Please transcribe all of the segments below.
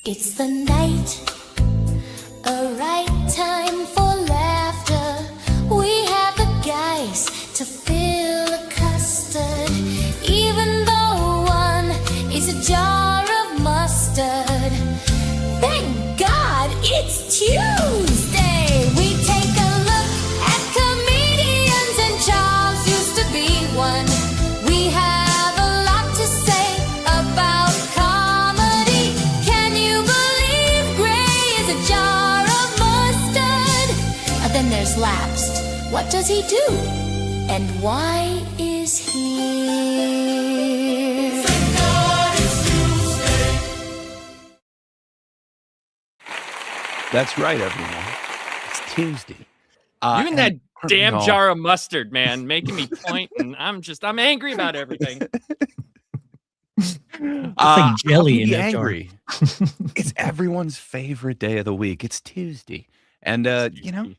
It's the night, a right time for laughter. We have the guys to fill a custard, even though one is a jar of mustard. Thank God it's Tuesday. We take a look at comedians, and Charles used to be one. We have a lot to say about comedy. Can you believe Gray is a jar of mustard? Then there's Lapsed. What does he do? And why is he? Thank God it's Tuesday. That's right, everyone. It's Tuesday. You and that damn jar of mustard, man, making me point, and I'm angry about everything. It's like jelly in that angry. It's everyone's favorite day of the week. It's Tuesday. And, you know,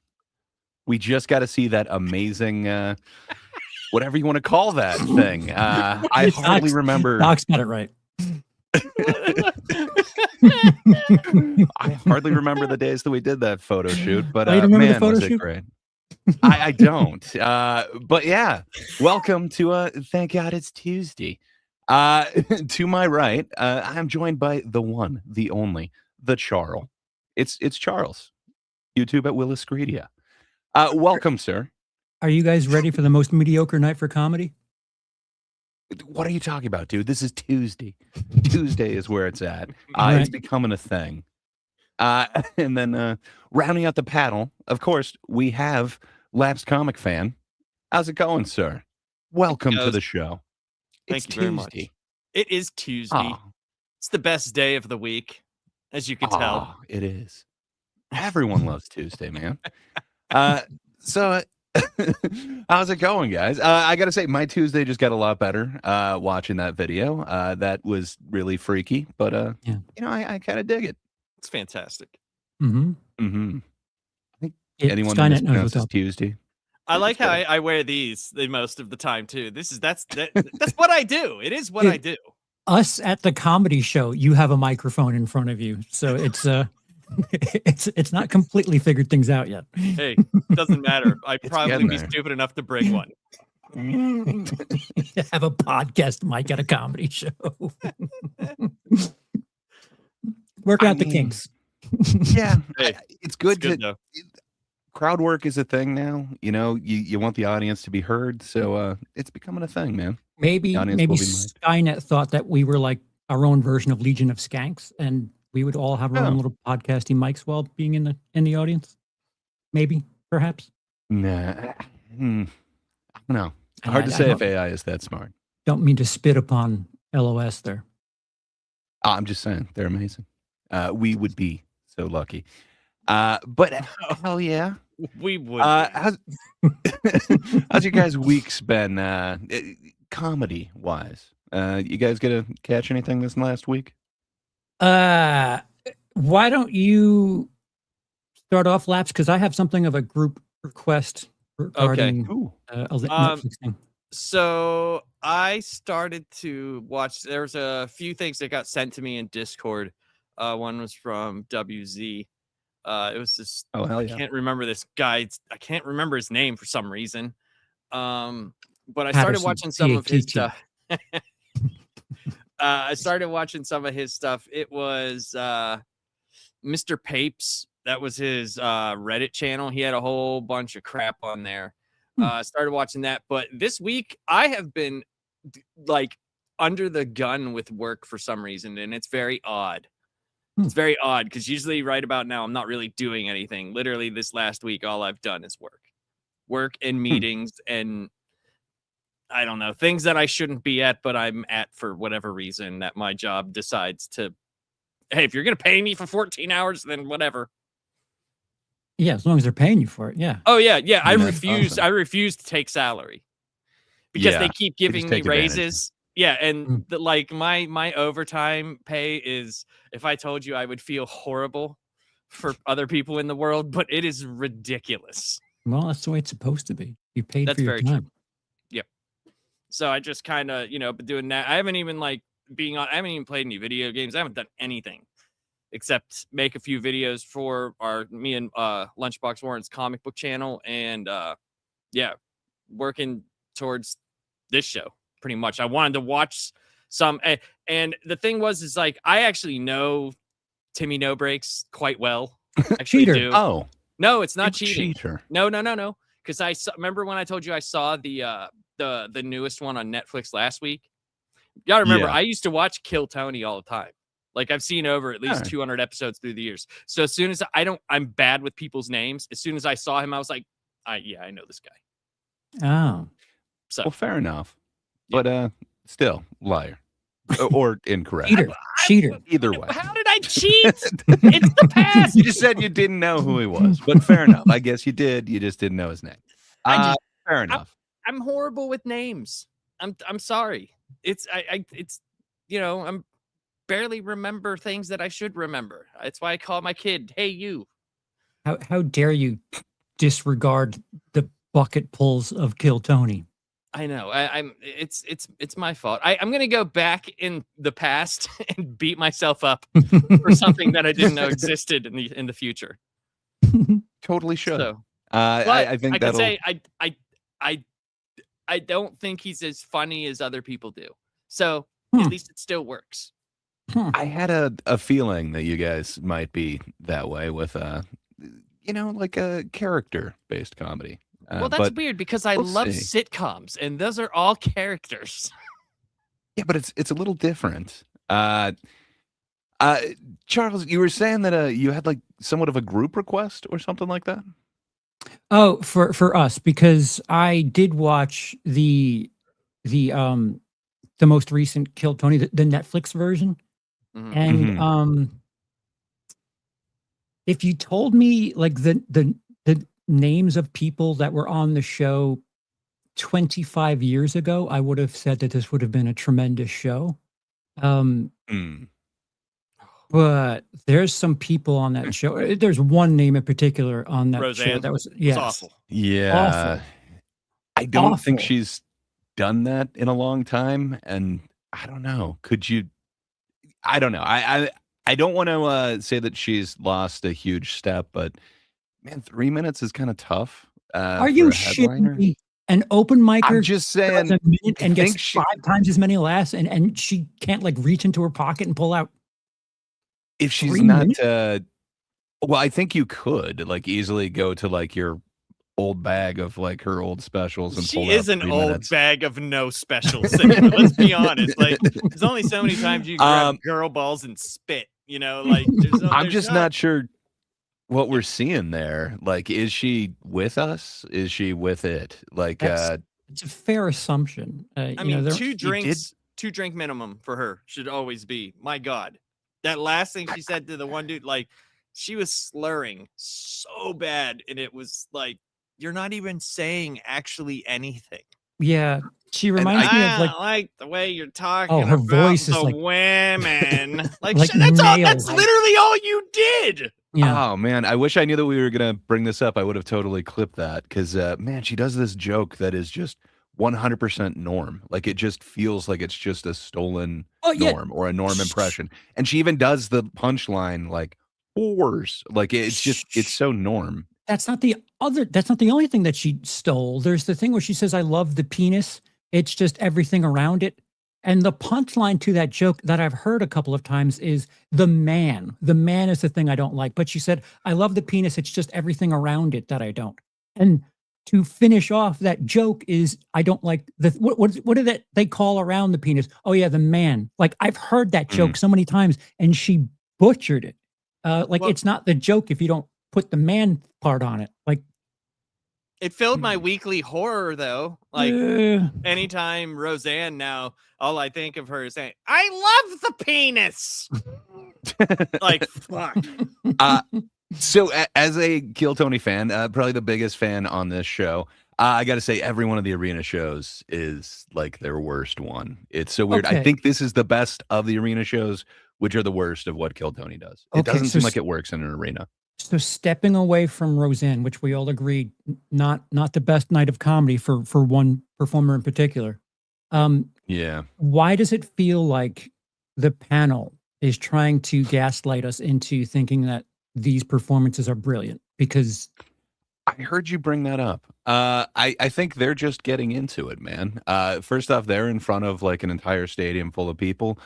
we just got to see that amazing, whatever you want to call that thing. I hardly remember. Doc's got it right. I hardly remember the days that we did that photo shoot, but man, was it great. I don't. But yeah, welcome to Thank God It's Tuesday. To my right, I'm joined by the one, the only, the Charles. It's Charles. YouTube at Willis Greedia. Welcome, sir. Are you guys ready for the most mediocre night for comedy? What are you talking about, dude? This is Tuesday. Tuesday is where it's at. Right. It's becoming a thing. And then rounding out the panel, of course, we have Lapsed Comic Fan. How's it going, sir? Welcome to the show. Thank you very much. It is Tuesday. It's the best day of the week, as you can tell. It is. Everyone loves Tuesday, man. So how's it going, guys? I gotta say, my Tuesday just got a lot better watching that video. That was really freaky, but Yeah. you know, I kind of dig it. It's fantastic. Mm-hmm. Mm-hmm. I think Yeah, anyone Skynet that knows mispronounces what's up. Tuesday. I like how I wear these the most of the time too. That's what I do. It is what I do. Us at the comedy show, you have a microphone in front of you, so it's it's not completely figured things out yet. Hey, doesn't matter. I'd probably getting be there. stupid enough to bring one. Have a podcast mic at a comedy show. Work out the kinks. Yeah, Hey, it's good Good to. though. Crowd work is a thing now. You know, you want the audience to be heard, so it's becoming a thing, man. Maybe The audience maybe will be mic'd. Skynet thought that we were like our own version of Legion of Skanks, and we would all have our own little podcasty mics while being in the audience. Maybe, perhaps. Nah, I don't know. I- Hard to I say don't- if AI is that smart. Don't mean to spit upon LOS there. I'm just saying they're amazing. We would be so lucky. But hell yeah. We would. How's your guys' weeks been comedy wise? You guys gonna catch anything this last week? Why don't you start off, Laps? Because I have something of a group request regarding Ooh. a Netflix thing. So I started to watch. There's a few things that got sent to me in Discord. One was from WZ. It was this. Oh hell I yeah. can't remember this guy. I can't remember his name for some reason. But I started Patterson, watching some of his TGIT. stuff. I started watching some of his stuff. It was Mr. Papes. That was his Reddit channel. He had a whole bunch of crap on there. I started watching that. But this week, I have been like under the gun with work for some reason. And it's very odd. It's very odd because usually right about now, I'm not really doing anything. Literally this last week, all I've done is work and meetings and I don't know, things that I shouldn't be at, but I'm at for whatever reason that my job decides to, hey, if you're going to pay me for 14 hours, then whatever. Yeah, as long as they're paying you for it. Yeah. Oh yeah. Yeah. I That's refuse. awesome. I refuse to take salary because they keep They just giving me take advantage. raises. Yeah. And like my overtime pay is, if I told you, I would feel horrible for other people in the world, but it is ridiculous. Well, that's the way it's supposed to be. You paid That's for your very true. time. Yep. So I just kind of, been doing that. I haven't even I haven't even played any video games. I haven't done anything. except make a few videos for me and Lunchbox Warren's comic book channel, and yeah, working towards this show pretty much. I wanted to watch some, and the thing is like I actually know Timmy No Brakes quite well. Actually Cheater. do. Oh, No, it's not big cheating. cheater. No. Because remember when I told you I saw the newest one on Netflix last week. You gotta remember, Yeah. I used to watch Kill Tony all the time. Like I've seen over at least 200 episodes through the years. So as soon as I'm bad with people's names. As soon as I saw him, I was like, yeah, I know this guy. Oh. So Well, fair enough. Yeah. But still, liar. Or incorrect. Cheater. Either way. How did I cheat? It's the past. You just said you didn't know who he was, but fair enough. I guess you did. You just didn't know his name. Fair enough. I'm horrible with names. I'm sorry. It's I'm barely remember things that I should remember. That's why I call my kid, "Hey, you." How dare you disregard the bucket pulls of Kill Tony? I know. It's my fault. I'm gonna go back in the past and beat myself up for something that I didn't know existed in the future. Totally should. So, I think I can that'll say I don't think he's as funny as other people do. So at least it still works. I had a feeling that you guys might be that way with like a character-based comedy. Well, that's but weird because I we'll love see. sitcoms and those are all characters. Yeah, but it's a little different. Charles, you were saying that you had like somewhat of a group request or something like that? Oh, for us, because I did watch the most recent Kill Tony, the Netflix version. Mhm. And if you told me like the names of people that were on the show 25 years ago, I would have said that this would have been a tremendous show. But there's some people on that show. There's one name in particular on that show Roseanne that was was awful. Yeah. Awful. I don't think Awful. she's done that in a long time. And I don't know. Could you? I don't know. I don't want to say that she's lost a huge step, but man, 3 minutes is kind of tough. Are you shitting me? An open micer I'm just saying, does a minute and think gets she- 5 times as many laughs, and she can't like reach into her pocket and pull out. if she's 3 not, minutes? well, I think you could like easily go to like your old bag of like her old specials and She pull is out an 3 old minutes. bag of no specials. Let's be honest. Like, there's only so many times you grab girl balls and spit. Like, I'm just not sure what we're seeing there. Like, is she with us? Is she with it? Like, It's a fair assumption. I mean, 2 drinks, 2 drink minimum for her should always be. My God, that last thing she said to the one dude, like, she was slurring so bad, and it was like, you're not even saying actually anything. Yeah, she reminds me of like the way you're talking. Oh, her about voice is the like women. Like, like that's all. nails. That's literally all you did. Yeah. Oh man, I wish I knew that we were gonna bring this up. I would have totally clipped that because man, she does this joke that is just 100% norm. Like it just feels like it's just a stolen norm or a norm impression. And she even does the punchline like whores. Like it's so norm. That's not the only thing that she stole. There's the thing where she says, "I love the penis." It's just everything around it. And the punchline to that joke that I've heard a couple of times is the man. The man is the thing I don't like. But she said, "I love the penis. It's just everything around it that I don't." And to finish off that joke is, I don't like what did they call around the penis? Oh yeah, the man. Like I've heard that joke so many times, and she butchered it. It's not the joke if you don't put the man part on it. Like, it filled my weekly horror though. Like anytime Roseanne now, all I think of her is saying, "I love the penis." Like, fuck. So as a Kill Tony fan, probably the biggest fan on this show, I got to say every one of the arena shows is like their worst one. It's so weird. Okay. I think this is the best of the arena shows, which are the worst of what Kill Tony does. It doesn't seem like it works in an arena. So stepping away from Roseanne, which we all agreed not the best night of comedy for one performer in particular. Yeah. Why does it feel like the panel is trying to gaslight us into thinking that these performances are brilliant because I heard you bring that up. I think they're just getting into it, man. First off, they're in front of like an entire stadium full of people.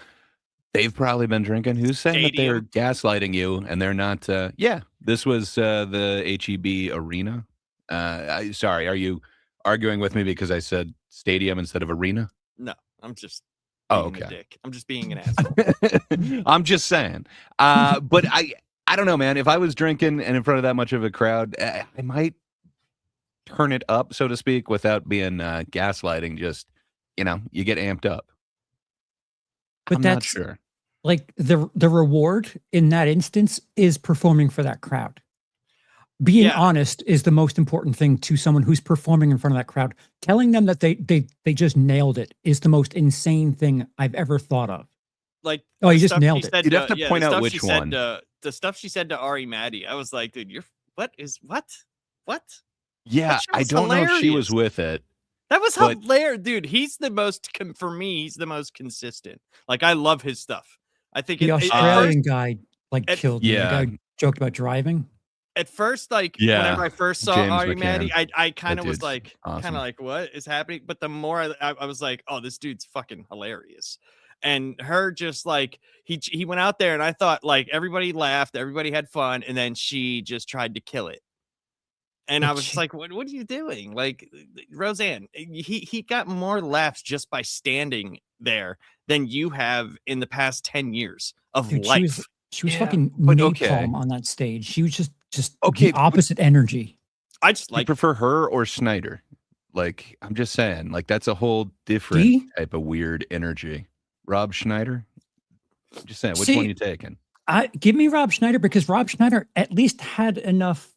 They've probably been drinking. Who's saying that they're Stadium. gaslighting you and they're not? Yeah, this was the HEB arena. Sorry, are you arguing with me because I said stadium instead of arena? No, I'm just Oh, being a okay. dick. I'm just being an asshole. I'm just saying. But I don't know, man. If I was drinking and in front of that much of a crowd, I might turn it up, so to speak, without being gaslighting. Just, you get amped up. But I'm not that's sure. like the reward in that instance is performing for that crowd. Being Yeah. honest is the most important thing to someone who's performing in front of that crowd. Telling them that they just nailed it is the most insane thing I've ever thought of. Like, Oh, the you just stuff nailed she it. said You'd have to yeah, point the out stuff which she said one. the stuff she said to Ari Maddie. I was like, dude, what? That Yeah, shit I was don't know if she was hilarious. with it. That was But- hilarious, dude. He's the most for me. He's the most consistent. Like, I love his stuff. I think The at Australian guy at- killed me. The Yeah. guy joked about driving. first, like Yeah, whenever I first saw James Ari Maddie, McCann. I kind That of was dude's like, awesome. what is happening? But the more I was like, oh, this dude's fucking hilarious. And her just like he went out there, and I thought like everybody laughed, everybody had fun, and then she just tried to kill it. And I was just like, what are you doing? Like, Roseanne, he got more laughs just by standing there than you have in the past 10 years of Dude, life. she was Yeah, fucking but napalm okay. on that stage. She was just Okay, the but- opposite energy. I just You like prefer her or Snyder? Like, I'm just saying, like, that's a whole different D? type of weird energy. Rob Schneider? I'm just saying, which See- one are you taking? Give me Rob Schneider because Rob Schneider at least had enough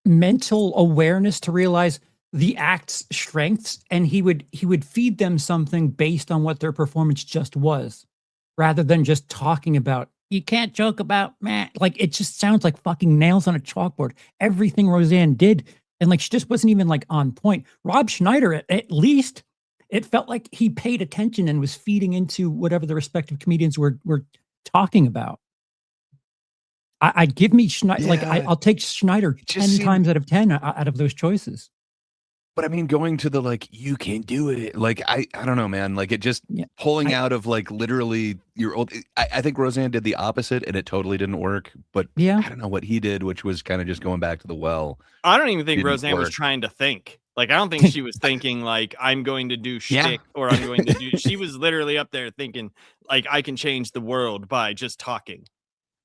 mental awareness to realize the act's strengths, and he would feed them something based on what their performance just was, rather than just talking about you can't joke about man. Like it just sounds like fucking nails on a chalkboard. Everything Roseanne did, and like she just wasn't even like on point. Rob Schneider, at least, it felt like he paid attention and was feeding into whatever the respective comedians were talking about. I'd give me Schneider. Like Yeah. I'll take Schneider just 10 seemed- times out of 10 out of those choices. But I mean, going to the like, you can do it. Like, I don't know, man. Like, it just Yeah, pulling I- out of like literally your old. I think Roseanne did the opposite, and it totally didn't work. But Yeah. I don't know what he did, which was kind of just going back to the well. I don't even think Didn't Roseanne was work. trying to think. Like, I don't think she was thinking like I'm going to do Yeah. shtick or I'm going to do. She was literally up there thinking like I can change the world by just talking.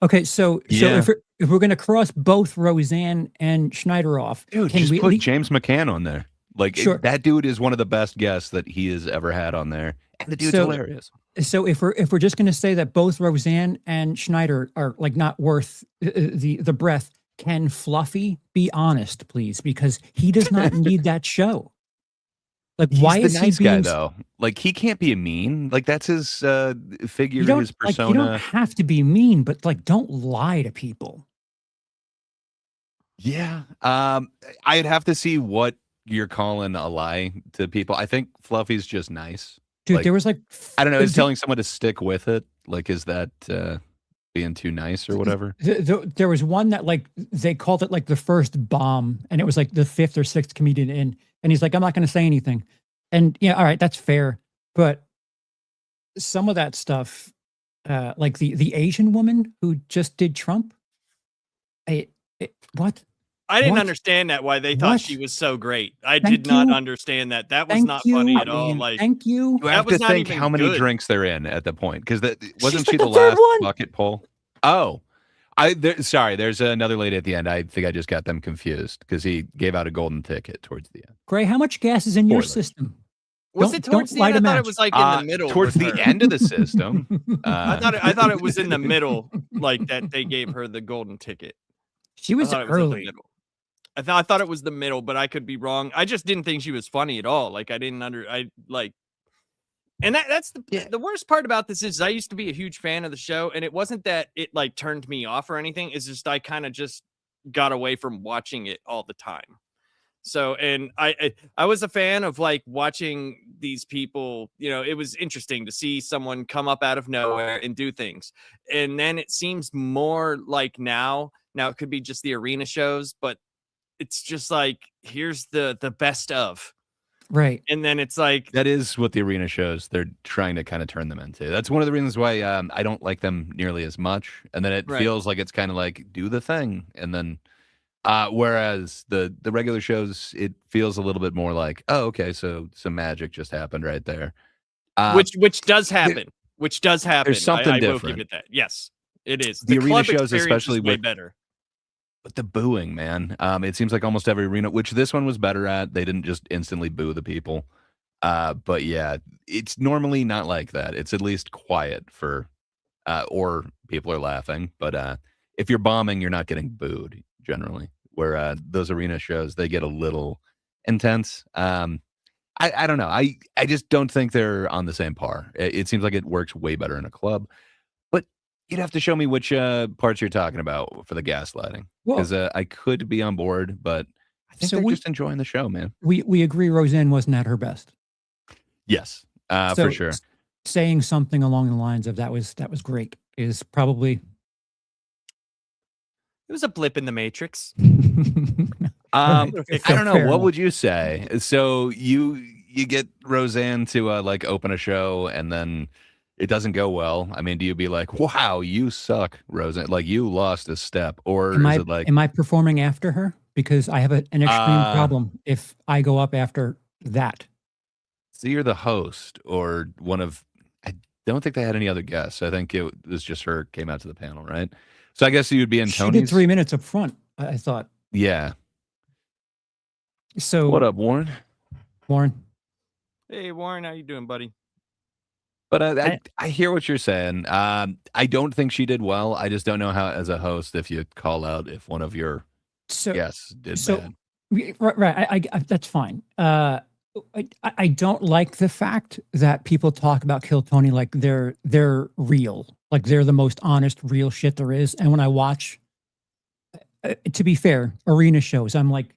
Okay, so Yeah. if we're gonna cross both Roseanne and Schneider off, Dude, can just we at put least- James McCann on there. Like, Sure. that dude is one of the best guests that he has ever had on there. And the dude's So- hilarious. So if we're just gonna say that both Roseanne and Schneider are like not worth the breath, can Fluffy be honest, please? Because he does not need that show. Like, He's why the is nice he guy, being though. Like, he can't be mean. Like, that's his figure, You don't his like persona. you don't have to be mean, but like don't lie to people. Yeah. I'd have to see what you're calling a lie to people. I think Fluffy's just nice. Dude, Like, there was like I don't know. there Is was- telling someone to stick with it, like, is that being too nice or whatever? there was one that like they called it like the first bomb, and it was like the fifth or sixth comedian in, and he's like, I'm not going to say anything, and yeah, all right, that's fair, but some of that stuff, like the Asian woman who just did Trump, what? I didn't What? understand that why they thought What? she was so great. I Thank did not you. understand that. That was Thank not you, funny at all. man. Like, Thank you. You have was to not think even how many good. drinks they're in at the point, because wasn't She's she like the the third last one. bucket poll? Oh, sorry. There's another lady at the end. I think I just got them confused because he gave out a golden ticket towards the end. Gray, how much gas is in your Spoiler. system? was Don't- it towards don't the light end? I a thought it match. was like in the middle. Towards with the her. end of the system. I thought it was in the middle, like that they gave her the golden ticket. She I was thought it was in the early. middle. I thought it was the middle, but I could be wrong. I just didn't think she was funny at all. Like, I didn't and that's the worst part about this is I used to be a huge fan of the show, and it wasn't that it like turned me off or anything. It's just I kind of just got away from watching it all the time. So, and I was a fan of like watching these people, you know, it was interesting to see someone come up out of nowhere and do things. And then it seems more like now it could be just the arena shows, but it's just like, here's the best of. Right. And then it's like, That is what the arena shows. They're trying to kind of turn them into. That's one of the reasons why I don't like them nearly as much. And then it Right. feels like it's kind of like do the thing, and then whereas the regular shows, it feels a little bit more like, oh, okay, so some magic just happened right there. which does happen. Which does happen. something I will different. give it that. Yes, it is. The arena club shows, experience especially is way with better. But the booing, man. It seems like almost every arena, which this one was better at. They didn't just instantly boo the people. But yeah, it's normally not like that. It's at least quiet for, or people are laughing. But if you're bombing, you're not getting booed generally. Where those arena shows, they get a little intense. I don't know. I just don't think they're on the same par. It seems like it works way better in a club. But you'd have to show me which parts you're talking about for the gaslighting, Well, because I could be on board, but I think So they're we- just enjoying the show, man. we agree Roseanne wasn't at her best. Yes, So for sure. Saying something along the lines of that was great is probably It was a blip in the matrix. I don't know. Fair What enough. would you say? So you get Roseanne to like open a show, and then it doesn't go well. I mean, do you be like, "Wow, you suck, Roseanne"? Like you lost a step, or Am is I it like, am I performing after her? Because I have an extreme Uh, problem if I go up after that. so you're the host or one of? I don't think they had any other guests. I think it was just her came out to the panel, right? So I guess you would be in She did Tony's. 3 minutes up front. I thought. Yeah. So What up, Warren? Warren? Hey Warren, how you doing, buddy? But I hear what you're saying. I don't think she did well. I just don't know how, as a host, if you call out if one of your So guests did so bad. right. I that's fine. I don't like the fact that people talk about Kill Tony like they're real, like they're the most honest, real shit there is. And when I watch, to be fair, arena shows, I'm like,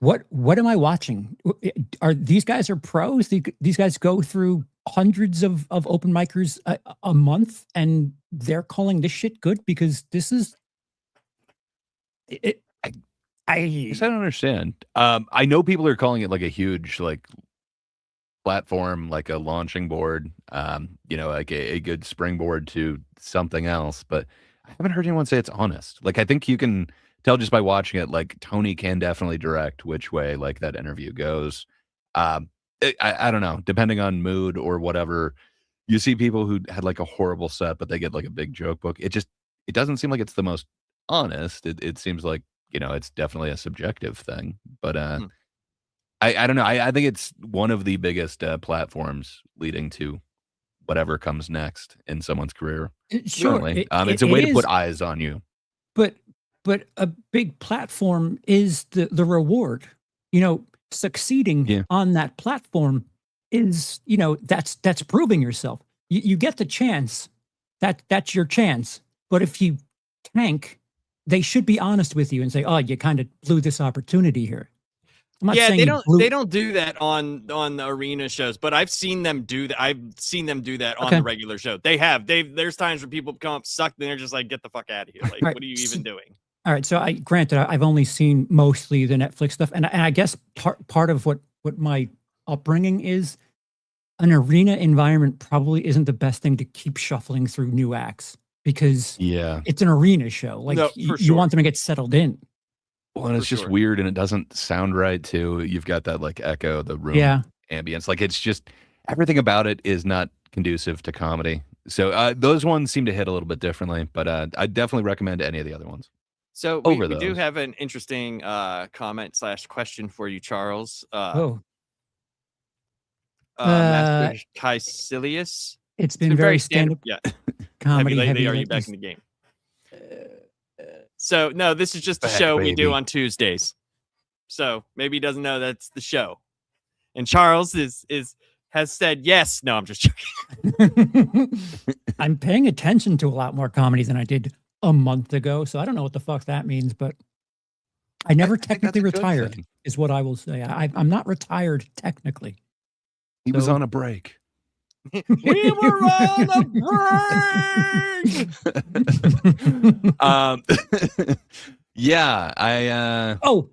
what am I watching? Are these guys are pros? These guys go through hundreds of open micers a month, and they're calling this shit good because this is it. I guess I don't understand. I know people are calling it like a huge like platform, like a launching board, like a good springboard to something else, but I haven't heard anyone say it's honest. Like I think you can tell just by watching it, like Tony can definitely direct which way like that interview goes. I don't know, depending on mood or whatever. You see people who had like a horrible set, but they get like a big joke book. It doesn't seem like it's the most honest. It seems like, it's definitely a subjective thing, but I don't know. I think it's one of the biggest platforms leading to whatever comes next in someone's career. Sure, Currently, it's a way to put eyes on you. but a big platform is the reward. Succeeding Yeah. on that platform is that's proving yourself. You get the chance. That's your chance. But if you tank, they should be honest with you and say, "Oh, you kind of blew this opportunity here." I'm not Yeah, saying they you don't blew- they don't do that on the arena shows, but I've seen them do that. I've seen them do that on Okay. the regular show. There's times where people come up suck, and they're just like, get the fuck out of here. Like, Right. what are you even doing? All right, so granted, I've only seen mostly the Netflix stuff, and I guess part of what my upbringing is, an arena environment probably isn't the best thing to keep shuffling through new acts because Yeah. it's an arena show. Like No, for you sure. want them to get settled in. Well, and it's For just sure. weird, and it doesn't sound right too. You've got that like echo, the room Yeah, ambience. Like it's just everything about it is not conducive to comedy. So those ones seem to hit a little bit differently, but I definitely recommend any of the other ones. So Over we do those. have an interesting comment / question for you, Charles. oh, Master Caecilius. it's been very stand-up Yeah. comedy Heavy heavy. lately. Are you back in the game? So no, this is just a Back, show we do baby. on Tuesdays. So maybe he doesn't know that's the show. And Charles has said yes. No, I'm just joking. I'm paying attention to a lot more comedy than I did a month ago, so I don't know what the fuck that means, but I never think that's technically a good retired, thing. is what I will say. I'm not retired technically. He was So- on a break. We were on a break. Yeah, I Oh,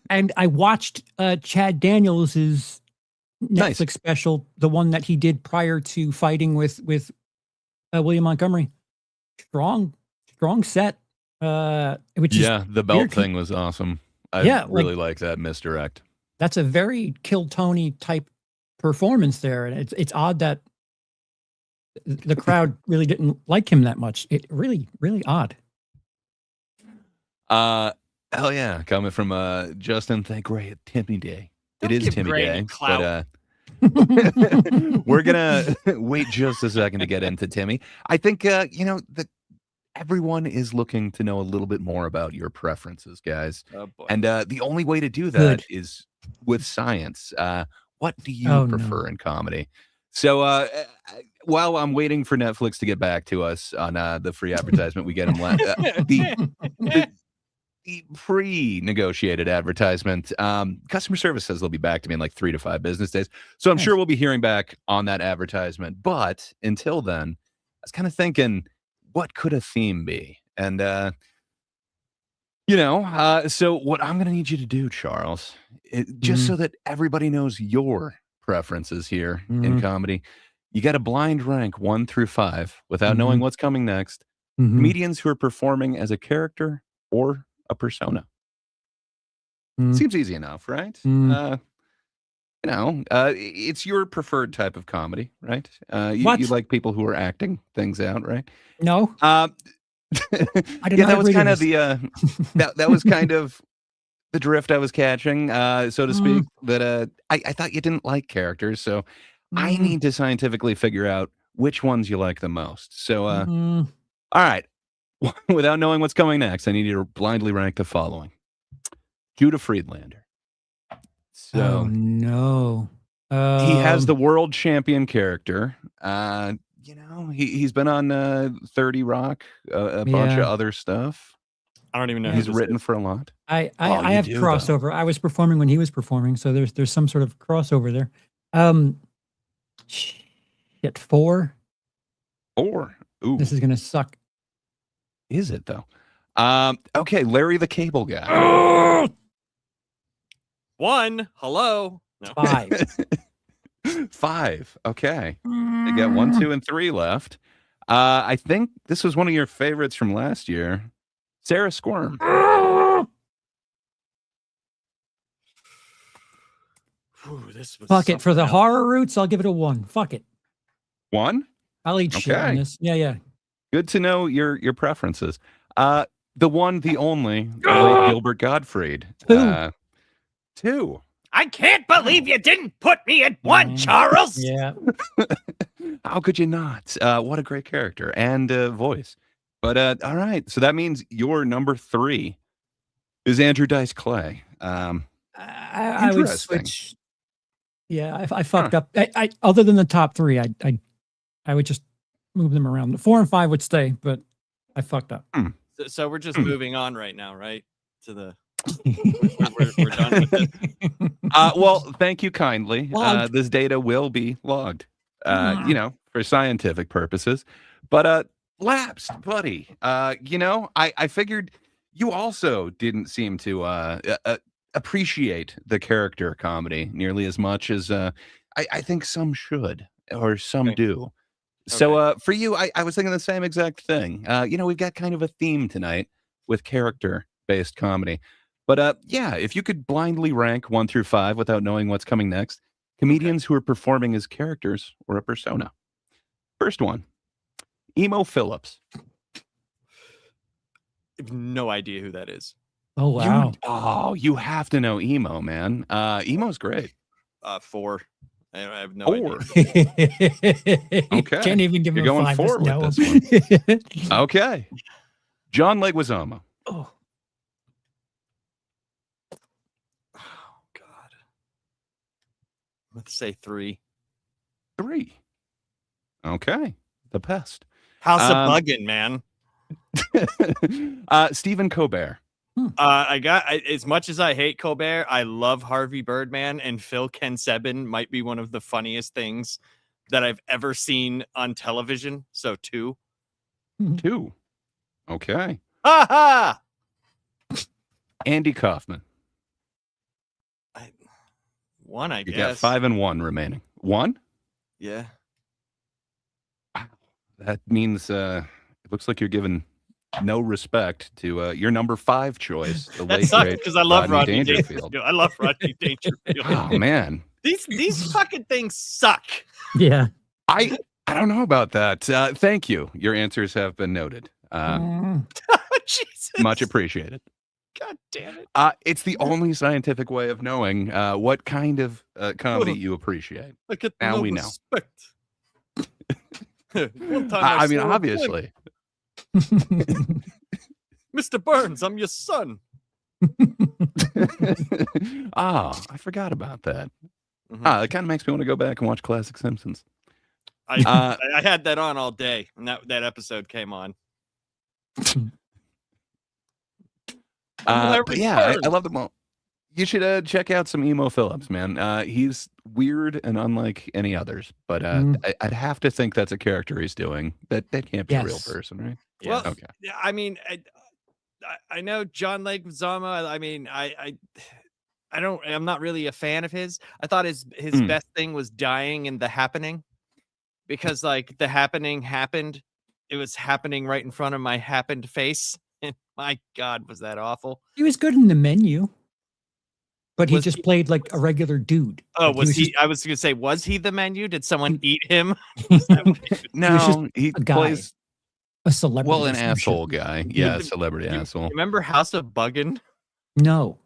and I watched Chad Daniels's Nice. Netflix special, the one that he did prior to fighting with William Montgomery. Strong set. Which is yeah, the belt weird. thing was awesome. I Yeah, really like that misdirect. That's a very Kill Tony type performance there, and it's odd that the crowd really didn't like him that much. It really odd. Hell yeah, coming from Justin, thank great Timmy Day. Don't it is give Timmy Gray Day, any clout. but we're gonna wait just a second to get into Timmy. I think that everyone is looking to know a little bit more about your preferences, guys. Oh boy. And the only way to do that Good. is with science. What do you Oh, no. prefer in comedy? So while I'm waiting for Netflix to get back to us on the free advertisement we get them the pre-negotiated advertisement, customer service says they'll be back to me in like 3 to 5 business days. So I'm Nice. sure we'll be hearing back on that advertisement. But until then, I was kind of thinking, what could a theme be? And so what I'm going to need you to do, Charles, just so that everybody knows your preferences here in comedy, you got to blind rank 1 through 5 without knowing what's coming next. Comedians who are performing as a character or a persona. Seems easy enough, right? It's your preferred type of comedy, right? You like people who are acting things out, right? No, I did yeah, not that was agree to kind of this. the that was kind of the drift I was catching, so to speak. That I thought you didn't like characters, so I need to scientifically figure out which ones you like the most. So, all right, without knowing what's coming next, I need you to blindly rank the following: Judah Friedlander. So, Oh no. he has the world champion character. He's been on 30 Rock, a bunch of Yeah. other stuff. I don't even know. He's who this written is. for a lot. I Oh, you have do, though. crossover. I was performing when he was performing, so there's some sort of crossover there. Shit, 4. Or, ooh, This is gonna suck. is it though? Okay, Larry the Cable Guy. 1. Hello. No. 5. 5. Okay, you got 1, 2, and 3 left. I think this was one of your favorites from last year, Sarah Squirm. Whew, this was Fuck it. For the something else. horror roots, I'll give it a 1. Fuck it. 1. I'll eat shit on Okay. this. Yeah. Good to know your preferences. The one, the only, the late Gilbert Gottfried. 2. I can't believe you didn't put me at 1, Mm. Charles. Yeah. How could you not? What a great character and voice. But all right, so that means your number 3 is Andrew Dice Clay. I would Interesting. switch. Yeah, I fucked up. I other than the top 3, I would just move them around. The 4 and 5 would stay, but I fucked up. So we're just moving on right now, right? To the we're done with it. Well, thank you kindly. Logged. This data will be logged, for scientific purposes. But lapsed, buddy. I figured you also didn't seem to appreciate the character comedy nearly as much as I think some should or some Okay. do. So for you, I was thinking the same exact thing. We've got kind of a theme tonight with character-based comedy. But if you could blindly rank 1 through 5 without knowing what's coming next, comedians who are performing as characters or a persona. First one, Emo Phillips. I have no idea who that is. Oh wow. You have to know Emo, man. Emo's great. 4. I have no 4. Okay. Okay. Can't even give You're him a going 5. 4 Just with no. this Okay. John Leguizamo. Oh. Oh God. Let's say 3. 3. Okay. The Pest. House of Um, Buggin', man. Stephen Colbert. As much as I hate Colbert, I love Harvey Birdman, and Phil Kensebin might be one of the funniest things that I've ever seen on television. So 2. 2. Okay. Ha ha! Andy Kaufman. 1, I You guess. got 5 and 1 remaining. 1? Yeah. That means it looks like you're giving no respect to your number 5 choice, the That late sucks great because I love Rodney Dangerfield. Dangerfield. I love Rodney Dangerfield. Oh man, These fucking things suck. Yeah. I don't know about that. Thank you. Your answers have been noted. Jesus. Much appreciated. God damn it. It's the only scientific way of knowing what kind of comedy you appreciate. I get Now no we know. respect. One time I mean, saw a obviously. Mr. Burns, I'm your son. I forgot about that. Mhm. It kind of makes me want to go back and watch classic Simpsons. I had that on all day, and that episode came on. But yeah, I love them all. You should check out some Emo Phillips, man. He's weird and unlike any others, but I'd have to think that's a character he's doing. That can't be a real Yes. person, right? Well, Okay. yeah, I mean, I know John Leguizamo. I mean, I'm not really a fan of his. I thought his best thing was dying in The Happening, because like The Happening happened. It was happening right in front of my happened face. And my God, was that awful? He was good in The Menu, but he Was just he- played like a regular dude. Oh, Like, was he? just I was gonna say, was he the menu? Did someone eat him? Is that what he was- No, he a guy. plays a celebrity? well an of some shit. asshole guy. Yeah, celebrity asshole. Remember House of Buggin'? No.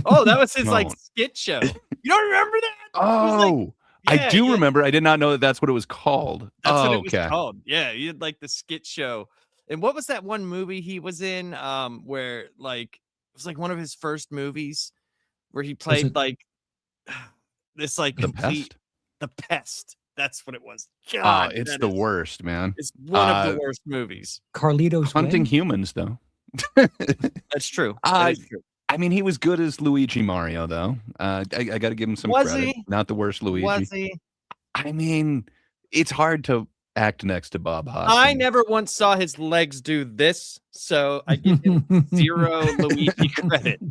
Oh, that was his like Don't. skit show. You don't remember that? Oh, I Yeah, do yeah. remember. I did not know that that's what it was called. That's what it okay. was called. Yeah, he had like the skit show. And what was that one movie he was in? Where like it was like one of his first movies where he played it- like this like The complete Pest? The Pest. That's what it was. God, It's that the is- worst, man. It's one of Uh, the worst movies. Carlito's Hunting Way? humans, though. That's true. Uh, That is true. I mean, he was good as Luigi Mario, though. I got to give him some Was credit. he? Not the worst Luigi. Was he? I mean, it's hard to act next to Bob Hoskins. I never once saw his legs do this, so I give him 0 Luigi credit.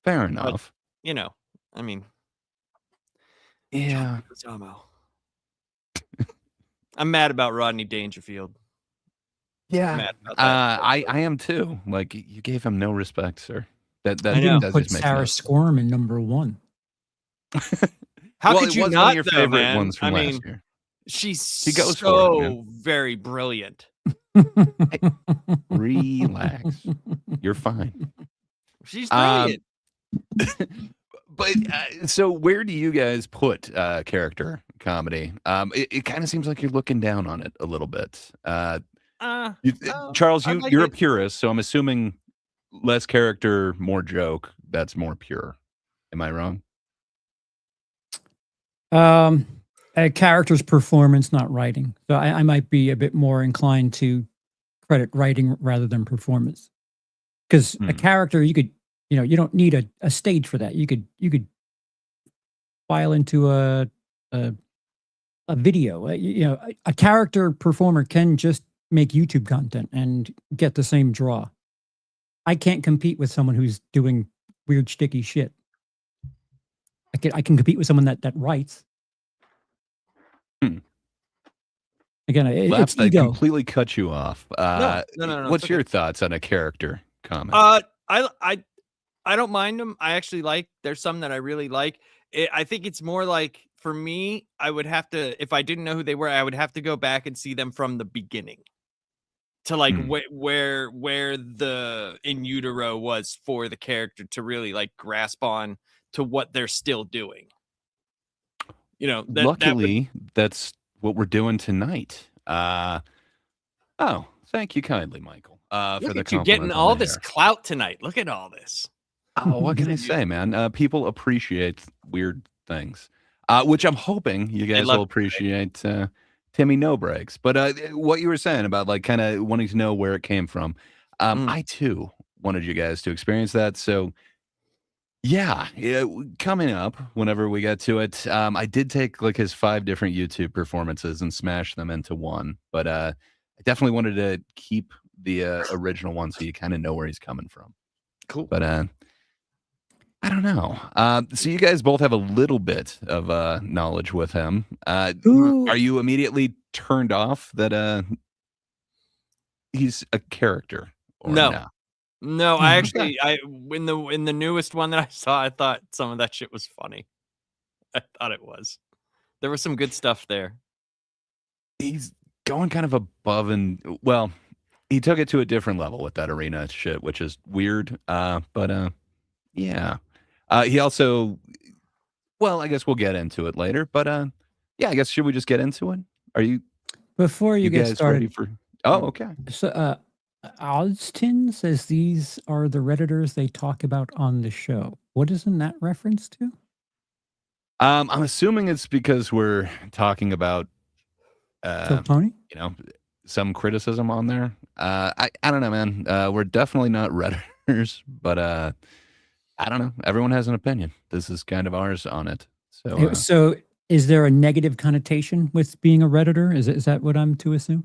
Fair enough. You know, I mean, Yeah. Leguizamo. I'm mad about Rodney Dangerfield. Yeah. Mad about that. I am too. Like, you gave him no respect, sir. That I know. Didn't does put just make Sarah no- Squirm in number 1. How Well, could it you was not, one of your though, favorite man? ones from I last mean, year. she's He goes for it, so man. very brilliant. Relax. You're fine. She's Um, brilliant. But so where do you guys put character comedy? It kind of seems like you're looking down on it a little bit. No, Charles, I like you're a it. purist, so I'm assuming less character, more joke. That's more pure. Am I wrong? A character's performance, not writing. So I might be a bit more inclined to credit writing rather than performance. Because a Hmm. character, you could, you don't need a stage for that. You could file into a video. A character performer can just make YouTube content and get the same draw. I can't compete with someone who's doing weird, sticky shit. I can compete with someone that writes. Hmm. Again, it's Laps, I ego. completely cut you off. No, What's it's your okay. thoughts on a character comment? I don't mind them. I actually like. There's some that I really like. I think it's more like for me. I would have to, if I didn't know who they were, I would have to go back and see them from the beginning to like Hmm. where the in utero was for the character to really like grasp on to what they're still doing. Luckily, that's what we're doing tonight. Thank you kindly, Michael, for Look the at you compliment getting on all the this hair. clout tonight. Look at all this. Oh, what can I say, man? People appreciate weird things, which I'm hoping you guys love will it, right? appreciate. Timmy No Brakes. But what you were saying about like kind of wanting to know where it came from, I too wanted you guys to experience that. So yeah, coming up whenever we get to it, I did take like his 5 different YouTube performances and smash them into one. But I definitely wanted to keep the original one so you kind of know where he's coming from. Cool. But I don't know. So you guys both have a little bit of knowledge with him. Who- Are you immediately turned off that he's a character? Or No. No, I Mhm. actually, in the newest one that I saw, I thought some of that shit was funny. I thought it was. There was some good stuff there. He's going kind of above and well, he took it to a different level with that arena shit, which is weird. But yeah. He also, well, I guess we'll get into it later. But yeah, I guess should we just get into it? Are you Before you get guys started, ready for? Oh, okay. so Oztin says these are the Redditors they talk about on the show. What is in that reference to? I'm assuming it's because we're talking about Kill Tony? you know, some criticism on there. I don't know, man. We're definitely not Redditors, but I don't know. Everyone has an opinion. This is kind of ours on it. So So is there a negative connotation with being a Redditor? Is that what I'm to assume?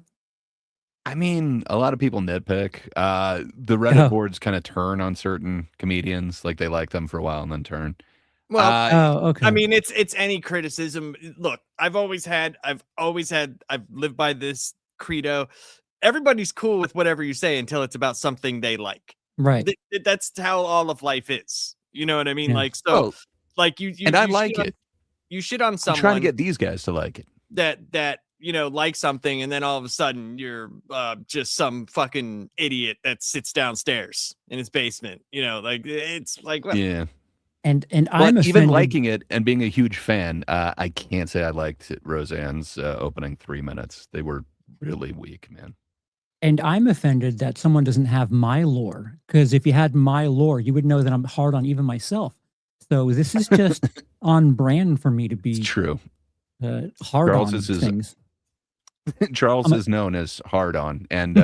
I mean, a lot of people nitpick. The Reddit Oh. boards kind of turn on certain comedians, like they like them for a while and then turn. Well, Oh, okay. I mean, it's any criticism. Look, I've lived by this credo. Everybody's cool with whatever you say until it's about something they like. right. That's how all of life is. You know what I mean? Yeah. Like, so, Oh, like you and I you like shit on- it. You shit on I'm someone trying to get these guys to like it. that like something, and then all of a sudden you're just some fucking idiot that sits downstairs in his basement. Like it's like, well, Yeah. And But I'm even offended. liking it and being a huge fan, I can't say I liked Roseanne's opening 3 minutes. They were really weak, man. And I'm offended that someone doesn't have my lore. Because if you had my lore, you would know that I'm hard on even myself. So this is just on brand for me to It's be true. hard Charles on is his- things. Charles I'm a- is known as hard on and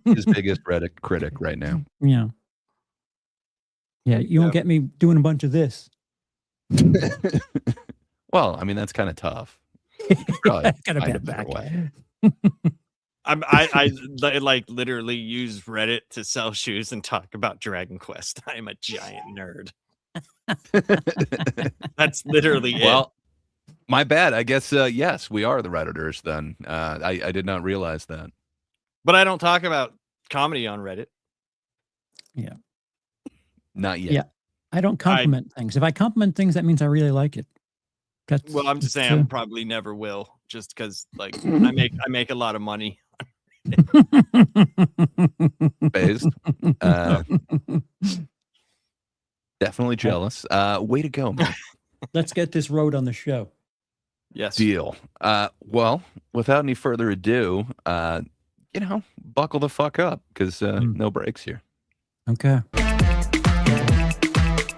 his biggest Reddit critic right now. Yeah. Yeah, you won't get me doing a bunch of this. Well, I mean, that's kind of tough. You could probably Gotta find bet a better back. way. I like literally use Reddit to sell shoes and talk about Dragon Quest. I'm a giant nerd. That's literally it. Well, my bad. I guess, yes, we are the Redditors then. I did not realize that. But I don't talk about comedy on Reddit. Not yet. Yeah. I don't compliment things. If I compliment things, that means I really like it. That's, Well, I'm just that's, saying I probably never will, just because like I make a lot of money. Phased. Definitely jealous. Way to go, man. Let's get this road on the show. Yes. Deal. Well, without any further ado, buckle the fuck up because no breaks here. Okay.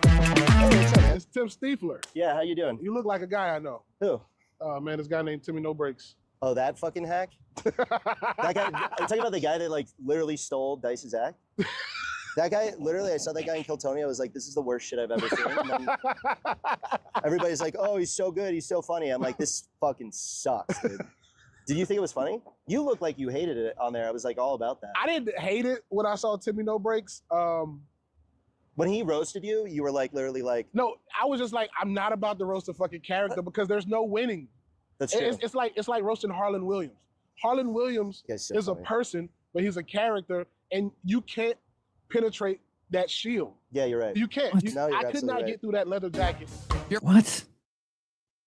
Hey, what's up? It's Tim Stiefler. Yeah, how you doing? You look like a guy I know. Who? Man, this guy named Timmy No Brakes. Oh, that fucking hack? That guy, I'm talking about the guy that like literally stole Dice's act. That guy, literally, I saw that guy in Kill Tony. I was like, this is the worst shit I've ever seen. And then everybody's like, oh, he's so good. He's so funny. I'm like, this fucking sucks, dude. Did you think it was funny? You look like you hated it on there. I was like all about that. I didn't hate it when I saw Timmy No Brakes. When he roasted you, you were like literally like, No, I was just like, I'm not about to roast a fucking character because there's no winning. that's true. It's like roasting Harlan Williams. Harlan Williams You guys so is a funny. person, but he's a character, and you can't penetrate that shield. Yeah, you're right. You can't. What? No, you're I could absolutely not right. get through that leather jacket. What?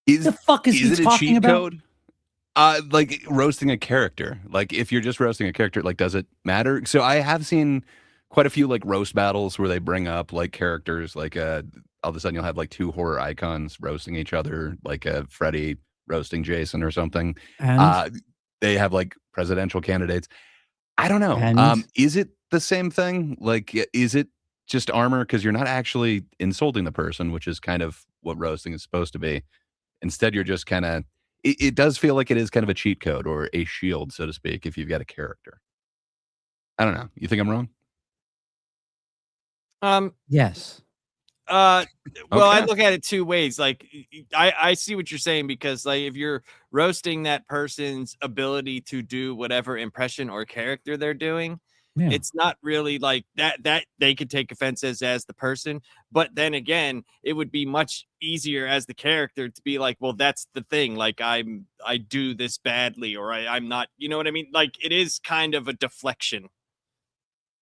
Is The fuck is he it a talking cheat about? code? Like roasting a character. Like if you're just roasting a character, like does it matter? So I have seen quite a few like roast battles where they bring up like characters, like all of a sudden you'll have like 2 horror icons roasting each other, like Freddy roasting Jason or something. And They have like presidential candidates. I don't know. And? Is it the same thing? Like, is it just armor? Because you're not actually insulting the person, which is kind of what roasting is supposed to be. Instead, you're just kind of, it does feel like it is kind of a cheat code or a shield, so to speak, if you've got a character. I don't know. You think I'm wrong? Yes. Well, I Okay. look at it two ways. Like, I see what you're saying, because like if you're roasting that person's ability to do whatever impression or character they're doing, Yeah. it's not really like that they could take offense as the person. But then again, it would be much easier as the character to be like, well, that's the thing. Like I do this badly, or I'm not. You know what I mean? Like it is kind of a deflection.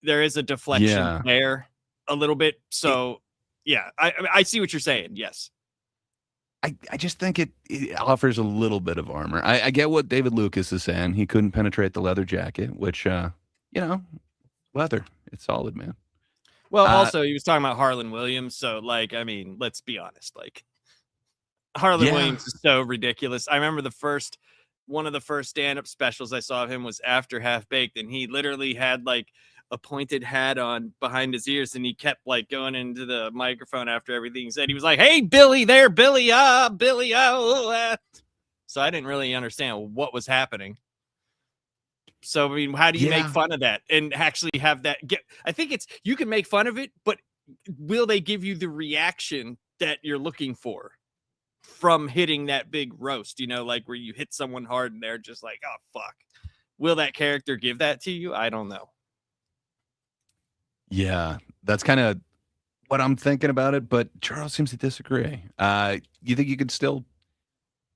There is a deflection Yeah. there a little bit. It, So yeah, I see what you're saying. Yes. I just think it offers a little bit of armor. I get what David Lucas is saying. He couldn't penetrate the leather jacket, which, leather. It's solid, man. Well, Uh, also he was talking about Harlan Williams, so like, I mean, let's be honest. Like Harlan yeah. Williams is so ridiculous. I remember one of the first stand-up specials I saw of him was after Half Baked, and he literally had like a pointed hat on behind his ears, and he kept like going into the microphone after everything he said. He was like, "Hey, Billy, there, Billy, Billy, So I didn't really understand what was happening. So I mean, how do you make Yeah. fun of that and actually have that get? I think it's you can make fun of it, but will they give you the reaction that you're looking for from hitting that big roast? You know, like where you hit someone hard and they're just like, "Oh fuck." Will that character give that to you? I don't know. Yeah. That's kind of what I'm thinking about it, but Charles seems to disagree. You think you could still,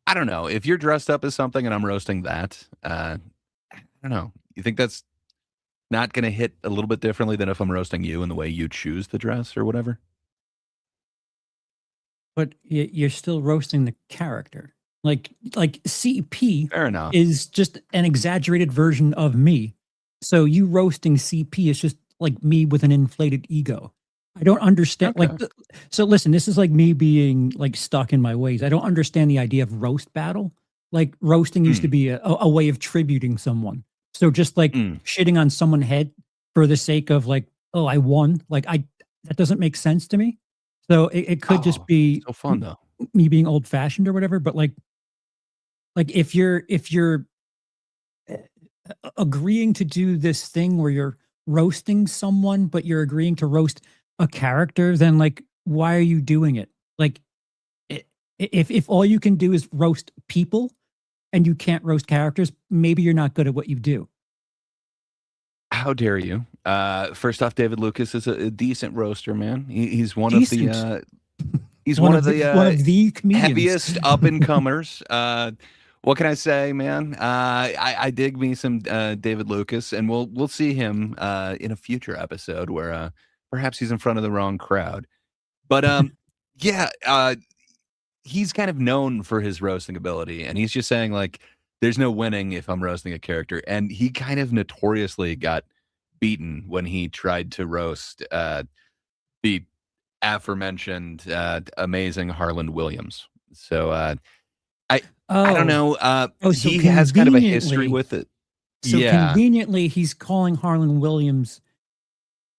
I don't know, if you're dressed up as something and I'm roasting that, I don't know. You think that's not going to hit a little bit differently than if I'm roasting you in the way you choose the dress or whatever? But you're still roasting the character. Like CP Fair enough. is just an exaggerated version of me. So you roasting CP is just like me with an inflated ego. I don't understand. Okay. So listen, this is like me being like stuck in my ways. I don't understand the idea of roast battle. Like roasting used to be a way of tributing someone. So just like Mm. shitting on someone's head for the sake of like, oh, I won. That doesn't make sense to me. So it could just Oh, be so fun though. me being old fashioned or whatever. But like if you're agreeing to do this thing where you're roasting someone, but you're agreeing to roast a character, then like why are you doing it? Like if all you can do is roast people and you can't roast characters, maybe you're not good at what you do. How dare you? First off, David Lucas is a decent roaster, man. He's one Decent. of the he's one of the one of the comedians. heaviest up and comers. What can I say, man? I dig me some David Lucas, and we'll see him in a future episode where perhaps he's in front of the wrong crowd. But yeah, he's kind of known for his roasting ability, and he's just saying like, there's no winning if I'm roasting a character, and he kind of notoriously got beaten when he tried to roast the aforementioned amazing Harlan Williams. So I don't know. Oh, so he has kind of a history conveniently- with it. So Yeah. conveniently, he's calling Harlan Williams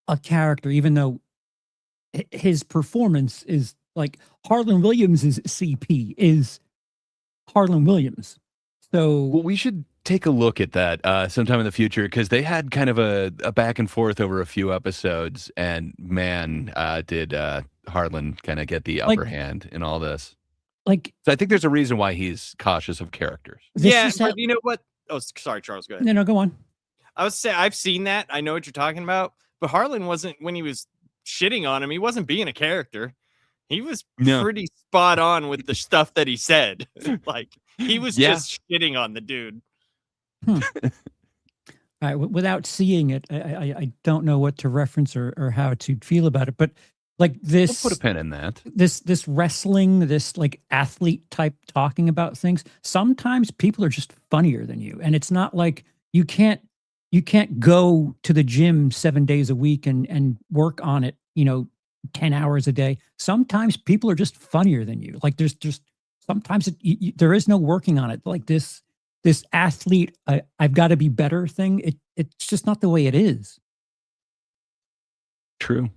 a character, even though his performance is like Harlan Williams' CP is Harlan Williams. So Well, we should take a look at that sometime in the future because they had kind of a back and forth over a few episodes, and man, did Harlan kind of get the upper hand in all this. like So I think there's a reason why he's cautious of characters. this Yeah, is how- but you know what? Oh, sorry, Charles. Go ahead. no, go on. I was say I've seen that. I know what you're talking about. But Harlan wasn't when he was shitting on him. He wasn't being a character. He was No. pretty spot on with the stuff that he said. Like he was Yeah. just shitting on the dude. All right, without seeing it, I don't know what to reference or how to feel about it. But like We'll this, put a pin in that. this wrestling, this like athlete type talking about things. Sometimes people are just funnier than you, and it's not like you can't go to the gym 7 days a week and work on it. 10 hours a day. Sometimes people are just funnier than you. Like there's just sometimes there is no working on it. Like this athlete, I've got to be better thing. It's just not the way it is. True.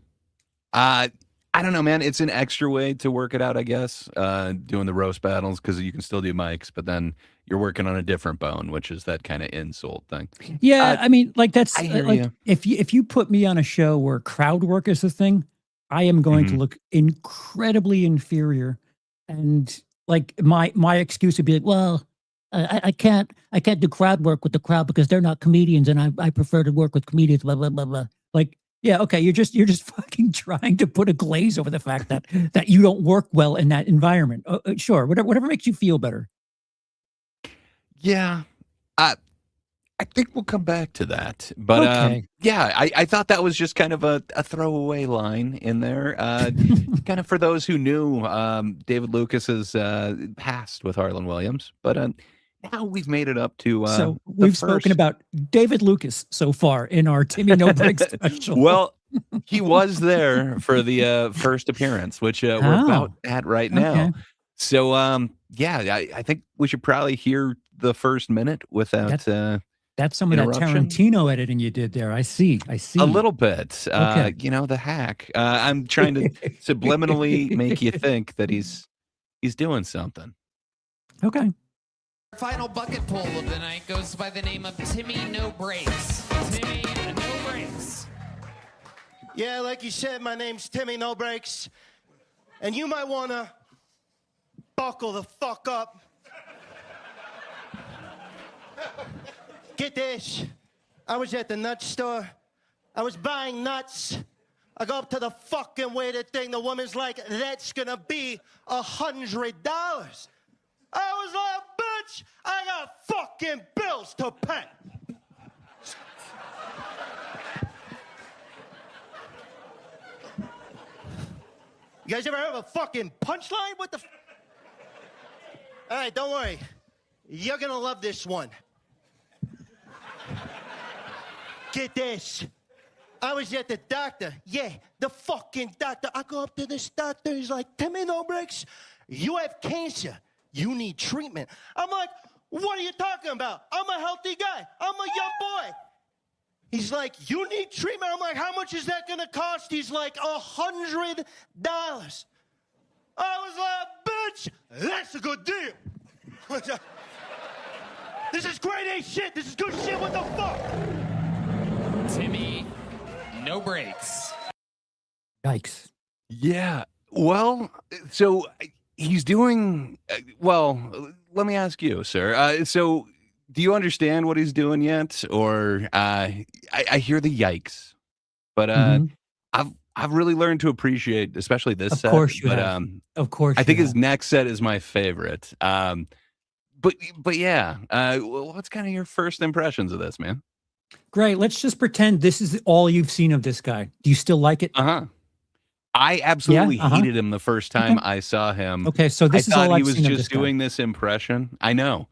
I don't know, man. It's an extra way to work it out, I guess. Doing the roast battles because you can still do mics, but then you're working on a different bone, which is that kind of insult thing. Yeah, I mean, like that's I hear like you. if you put me on a show where crowd work is the thing, I am going to Mhm. look incredibly inferior, and like my excuse would be like, well, I can't do crowd work with the crowd because they're not comedians, and I prefer to work with comedians. Blah blah blah blah. Like, yeah, okay, you're just fucking trying to put a glaze over the fact that you don't work well in that environment. Sure, whatever makes you feel better. Yeah. I think we'll come back to that. But Okay. yeah, I thought that was just kind of a throwaway line in there. Kind of for those who knew David Lucas's past with Harlan Williams. But now we've made it up to So the we've spoken first. about David Lucas so far in our Timmy No Brakes special. Well, he was there for the first appearance, which we're about Oh, at right now. okay. So yeah, I think we should probably hear the first minute without That's some of that interruption. Tarantino editing you did there. I see. A little bit. Okay. The hack. I'm trying to subliminally make you think that he's doing something. Okay. Final bucket pull of the night goes by the name of Timmy No Brakes. Timmy No Brakes. Yeah, like you said, my name's Timmy No Brakes. And you might want to buckle the fuck up. Get this. I was at the nut store. I was buying nuts. I go up to the fucking weighted thing. The woman's like, that's gonna be $100. I was like, bitch, I got fucking bills to pay. You guys ever heard of a fucking punchline? What the All right, don't worry. You're gonna love this one. Get this. I was at the doctor. Yeah, the fucking doctor. I go up to this doctor. He's like, Timmy No Brakes, you have cancer. You need treatment. I'm like, what are you talking about? I'm a healthy guy. I'm a young boy. He's like, you need treatment. I'm like, how much is that gonna cost? He's like, $100. I was like, bitch, that's a good deal. This is grade A shit. This is good shit. What the fuck? Timmy No Brakes. Yikes. Yeah. Well, so he's doing well. Let me ask you, sir. So, do you understand what he's doing yet, or I hear the yikes, but Mhm. I've really learned to appreciate, especially this Of set. course you But have. Of course. I think you his have. next set is my favorite. But yeah. What's kind of your first impressions of this, man? Great. Let's just pretend this is all you've seen of this guy. Do you still like it? Uh-huh. I absolutely Uh-huh. hated him the first time Okay. I saw him. Okay, so I this is thought all he I've was seen of this just guy. doing this impression. I know.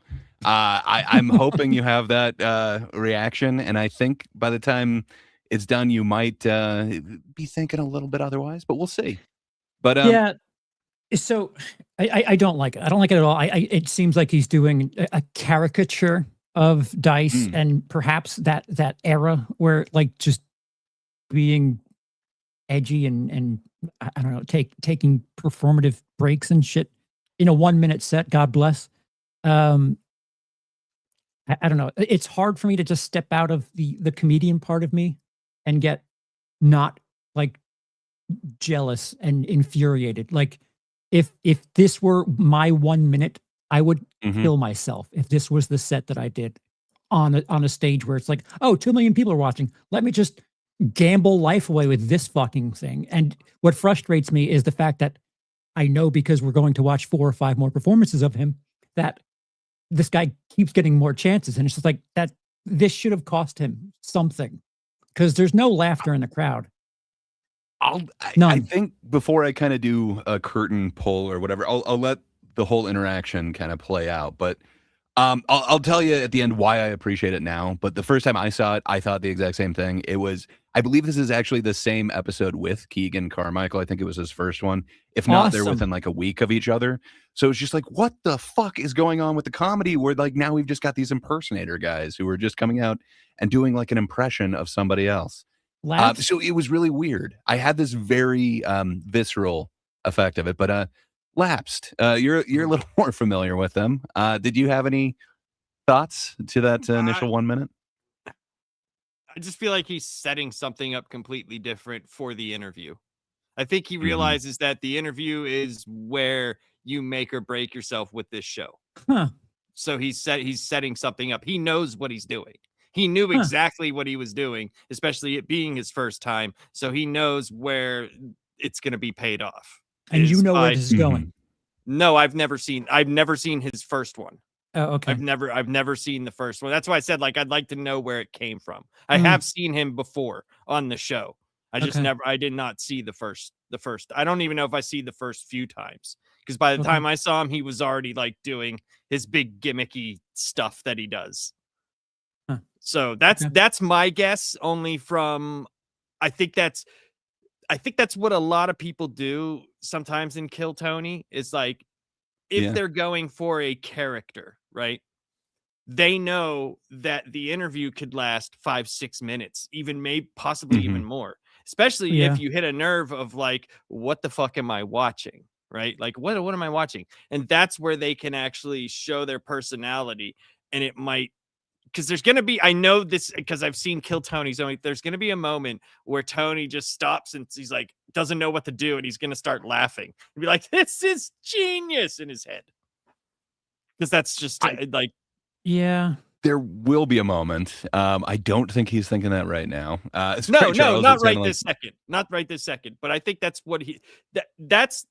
I'm hoping you have that reaction, and I think by the time it's done, you might be thinking a little bit otherwise, but we'll see. But Yeah. So I don't like it. I don't like it at all. It seems like he's doing a caricature of Dice Mm. and perhaps that era where like just being edgy and I don't know, taking performative breaks and shit in a 1 minute set. God bless. Um, I don't know. It's hard for me to just step out of the comedian part of me and get not like jealous and infuriated. Like if this were my 1 minute, I would Mhm. kill myself if this was the set that I did on a stage where it's like, oh, 2 million people are watching. Let me just gamble life away with this fucking thing. And what frustrates me is the fact that I know because we're going to watch 4 or 5 more performances of him that this guy keeps getting more chances. And it's just like that this should have cost him something because there's no laughter in the crowd. I None. think before I kind of do a curtain pull or whatever, I'll let the whole interaction kind of play out. But I'll tell you at the end why I appreciate it now. But the first time I saw it, I thought the exact same thing. It was, I believe this is actually the same episode with Keegan Carmichael. I think it was his first one. If not, they're Awesome. within like a week of each other. So it's just like, what the fuck is going on with the comedy? Where like now we've just got these impersonator guys who are just coming out and doing like an impression of somebody else. Laughs. So it was really weird. I had this very visceral effect of it, but Lapsed, you're a little more familiar with them. Did you have any thoughts to that initial 1 minute? I just feel like he's setting something up completely different for the interview. I think he realizes that the interview is where you make or break yourself with this show. Huh. So he's setting something up. He knows what he's doing. He knew exactly what he was doing, especially it being his first time. So he knows where it's going to be paid off. And you know where this is going. No, I've never seen his first one. Oh, okay. I've never seen the first one. That's why I said like I'd like to know where it came from. I have seen him before on the show. I just I did not see the first. I don't even know if I see the first few times, because by the time I saw him, he was already like doing his big gimmicky stuff that he does. Huh. So that's my guess. Only from, I think that's what a lot of people do sometimes in Kill Tony, is like, if they're going for a character, right? They know that the interview could last 5-6 minutes, even maybe possibly even more, especially if you hit a nerve of like, what the fuck am I watching? Right? Like, what am I watching? And that's where they can actually show their personality. And it might, because there's going to be, I know this because I've seen Kill Tony's only, there's going to be a moment where Tony just stops and he's like, doesn't know what to do. And he's going to start laughing and be like, this is genius in his head. Because that's just like, yeah. There will be a moment. I don't think he's thinking that right now. No, not right this second. Not right this second. But I think that's what that's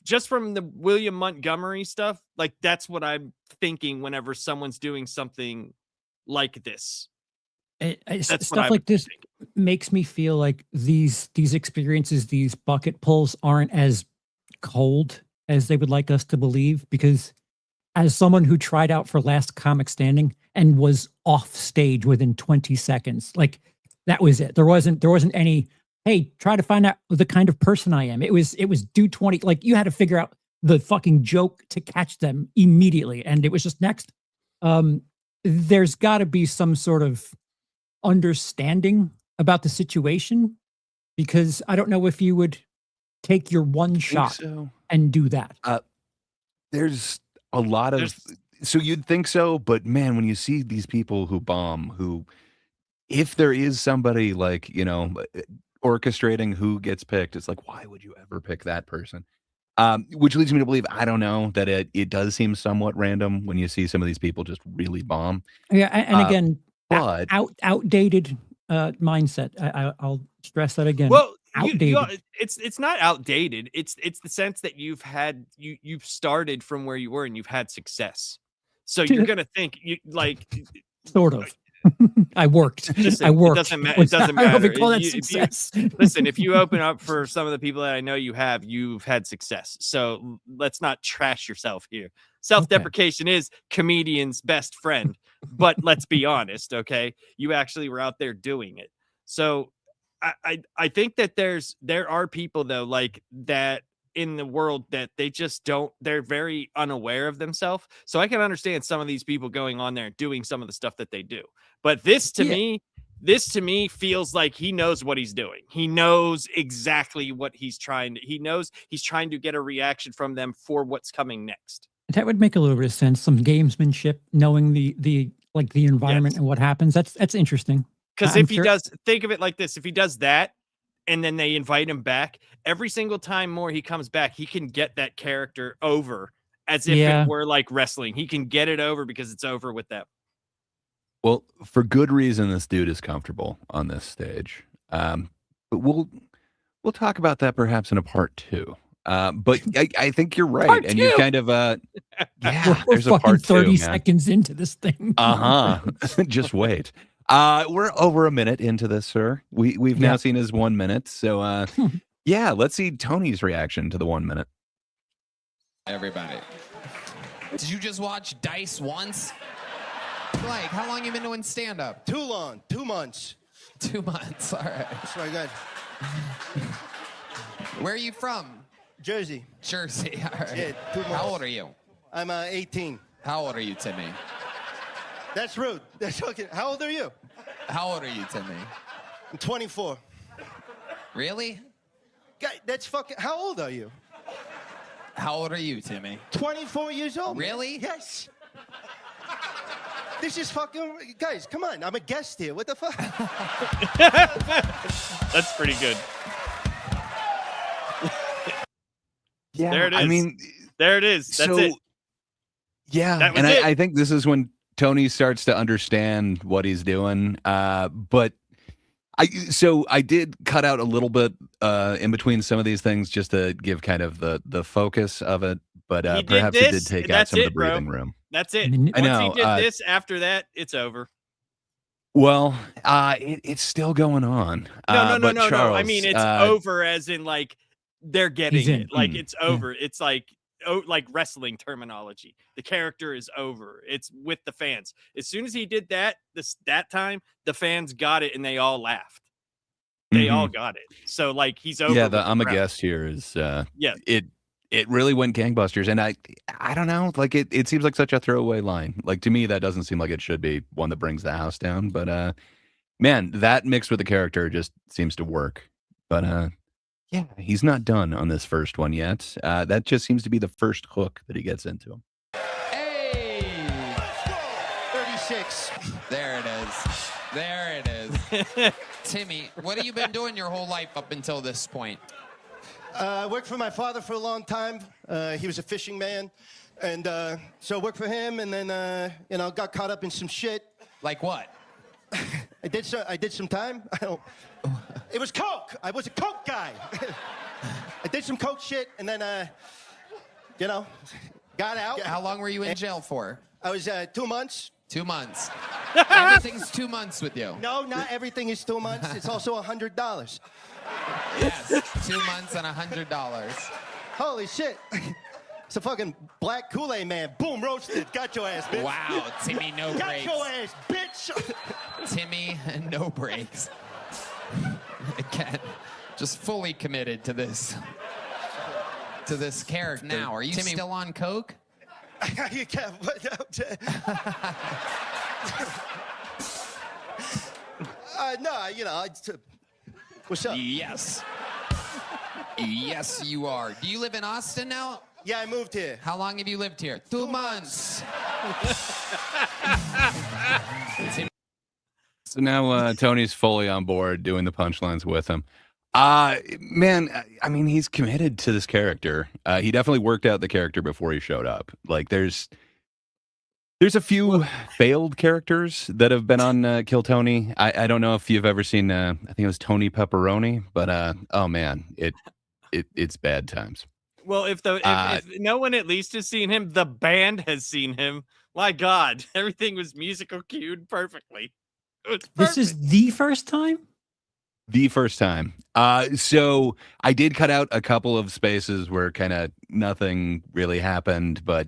just from the William Montgomery stuff. Like, that's what I'm thinking whenever someone's doing something like this. Stuff like this makes me feel like these experiences, these bucket pulls, aren't as cold as they would like us to believe, because as someone who tried out for Last Comic Standing and was off stage within 20 seconds, like, that was it. There wasn't any, hey, try to find out the kind of person I am. It was do 20. Like, you had to figure out the fucking joke to catch them immediately. And it was just next. There's got to be some sort of understanding about the situation, because I don't know if you would take your one shot and do that. There's a lot of, so you'd think so, but man, when you see these people who bomb, who, if there is somebody like, you know, orchestrating who gets picked, it's like, why would you ever pick that person? Which leads me to believe, I don't know, that it does seem somewhat random when you see some of these people just really bomb. Yeah, and again, but outdated mindset. I'll stress that again. Well, outdated. It's not outdated. It's the sense that you've started from where you were and you've had success. So you're gonna think you like sort of. I worked. Listen, I worked. It doesn't matter. Success. If you open up for some of the people that I know you've had success. So let's not trash yourself here. Self-deprecation is comedian's best friend. But let's be honest, okay? You actually were out there doing it. So I think that there are people though like that in the world that they just don't, they're very unaware of themselves. So I can understand some of these people going on there and doing some of the stuff that they do. But this to me feels like he knows what he's doing. He knows exactly what he's trying to get a reaction from them for what's coming next. That would make a little bit of sense. Some gamesmanship, knowing the environment and what happens. That's interesting. Because if he does, think of it like this: if he does that, and then they invite him back, every single time more he comes back, he can get that character over as if it were like wrestling. He can get it over because it's over with them. Well, for good reason, this dude is comfortable on this stage. But we'll talk about that perhaps in a part 2. But I think you're right. Part and 2. You kind of, we're there's a part 2, 30 man. seconds into this thing. Just wait. We're over a minute into this, sir. We've now seen his 1 minute. So, let's see Tony's reaction to the 1 minute. Everybody. Did you just watch Dice once? Blake, how long you been doing stand-up? Too long. 2 months. 2 months, all right. That's very good. Where are you from? Jersey. Jersey, all right. Yeah, 2 months. How old are you? I'm 18. How old are you, Timmy? That's rude. That's okay. How old are you? How old are you, Timmy? I'm 24. Really? Guy, that's fucking. How old are you? How old are you, Timmy? 24 years old. Really? Yes. This is fucking. Guys, come on. I'm a guest here. What the fuck? That's pretty good. Yeah, There it I is. mean, There it is. That's so it. yeah, That was and it. I think this is when Tony starts to understand what he's doing. But I did cut out a little bit in between some of these things just to give kind of the focus of it. But He did perhaps it did this, take out that's some of the it, bro. breathing room. That's it. mean, I Once he know, did this, after that, it's over. Well, it's still going on. No. But I Charles, mean, it's over as in like they're getting He's in. it. Like Mm. it's over. It's like like wrestling terminology. The character is over. It's with the fans. As soon as he did that, that time, the fans got it and they all laughed. They all got it. So like he's over. Yeah, with the I'm a crowd. guest here is Yeah. it really went gangbusters, and I don't know, like it seems like such a throwaway line. Like to me, that doesn't seem like it should be one that brings the house down. But man, that mixed with the character just seems to work. But yeah, he's not done on this first one yet. That just seems to be the first hook that he gets into him. Hey! 36. There it is. There it is. Timmy, what have you been doing your whole life up until this point? I worked for my father for a long time. He was a fishing man. And so I worked for him and then, got caught up in some shit. Like what? I did some time. It was coke. I was a coke guy. I did some coke shit and then, got out. How long were you in jail for? I was 2 months. 2 months. Everything's 2 months with you. No, not everything is 2 months. It's also $100. Yes, 2 months and $100. Holy shit. It's a fucking black Kool-Aid man. Boom, roasted. Got your ass, bitch. Wow, Timmy No Got Brakes. your ass, bitch. Timmy No Brakes. Again, just fully committed to this character. Now, are you still on coke? You can't. No, what's up? Yes. Yes, you are. Do you live in Austin now? Yeah, I moved here. How long have you lived here? 2 months. So now Tony's fully on board doing the punchlines with him. Man, I mean, he's committed to this character. He definitely worked out the character before he showed up. Like, there's a few failed characters that have been on Kill Tony. I don't know if you've ever seen. I think it was Tony Pepperoni, but oh man, it's bad times. Well, if no one at least has seen him, the band has seen him. My God, everything was musical cued perfectly. It was perfect. This is the first time? The first time. So I did cut out a couple of spaces where kind of nothing really happened, but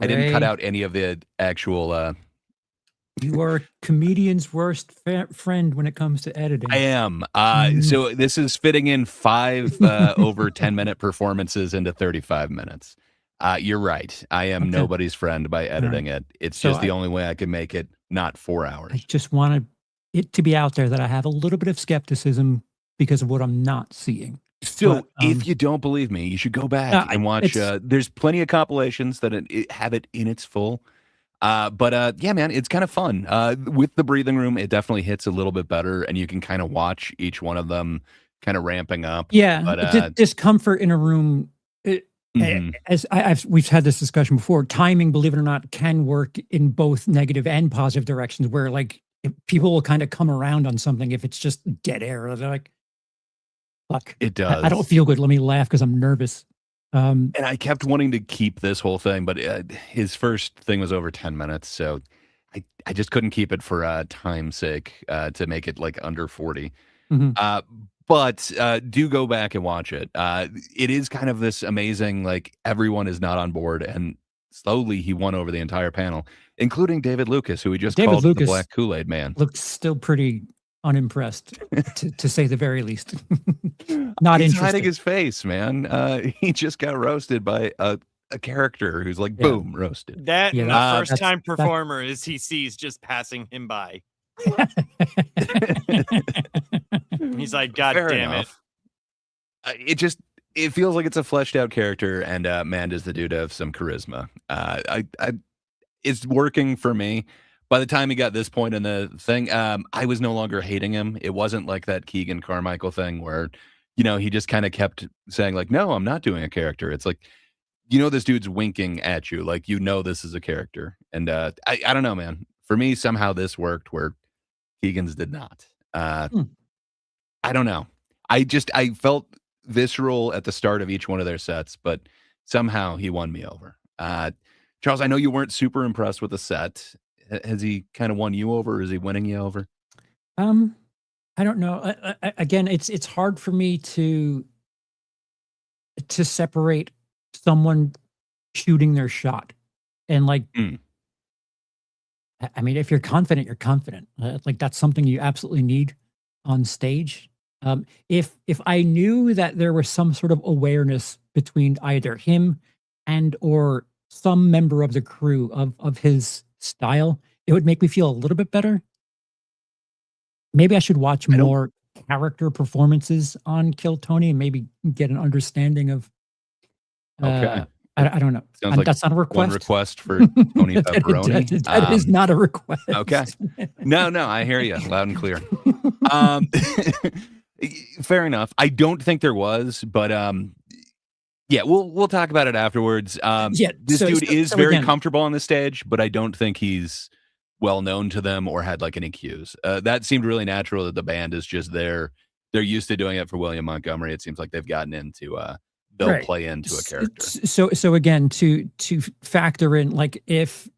I didn't cut Ray. out any of the actual. You are a comedian's worst friend when it comes to editing. I am. So this is fitting in 5 over 10-minute performances into 35 minutes. You're right. I am Okay. nobody's friend by editing it. It's So just the only way I can make it not 4 hours. I just wanted it to be out there that I have a little bit of skepticism because of what I'm not seeing. So But, if you don't believe me, you should go back and watch. There's plenty of compilations that have it in its full. But yeah, man, it's kind of fun. With the breathing room, it definitely hits a little bit better, and you can kind of watch each one of them kind of ramping up. Yeah, But discomfort in a room. Mhm. As we've had this discussion before, timing, believe it or not, can work in both negative and positive directions. Where like people will kind of come around on something if it's just dead air. They're like, "Fuck, It does. I don't feel good. Let me laugh because I'm nervous." And I kept wanting to keep this whole thing, but his first thing was over 10 minutes, so I just couldn't keep it for time's sake to make it like under 40. Mhm. But do go back and watch it. It is kind of this amazing, like everyone is not on board, and slowly he won over the entire panel, including David Lucas, who he just David called the Lucas Black Kool-Aid Man. Looked still pretty unimpressed, to say the very least. Not He's interested. hiding his face, man. He just got roasted by a character who's like, Yeah. boom, roasted. That Yeah, and that's- the first time that's- performer is he sees just passing him by. He's like, God Fair damn enough. It feels like it's a fleshed out character, and man, does the dude have some charisma. It's working for me. By the time he got this point in the thing, I was no longer hating him. It wasn't like that Keegan Carmichael thing where he just kind of kept saying like, no, I'm not doing a character. It's like, this dude's winking at you, like, this is a character. And I don't know, man. For me, somehow this worked where Keegan's did not. Hmm. I don't know. I felt visceral at the start of each one of their sets, but somehow he won me over. Charles, I know you weren't super impressed with the set. Has he kind of won you over? Or is he winning you over? I don't know. Again, it's hard for me to separate someone shooting their shot, and like, Mm. I mean, if you're confident, you're confident. Like that's something you absolutely need on stage. If I knew that there was some sort of awareness between either him and or some member of the crew of his style, it would make me feel a little bit better. Maybe I should watch I don't- more character performances on Kill Tony and maybe get an understanding of. Okay. I don't know. Sounds like That's not a one request. request for Tony Pepperoni. That is not a request. Okay. No, I hear you loud and clear. Fair enough. I don't think there was, but yeah, we'll talk about it afterwards. Yeah, This so- dude so- is so very again- comfortable on the stage, but I don't think he's well known to them or had like any cues. That seemed really natural that the band is just there. They're used to doing it for William Montgomery. It seems like they've gotten into they'll Right. play into a character. So again, to factor in, like, if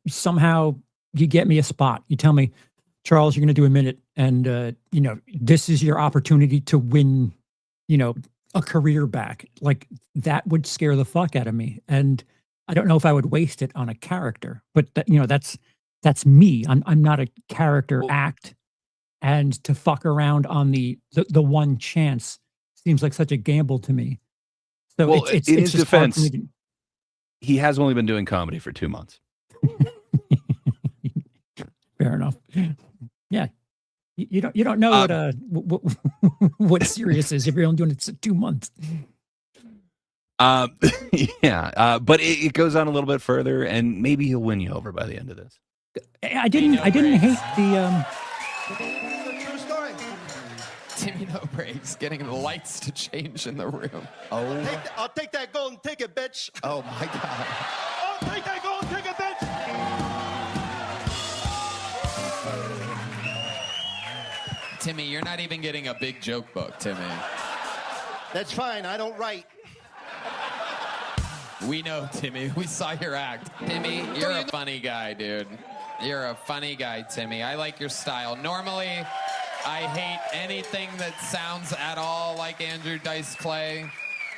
somehow you get me a spot, you tell me, Charles, you're going to do a minute, and this is your opportunity to win, a career back. Like that would scare the fuck out of me, and I don't know if I would waste it on a character. But that's me. I'm not a character Well- act, and to fuck around on the one chance seems like such a gamble to me. So Well, it's in his just hard for me defense, he has only been doing comedy for 2 months. Fair enough. Yeah, you don't know what serious is if you're only doing it 2 months. Yeah, but it goes on a little bit further, and maybe he'll win you over by the end of this. I didn't hate the True story. Timmy No Brakes getting the lights to change in the room. Oh, I'll take that golden ticket, bitch. oh my God. I'll take that golden ticket, bitch. Timmy, you're not even getting a big joke book, Timmy. That's fine. I don't write. We know, Timmy. We saw your act. Timmy, you're a funny guy, dude. You're a funny guy, Timmy. I like your style. Normally, I hate anything that sounds at all like Andrew Dice Clay,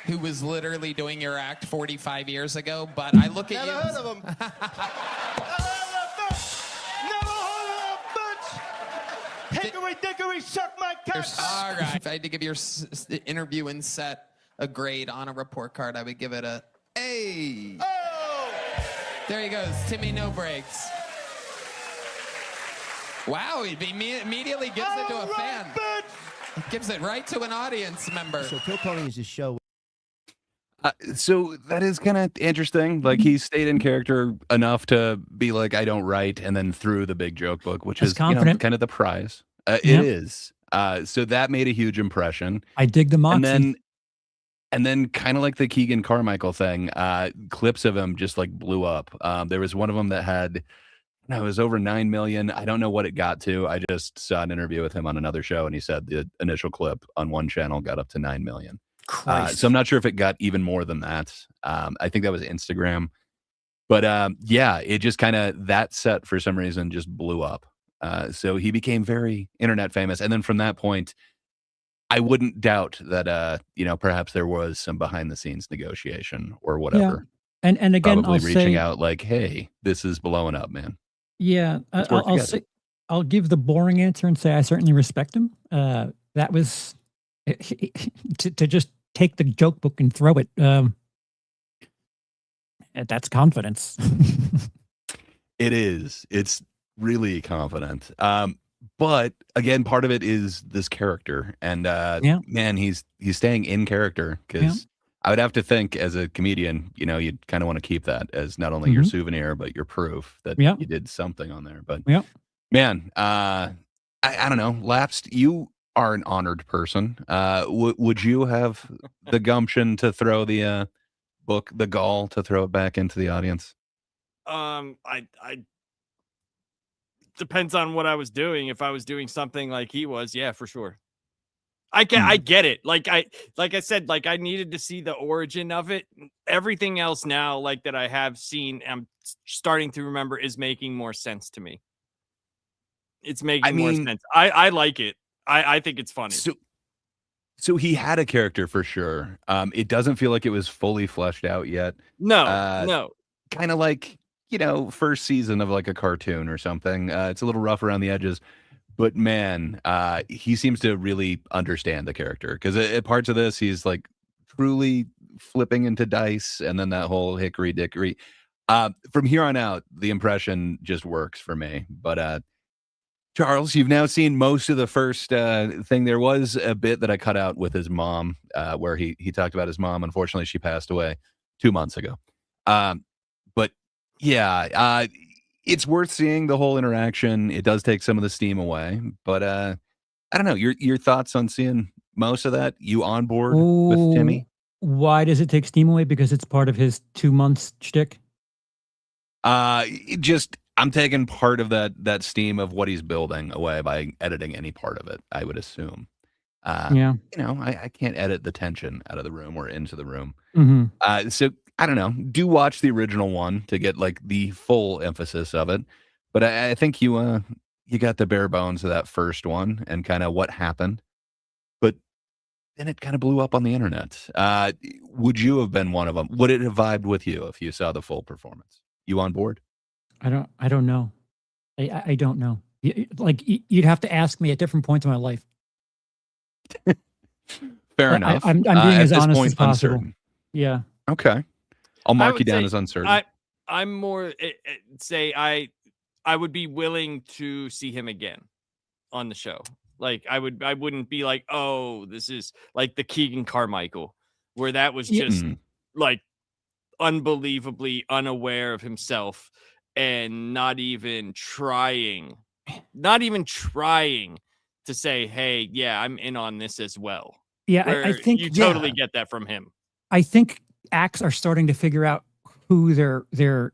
who was literally doing your act 45 years ago. But I look at Never you. heard of him. Never heard of that bitch. Hickory dickory, suck my cock. All right. If I had to give your interview and set a grade on a report card, I would give it a A. Oh. There he goes, Timmy No Brakes. Wow, he immediately gives it to a fan. Bitch. Gives it right to an audience member. So Kill Tony is a show. So that is kind of interesting. Like he stayed in character enough to be like, I don't write, and then threw the big joke book, which That's is confident. kind of the prize. It Yep. is. So that made a huge impression. I dig the moxie. And then kind of like the Keegan Carmichael thing, clips of him just like blew up. There was one of them that had, it was over 9 million. I don't know what it got to. I just saw an interview with him on another show, and he said the initial clip on one channel got up to 9 million. Christ. So I'm not sure if it got even more than that. I think that was Instagram. But yeah, it just kind of, that set for some reason just blew up. So he became very internet famous. And then from that point, I wouldn't doubt that, perhaps there was some behind the scenes negotiation or whatever. and again, Probably I'll reaching say, out like, hey, this is blowing up, man. yeah, Let's work I'll together. say, I'll give the boring answer and say I certainly respect him. That was to just take the joke book and throw it. That's confidence. It is. It's really confident. But again, part of it is this character, and Yeah. man, he's staying in character because I would have to think as a comedian, you'd kind of want to keep that as not only your souvenir but your proof that Yeah. you did something on there. But Yeah. man, I don't know. Lapsed, you are an honored person. Would you have the gumption to throw the book, the gall to throw it back into the audience? I depends on what I was doing. If I was doing something like he was, yeah, for sure. I get it. Like I said, like I needed to see the origin of it. Everything else now, like that I have seen, I'm starting to remember, is making more sense to me. It's I making more mean, sense. I like it. I think it's funny. so he had a character for sure. It doesn't feel like it was fully fleshed out yet. No, Uh, no. kind of like, first season of like a cartoon or something. It's a little rough around the edges, but man, he seems to really understand the character because at parts of this, he's like truly flipping into dice, and then that whole hickory dickory. From here on out, the impression just works for me. But Charles, you've now seen most of the first thing. There was a bit that I cut out with his mom, where he talked about his mom. Unfortunately, she passed away 2 months ago. Um, but yeah, it's worth seeing the whole interaction. It does take some of the steam away, but I don't know. Your thoughts on seeing most of that? You on board with Oh, Timmy? why does it take steam away? Because it's part of his 2 months shtick. I'm taking part of that steam of what he's building away by editing any part of it, I would assume. Yeah. I can't edit the tension out of the room or into the room. Hmm. So I don't know. Do watch the original one to get like the full emphasis of it. But I think you got the bare bones of that first one and kind of what happened. But then it kind of blew up on the internet. Would you have been one of them? Would it have vibed with you if you saw the full performance? You on board? I don't know. I don't know. Like you'd have to ask me at different points in my life. Fair I, enough. I'm being At as this honest point, as possible. uncertain. Yeah. Okay. I'll I mark you would down say as uncertain. I'm more say I would be willing to see him again on the show. Like I wouldn't be like, oh, this is like the Keegan Carmichael, where that was Yeah. just Mm. like unbelievably unaware of himself and not even trying to say, hey, yeah, I'm in on this as well. Yeah. I Where think you totally get that from him. I think acts are starting to figure out who they're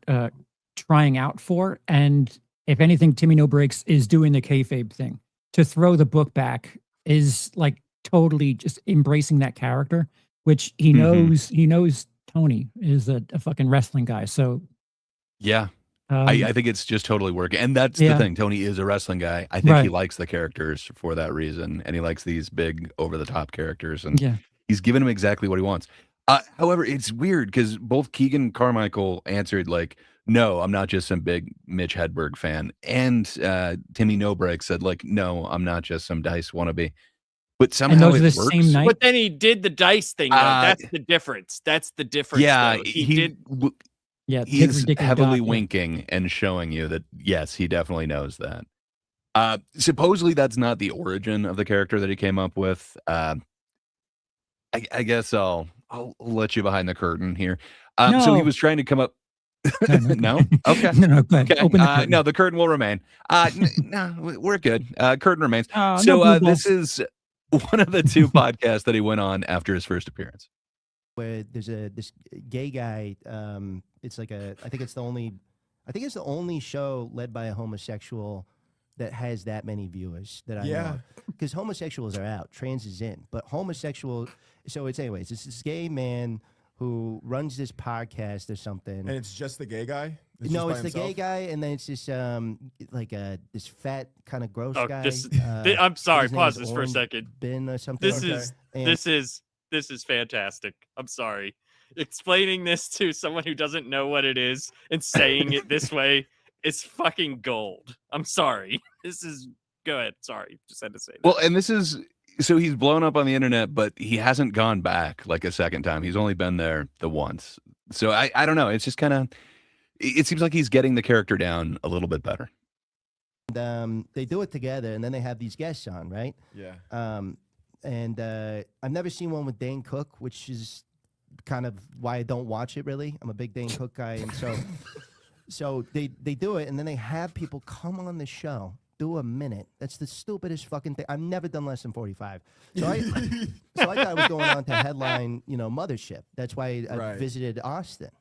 trying out for, and if anything, Timmy No Brakes is doing the kayfabe thing. To throw the book back is like totally just embracing that character, which he knows. He knows Tony is a fucking wrestling guy, so Yeah. um, I think it's just totally working. And that's the yeah. thing. Tony is a wrestling guy. I think he Right. likes the characters for that reason. And he likes these big over the top characters. And Yeah. he's giving him exactly what he wants. However, it's weird because both Keegan Carmichael answered like, no, I'm not just some big Mitch Hedberg fan. And Timmy No Brakes said like, no, I'm not just some Dice wannabe. But somehow those are it the works. same night? But then he did the dice thing, though. That's the difference. That's the difference. Yeah, though. He did. Yeah. He's Dick heavily Doc, yeah. winking and showing you that yes, he definitely knows that. Supposedly that's not the origin of the character that he came up with. I guess I'll let you behind the curtain here. So he No. was trying to come up. No? Okay. No, go ahead. Okay. Open the curtain. No, the curtain will remain. No, we're good. Curtain remains. No So blue this balls. is one of the two podcasts that he went on after his first appearance. Where there's this gay guy. It's like I think it's the only show led by a homosexual that has that many viewers that I know. Because homosexuals are out, trans is in, but homosexual. So it's anyways. It's this gay man who runs this podcast or something. And it's just the gay guy? No, it's the gay guy, and then it's this this fat kind of gross Oh, guy. I'm sorry. his name Pause is this for a Oren second. Ben or something. And- This is fantastic. I'm sorry. Explaining this to someone who doesn't know what it is and saying it this way is fucking gold. I'm sorry. Go ahead. Sorry. Just had to say that. Well, and this is so he's blown up on the internet, but he hasn't gone back like a second time. He's only been there the once. So I don't know. It's just kind of, it seems like he's getting the character down a little bit better. They do it together, and then they have these guests on, right? Yeah. And I've never seen one with Dane Cook, which is kind of why I don't watch it really. I'm a big Dane Cook guy, and so they do it, and then they have people come on the show do a minute. That's the stupidest fucking thing. I've never done less than 45. So I thought I was going on to headline, Mothership. That's why I visited Austin,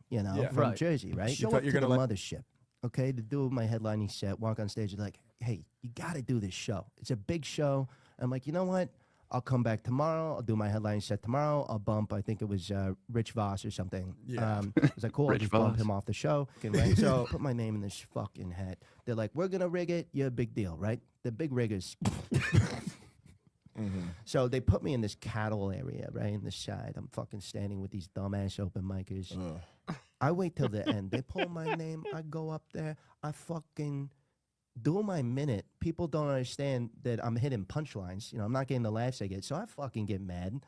from Jersey, right? Show up to the Mothership. Okay, the dude with my headlining set, walk on stage, like, hey, you got to do this show. It's a big show. I'm like, you know what? I'll come back tomorrow. I'll do my headlining set tomorrow. I'll bump, I think it was Rich Voss or something. I was like, cool, I'll just bump him off the show. Okay, right? So put my name in this fucking hat. They're like, we're going to rig it. You're a big deal, right? The big riggers. So they put me in this cattle area, right, in the side. I'm fucking standing with these dumbass open micers. I wait till the end. They pull my name. I go up there. I fucking do my minute. People don't understand that I'm hitting punchlines. I'm not getting the laughs I get. So I fucking get mad.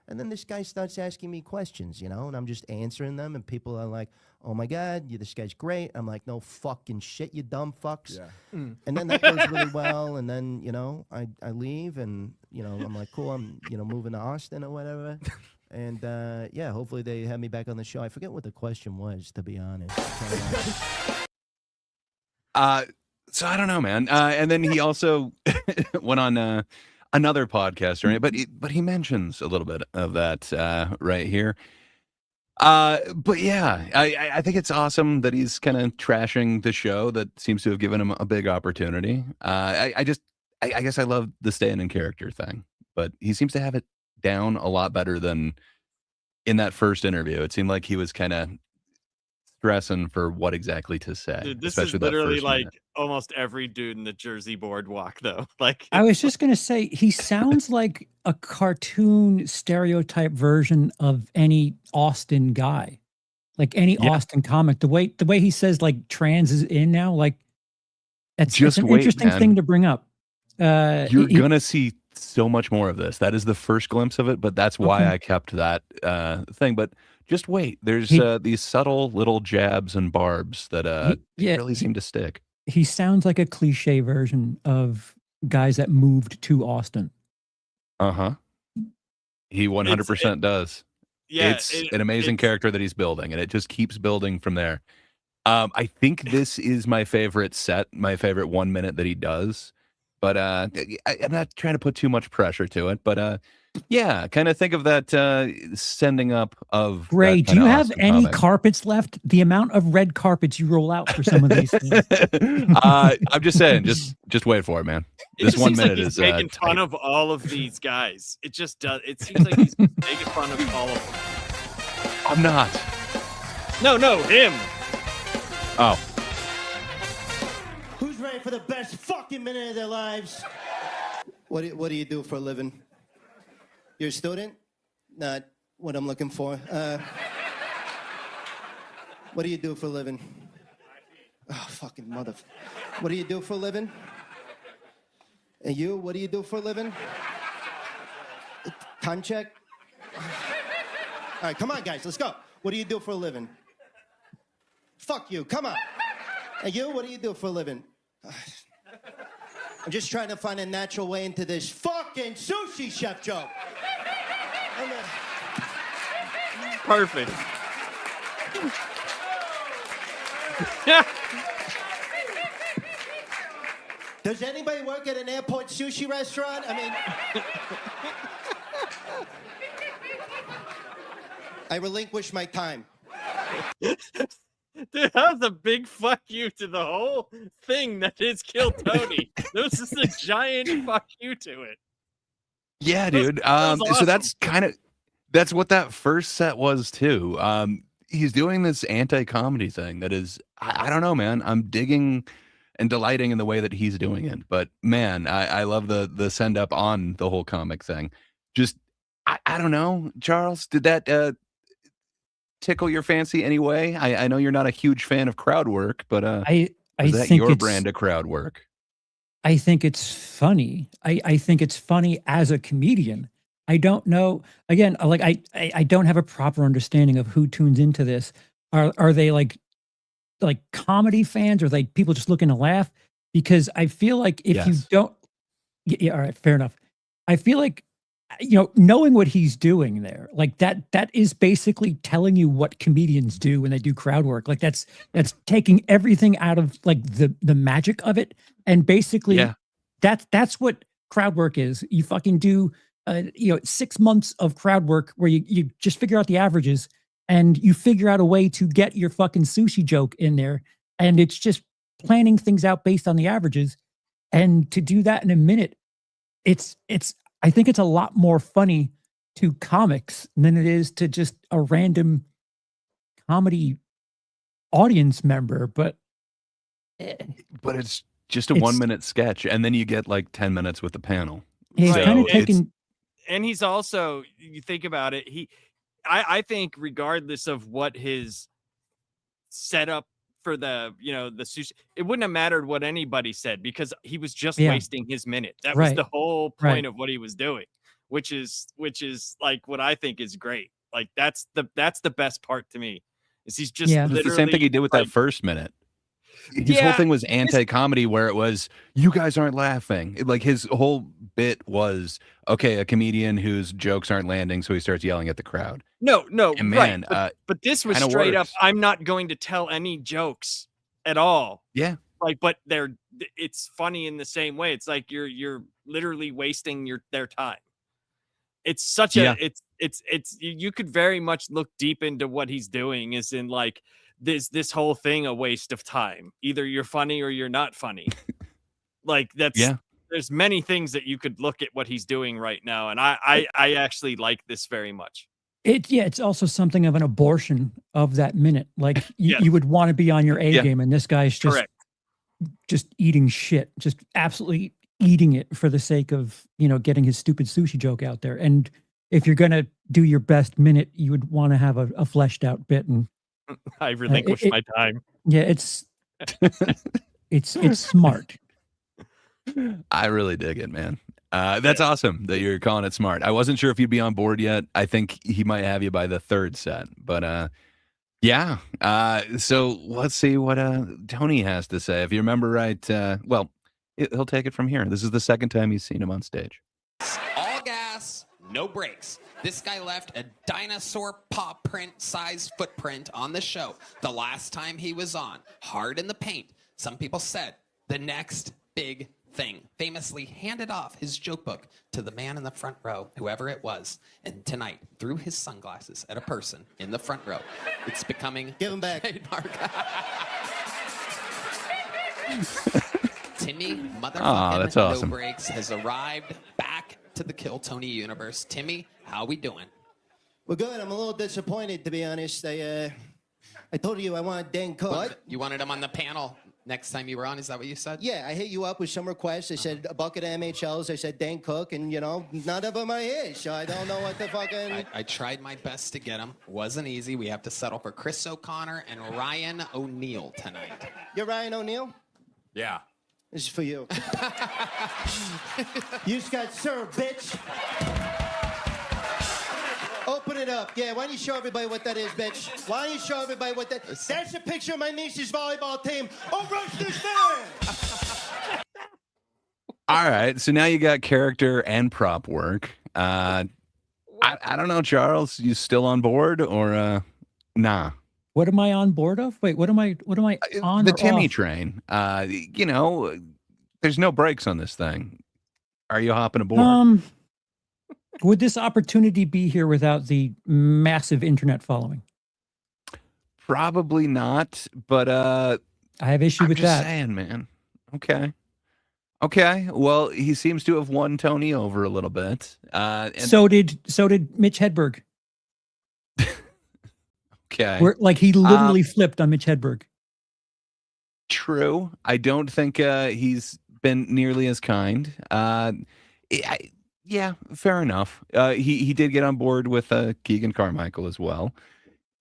And then this guy starts asking me questions, and I'm just answering them. And people are like, oh, my God, this guy's great. I'm like, no fucking shit, you dumb fucks. Yeah. And then that goes really well. And then, I leave and, I'm like, cool, I'm, moving to Austin or whatever. And, hopefully they have me back on the show. I forget what the question was, to be honest. So I don't know, man. And then he also went on another podcast, right? But he mentions a little bit of that right here. But yeah, I think it's awesome that he's kind of trashing the show that seems to have given him a big opportunity. I guess I love the staying in character thing, but he seems to have it down a lot better than in that first interview. It seemed like he was kind of stressing for what exactly to say. Dude, this is literally like almost every dude in the Jersey boardwalk, though. Like, I was just gonna say, he sounds like a cartoon stereotype version of any Austin guy, like any Austin comic. The way he says like trans is in now, like that's an interesting thing to bring up. You're gonna see so much more of this. That is the first glimpse of it, but that's why I kept that thing. But just wait. There's these subtle little jabs and barbs that really seem to stick. He sounds like a cliche version of guys that moved to Austin. He 100% does. Yeah, it's an amazing character that he's building, and it just keeps building from there. I think this is my favorite set, my favorite 1 minute that he does. But I'm not trying to put too much pressure to it. But yeah, kind of think of that sending up of. Ray, do you have any carpets left? The amount of red carpets you roll out for some of these things. I'm just saying, just wait for it, man. This 1 minute is making fun of all of these guys. It just does. It seems like he's making fun of all of them. I'm not. No, him. Oh. Who's ready for the best fucking minute of their lives? What do you do for a living? You're a student? Not what I'm looking for. What do you do for a living? Oh, fucking mother. What do you do for a living? And you, what do you do for a living? Time check? All right, come on, guys, let's go. What do you do for a living? Fuck you, come on. And you, what do you do for a living? I'm just trying to find a natural way into this fucking sushi chef joke. Perfect. Does anybody work at an airport sushi restaurant? I mean, I relinquish my time. Dude, that was a big fuck you to the whole thing that is Kill Tony. This is a giant fuck you to it. Yeah, dude. Awesome. So that's what that first set was too. He's doing this anti-comedy thing that is, I don't know, man. I'm digging and delighting in the way that he's doing it. But man, I love the send up on the whole comic thing. Just, I don't know, Charles, did that tickle your fancy anyway? I know you're not a huge fan of crowd work, but is that your brand of crowd work? I think it's funny. I think it's funny as a comedian. I don't know. Again, like I don't have a proper understanding of who tunes into this. Are they like comedy fans? Or are they people just looking to laugh? Because I feel like if you don't, yeah, all right, fair enough. I feel like, knowing what he's doing there, like that is basically telling you what comedians do when they do crowd work. Like that's taking everything out of like the magic of it and basically that's what crowd work is. You fucking do 6 months of crowd work where you just figure out the averages and you figure out a way to get your fucking sushi joke in there. And it's just planning things out based on the averages. And to do that in a minute, I think it's a lot more funny to comics than it is to just a random comedy audience member. But it's just a It's- 1 minute sketch, and then you get like 10 minutes with the panel. he's Right. kind of it's- taking. And he's also, you think about it, I think regardless of what his setup for the sushi, it wouldn't have mattered what anybody said because he was just Yeah. wasting his minute. That was Right. the whole point Right. of what he was doing, which is like what I think is great. Like that's the best part to me is he's just Yeah. It's the same thing he did with that like- first minute. His whole Yeah, thing was anti-comedy, where it was, you guys aren't laughing. Like his whole bit was, okay, a comedian whose jokes aren't landing, so he starts yelling at the crowd. no, And man, right. But this was kinda straight up, works. I'm not going to tell any jokes at all. Yeah. Like, but it's funny in the same way. It's like you're literally wasting their time. It's such a Yeah. it's you could very much look deep into what he's doing is in like this whole thing a waste of time. Either you're funny or you're not funny. Like there's many things that you could look at what he's doing right now, and I actually like this very much. It's also something of an abortion of that minute. Like Yes. you would want to be on your A Yeah. game, and this guy's Correct. just eating shit, just absolutely eating it for the sake of getting his stupid sushi joke out there. And if you're gonna do your best minute, you would want to have a fleshed out bit. And I relinquish my time. yeah, it's smart. I really dig it, man. That's awesome that you're calling it smart. I wasn't sure if you'd be on board yet. I think he might have you by the third set, but yeah. So let's see what Tony has to say. If you remember right, he'll take it from here. This is the second time he's seen him on stage. All gas, no brakes. This guy left a dinosaur paw print size footprint on the show the last time he was on. Hard in the paint. Some people said the next big thing. Famously handed off his joke book to the man in the front row, whoever it was. And tonight, threw his sunglasses at a person in the front row. It's becoming Give him back. trademark. Timmy Aw, that's motherfucking awesome. No Brakes has arrived back to the Kill Tony universe. Timmy, how we doing? We're good. I'm a little disappointed, to be honest. I told you I wanted Dan Cook. What? You wanted him on the panel next time you were on? Is that what you said? Yeah, I hit you up with some requests. I said a bucket of MHLs. I said Dan Cook, and none of them are his. So I don't know what the fucking. I tried my best to get him. Wasn't easy. We have to settle for Chris O'Connor and Ryan O'Neal tonight. You're Ryan O'Neal? Yeah. This is for you. You just got served, bitch. Open it up. Yeah, why don't you show everybody what that is, bitch? Why don't you show everybody what that... That's a picture of my niece's volleyball team. Oh, rush this man! All right. So now you got character and prop work. I don't know, Charles. You still on board or nah? What am I on board of? Wait, what am I on? The or Timmy off? train. There's no brakes on this thing. Are you hopping aboard? Would this opportunity be here without the massive internet following? Probably not, but I have issue I'm with just that. saying, man. Okay. Well, he seems to have won Tony over a little bit. And, So did Mitch Hedberg. okay. Where like he literally flipped on Mitch Hedberg. True. I don't think he's been nearly as kind. Yeah, fair enough. He did get on board with Keegan Carmichael as well.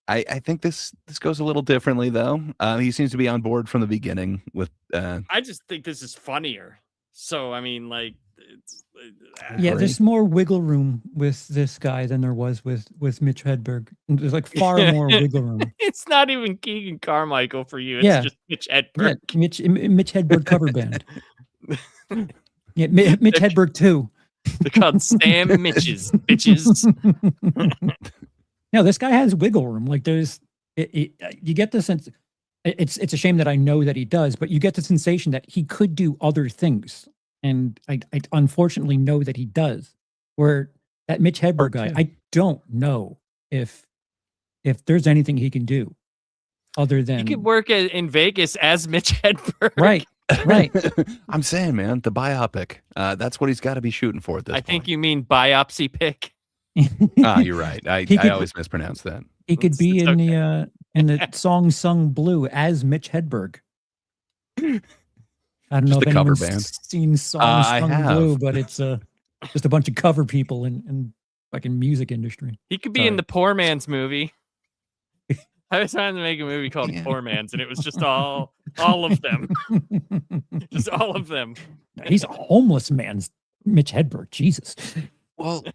I think this goes a little differently though. He seems to be on board from the beginning with. I just think this is funnier. So I mean, like, it's Yeah, Agree. there's more wiggle room with this guy than there was with Mitch Hedberg. There's like far more wiggle room. it's not even Keegan Carmichael for you. It's Yeah. just Mitch Yeah, Hedberg. Mitch Hedberg cover band. Yeah, Mitch Hedberg too. They're called Sam Mitches, bitches. No, this guy has wiggle room. Like there's, you get the sense. It's a shame that I know that he does, but you get the sensation that he could do other things. and I unfortunately know that he does. Where that Mitch Hedberg Part guy, two. I don't know if there's anything he can do other He than could work in Vegas as Mitch Hedberg. right, right. I'm saying, man, the biopic. That's what he's got to be shooting for at this I point. think you mean biopsy pick. You're right. He I could- always mispronounce that. He could be It's in okay. the song sung Blue as Mitch Hedberg. I don't know Just if the cover anyone's band. seen song I sung have. Blue, but it's just a bunch of cover people in fucking music industry. He could be in Sorry. the Poor Man's movie. I was trying to make a movie called Yeah. Poor Man's, and it was just all of them, just all of them. He's a homeless man's Mitch Hedberg. Jesus. Well,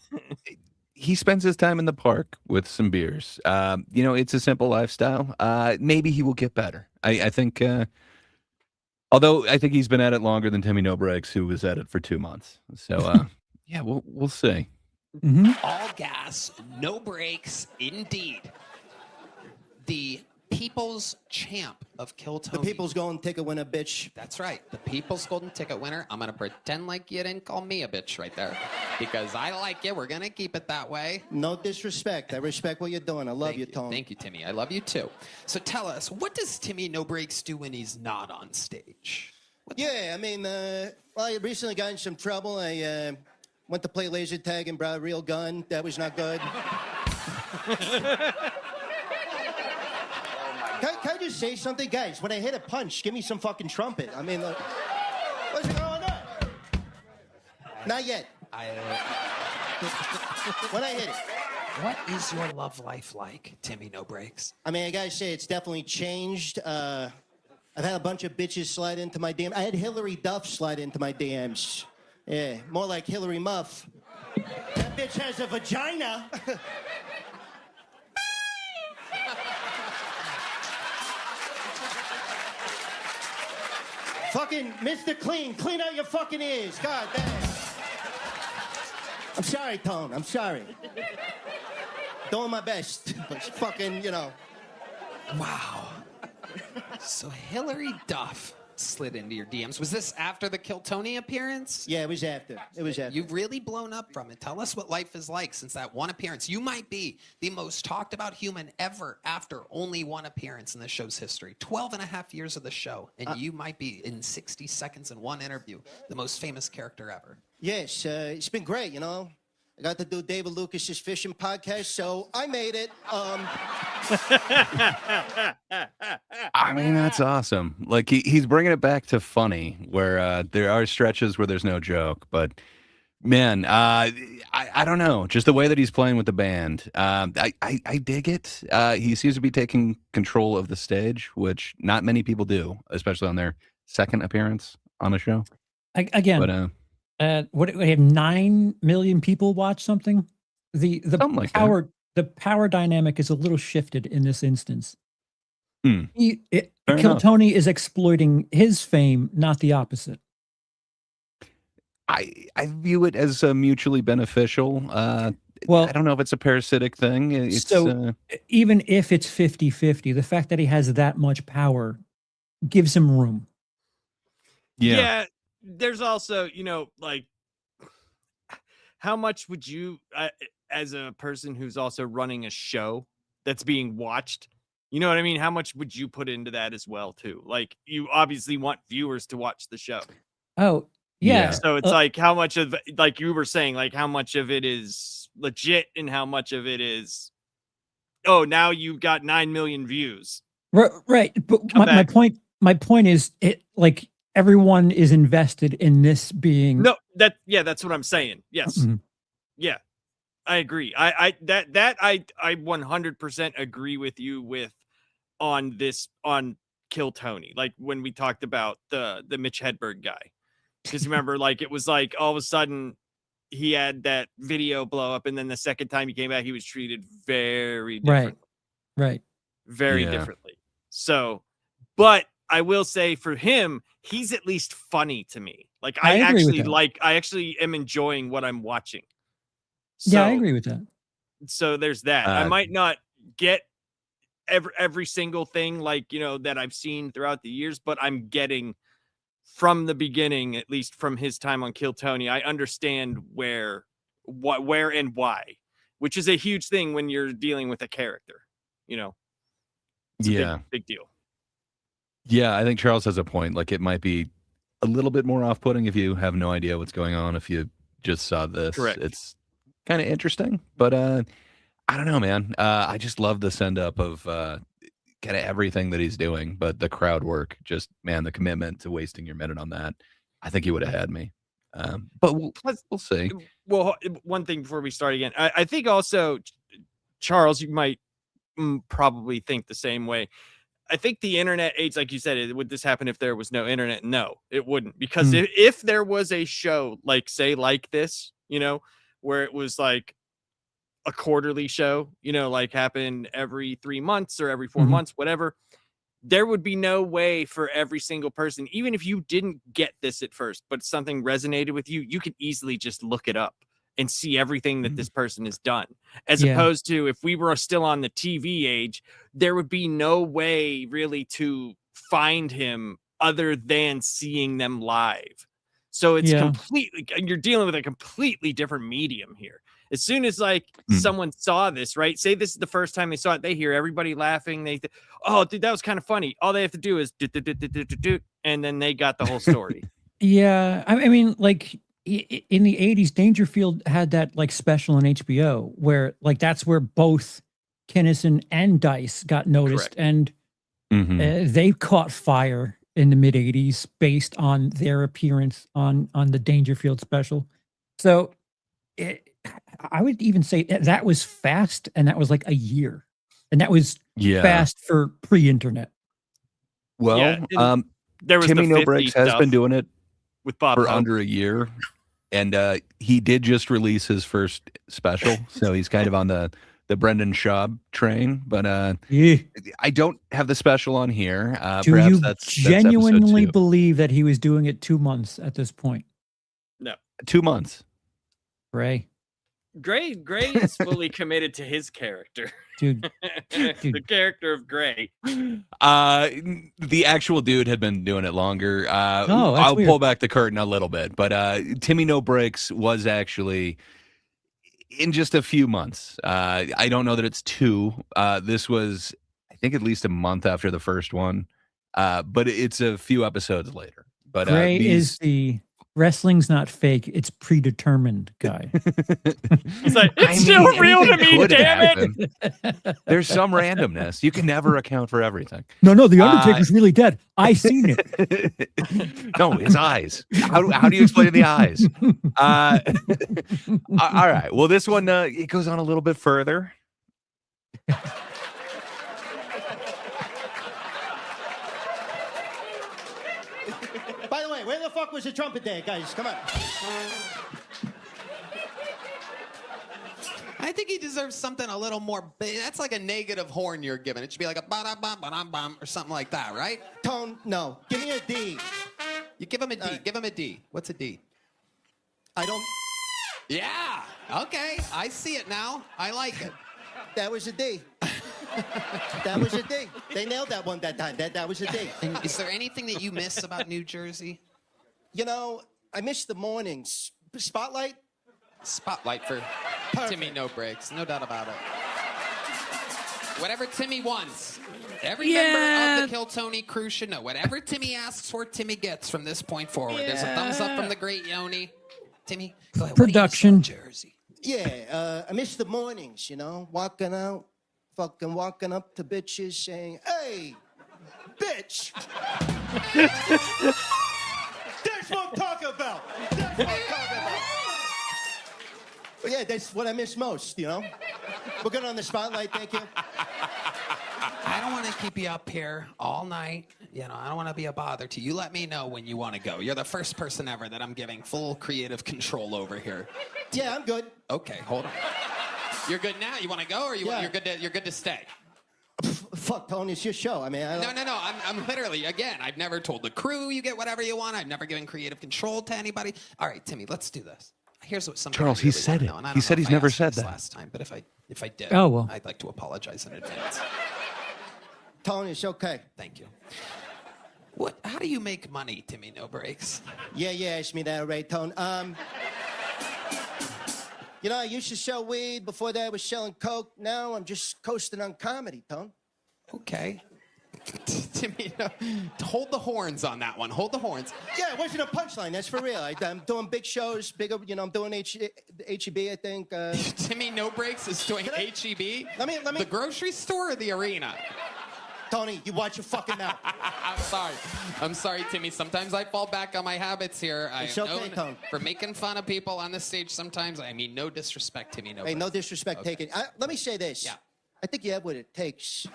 he spends his time in the park with some beers. It's a simple lifestyle. Maybe he will get better. I think, although I think he's been at it longer than Timmy No Brakes, who was at it for 2 months. So, yeah, we'll see. Mhm. All gas, no brakes, indeed. The people's champ of Kill The Tony. people's golden ticket winner, bitch. That's right. The people's golden ticket winner. I'm going to pretend like you didn't call me a bitch right there. Because I like you. We're going to keep it that way. No disrespect. I respect what you're doing. I love Thank you, Tone. Thank you, Timmy. I love you too. So tell us, what does Timmy No Brakes do when he's not on stage? Yeah, I mean, well, I recently got in some trouble. I went to play laser tag and brought a real gun. That was not good. Can I just say something? Guys, when I hit a punch, give me some fucking trumpet. I mean, what's going on? Not yet. When I hit it. What is your love life like, Timmy No Brakes? I mean, I gotta say, it's definitely changed. I've had a bunch of bitches slide into my DMs. I had Hillary Duff slide into my DMs. Yeah, more like Hillary Muff. That bitch has a vagina. Fucking Mr. Clean, clean out your fucking ears. God damn. I'm sorry, Tone. I'm sorry. Doing my best. But fucking, Wow. So Hillary Duff slid into your DMs. Was this after the Kill Tony appearance? Yeah, it was after. You've really blown up from it. Tell us what life is like since that one appearance. You might be the most talked about human ever after only one appearance in the show's history. 12 and a half years of the show, and you might be, in 60 seconds in one interview, the most famous character ever. Yes, it's been great, I got to do David Lucas's fishing podcast, so I made it. I mean, that's awesome. Like he's bringing it back to funny, where there are stretches where there's no joke. But man, I don't know, just the way that he's playing with the band. I dig it. He seems to be taking control of the stage, which not many people do, especially on their second appearance on a show. Again, But what we have 9 million people watch something. The Something like that. the power dynamic is a little shifted in this instance. Fair Kill enough. Tony is exploiting his fame, not the opposite. I view it as mutually beneficial. Well, I don't know if it's a parasitic thing. It's so even if it's 50-50, the fact that he has that much power gives him room. yeah. There's also, like, how much would you, as a person who's also running a show that's being watched, you know what I mean? How much would you put into that as well, too? Like, you obviously want viewers to watch the show. Oh, yeah. Yeah. So it's like, how much of, like you were saying, like, how much of it is legit and how much of it is, oh, now you've got 9 million views. Right. But my point is, it like everyone is invested in this being. No, that's what I'm saying. Yes. Mhm. Yeah, I agree. I 100% agree with you on Kill Tony. Like when we talked about the Mitch Hedberg guy, because remember, like it was like all of a sudden he had that video blow up, and then the second time he came back, he was treated very differently. Right. Very Yeah. differently. So, but I will say for him, he's at least funny to me. Like I agree with I that. actually am enjoying what I'm watching. Yeah, I So- agree with that. So there's that. I Uh, might not get every single thing like, that I've seen throughout the years, but I'm getting from the beginning, at least from his time on Kill Tony, I understand where and why, which is a huge thing when you're dealing with a character. You know, it's a big deal. Yeah, I think Charles has a point. Like, it might be a little bit more off-putting if you have no idea what's going on. If you just saw this, Correct. It's kind of interesting, but I don't know, man. I just love the send-up of kind of everything that he's doing, but the crowd work, just, man, the commitment to wasting your minute on that. I think he would have had me. But we'll see. Well, one thing before we start again, I think also, Charles, you might probably think the same way. I think the internet age, like you said, would this happen if there was no internet? No, it wouldn't. Because if there was a show like, say, like this, you know, where it was like a quarterly show, you know, like happened every 3 months or every 4 months, whatever, there would be no way for every single person, even if you didn't get this at first, but something resonated with you, you could easily just look it up and see everything that this person has done. As opposed to if we were still on the TV age, there would be no way really to find him other than seeing them live. So it's completely, you're dealing with a completely different medium here. As soon as like someone saw this, right? Say this is the first time they saw it, they hear everybody laughing. They oh, dude, that was kind of funny. All they have to do is do, and then they got the whole story. Yeah, I mean, like in the 80s, Dangerfield had that like special on HBO where like that's where both Kinnison and Dice got noticed. Correct. And they caught fire in the mid 80s based on their appearance on the Dangerfield special. So I would even say that was fast, and that was like a year, and that was fast for pre-internet. Well, there was Timmy No Brakes has been doing it with Bob for Hope. under a year, and he did just release his first special, so he's kind of on the Brendan Schaub train. But I don't have the special on here. Do perhaps you that's genuinely episode 2. believe that he was doing it 2 months at this point? No, 2 months. Ray, Gray is fully committed to his character, dude. The character of Gray. The actual dude had been doing it longer. I'll weird. pull back the curtain a little bit, but Timmy No Brakes was actually in just a few months. I don't know that it's 2. This was, I think, at least a month after the first one, but it's a few episodes later. But Gray is the wrestling's not fake; it's predetermined guy. He's like, it's still real to me, damn it. There's some randomness. You can never account for everything. No, the Undertaker's really dead. I seen it. No, his eyes. How do you explain the eyes? All right. Well, this one it goes on a little bit further. By the way, where the fuck was the trumpet there, guys? Come on. I think he deserves something a little more. That's like a negative horn you're giving. It should be like a ba-da-bum, or something like that, right? Tone, no. Give me a D. You give him a D. Give him a D. What's a D? I don't. Yeah. Okay. I see it now. I like it. That was a D. That was a D. They nailed that one that time. That was a D. And is there anything that you miss about New Jersey? You know, I miss the mornings. Spotlight? Spotlight for Timmy No Brakes. No doubt about it. Whatever Timmy wants. Every member of the Kill Tony crew should know. Whatever Timmy asks for, Timmy gets from this point forward. There's a thumbs up from the great Yoni. Timmy, go ahead. Production. What do you miss about Jersey? Yeah, I miss the mornings, you know, walking out, fucking walking up to bitches saying, hey, bitch. That's what I'm talking about. That's what I'm talking about. Well, yeah, that's what I miss most, you know. We're good on the spotlight, thank you. I don't want to keep you up here all night. You know, I don't want to be a bother to you. You let me know when you want to go. You're the first person ever that I'm giving full creative control over here. Yeah, I'm good. Okay, hold on. You're good now? You want to go, or you're good to stay? Fuck, Tony, it's your show. I mean, I don't... No. I'm literally, again, I've never told the crew you get whatever you want. I've never given creative control to anybody. All right, Timmy, let's do this. Here's what something Charles, I really he said wanna it. know, and I He don't said know he's if I never asked said this that. last time, but if I did, Oh, well. I'd like to apologize in advance. Tony, it's okay. Thank you. What? How do you make money, Timmy No Brakes? Yeah, you asked me that, right, Tone? You know, I used to sell weed. Before that, I was selling coke. Now I'm just coasting on comedy, Tone. Okay. Timmy, no, hold the horns on that one. Hold the horns. Yeah, it wasn't a punchline. That's for real. I'm doing big shows, bigger. You know, I'm doing HEB. I think. Timmy No Brakes is doing HEB. Let me. The grocery store or the arena? Tony, you watch your fucking mouth. I'm sorry, Timmy. Sometimes I fall back on my habits here. It's I am okay, known Tone. for making fun of people on the stage sometimes. I mean, no disrespect, Timmy No Hey, Brakes. no disrespect taken. Let me say this. Yeah. I think you have what it takes.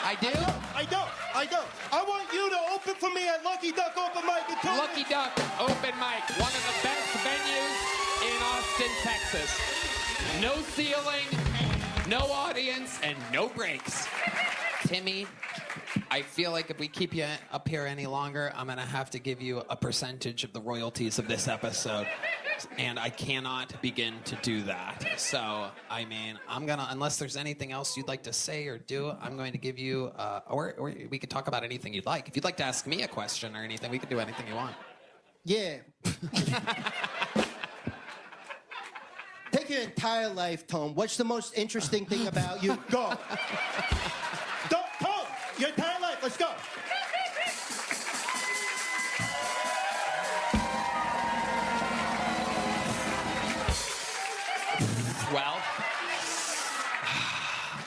I do? I don't. I want you to open for me at Lucky Duck Open Mic in 2 weeks. Lucky Duck Open Mic, one of the best venues in Austin, Texas. No ceiling, no audience, and no breaks. Timmy, I feel like if we keep you up here any longer, I'm going to have to give you a percentage of the royalties of this episode. And I cannot begin to do that. So, I mean, I'm going to, unless there's anything else you'd like to say or do, I'm going to give you, or we could talk about anything you'd like. If you'd like to ask me a question or anything, we could do anything you want. Yeah. Take your entire life, Tone. What's the most interesting thing about you? Go. Tone, your entire life. Let's go. Well,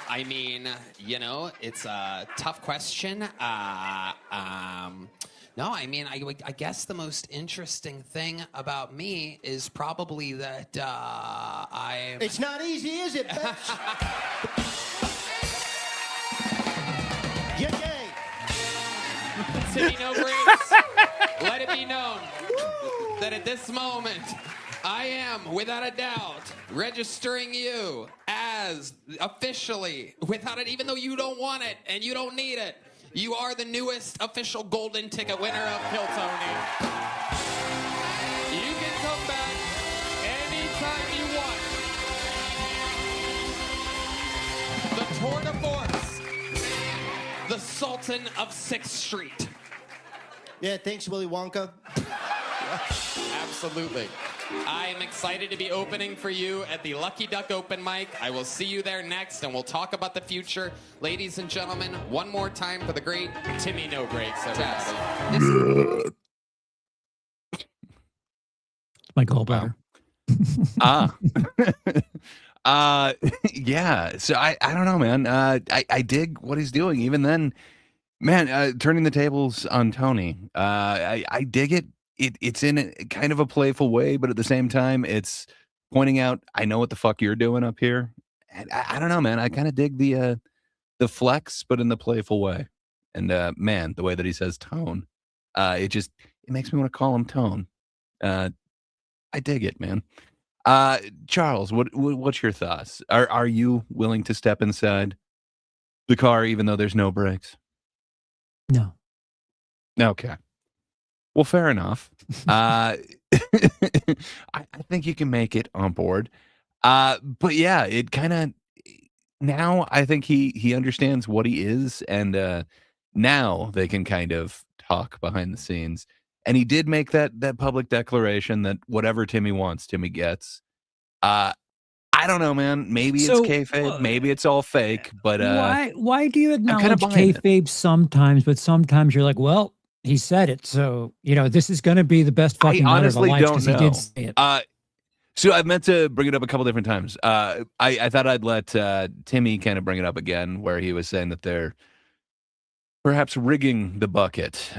I mean, you know, it's a tough question. No, I mean, I guess the most interesting thing about me is probably that I'm... It's not easy, is it, bitch? You're gay. Timmy No Brakes, let it be known that at this moment, I am, without a doubt, registering you as officially, without it, even though you don't want it and you don't need it, you are the newest official golden ticket winner of Kill Tony. You can come back anytime you want. The tour de force, the Sultan of 6th Street. Yeah, thanks, Willy Wonka. Absolutely. I am excited to be opening for you at the Lucky Duck Open Mic. I will see you there next, and we'll talk about the future. Ladies and gentlemen, one more time for the great Timmy No Brakes, everybody. My gallbladder. Yeah. So I don't know, man. I dig what he's doing. Even then, man, turning the tables on Tony. I dig it. It's in a kind of a playful way, but at the same time, it's pointing out, I know what the fuck you're doing up here. And I don't know, man. I kind of dig the flex, but in the playful way. And man, the way that he says tone, it makes me want to call him Tone. I dig it, man. Charles, what's your thoughts? Are you willing to step inside the car even though there's no brakes? No. Okay. Well, fair enough. I think you can make it on board. But yeah, it kind of now I think he understands what he is, and now they can kind of talk behind the scenes. And he did make that public declaration that whatever Timmy wants, Timmy gets. I don't know, man. Maybe it's kayfabe, maybe it's all fake. But why do you acknowledge buying it. kayfabe sometimes, but sometimes you're like, well, he said it, so this is going to be the best fucking night of our lives because he did say it. So I meant to bring it up a couple different times. I thought I'd let Timmy kind of bring it up again, where he was saying that they're perhaps rigging the bucket.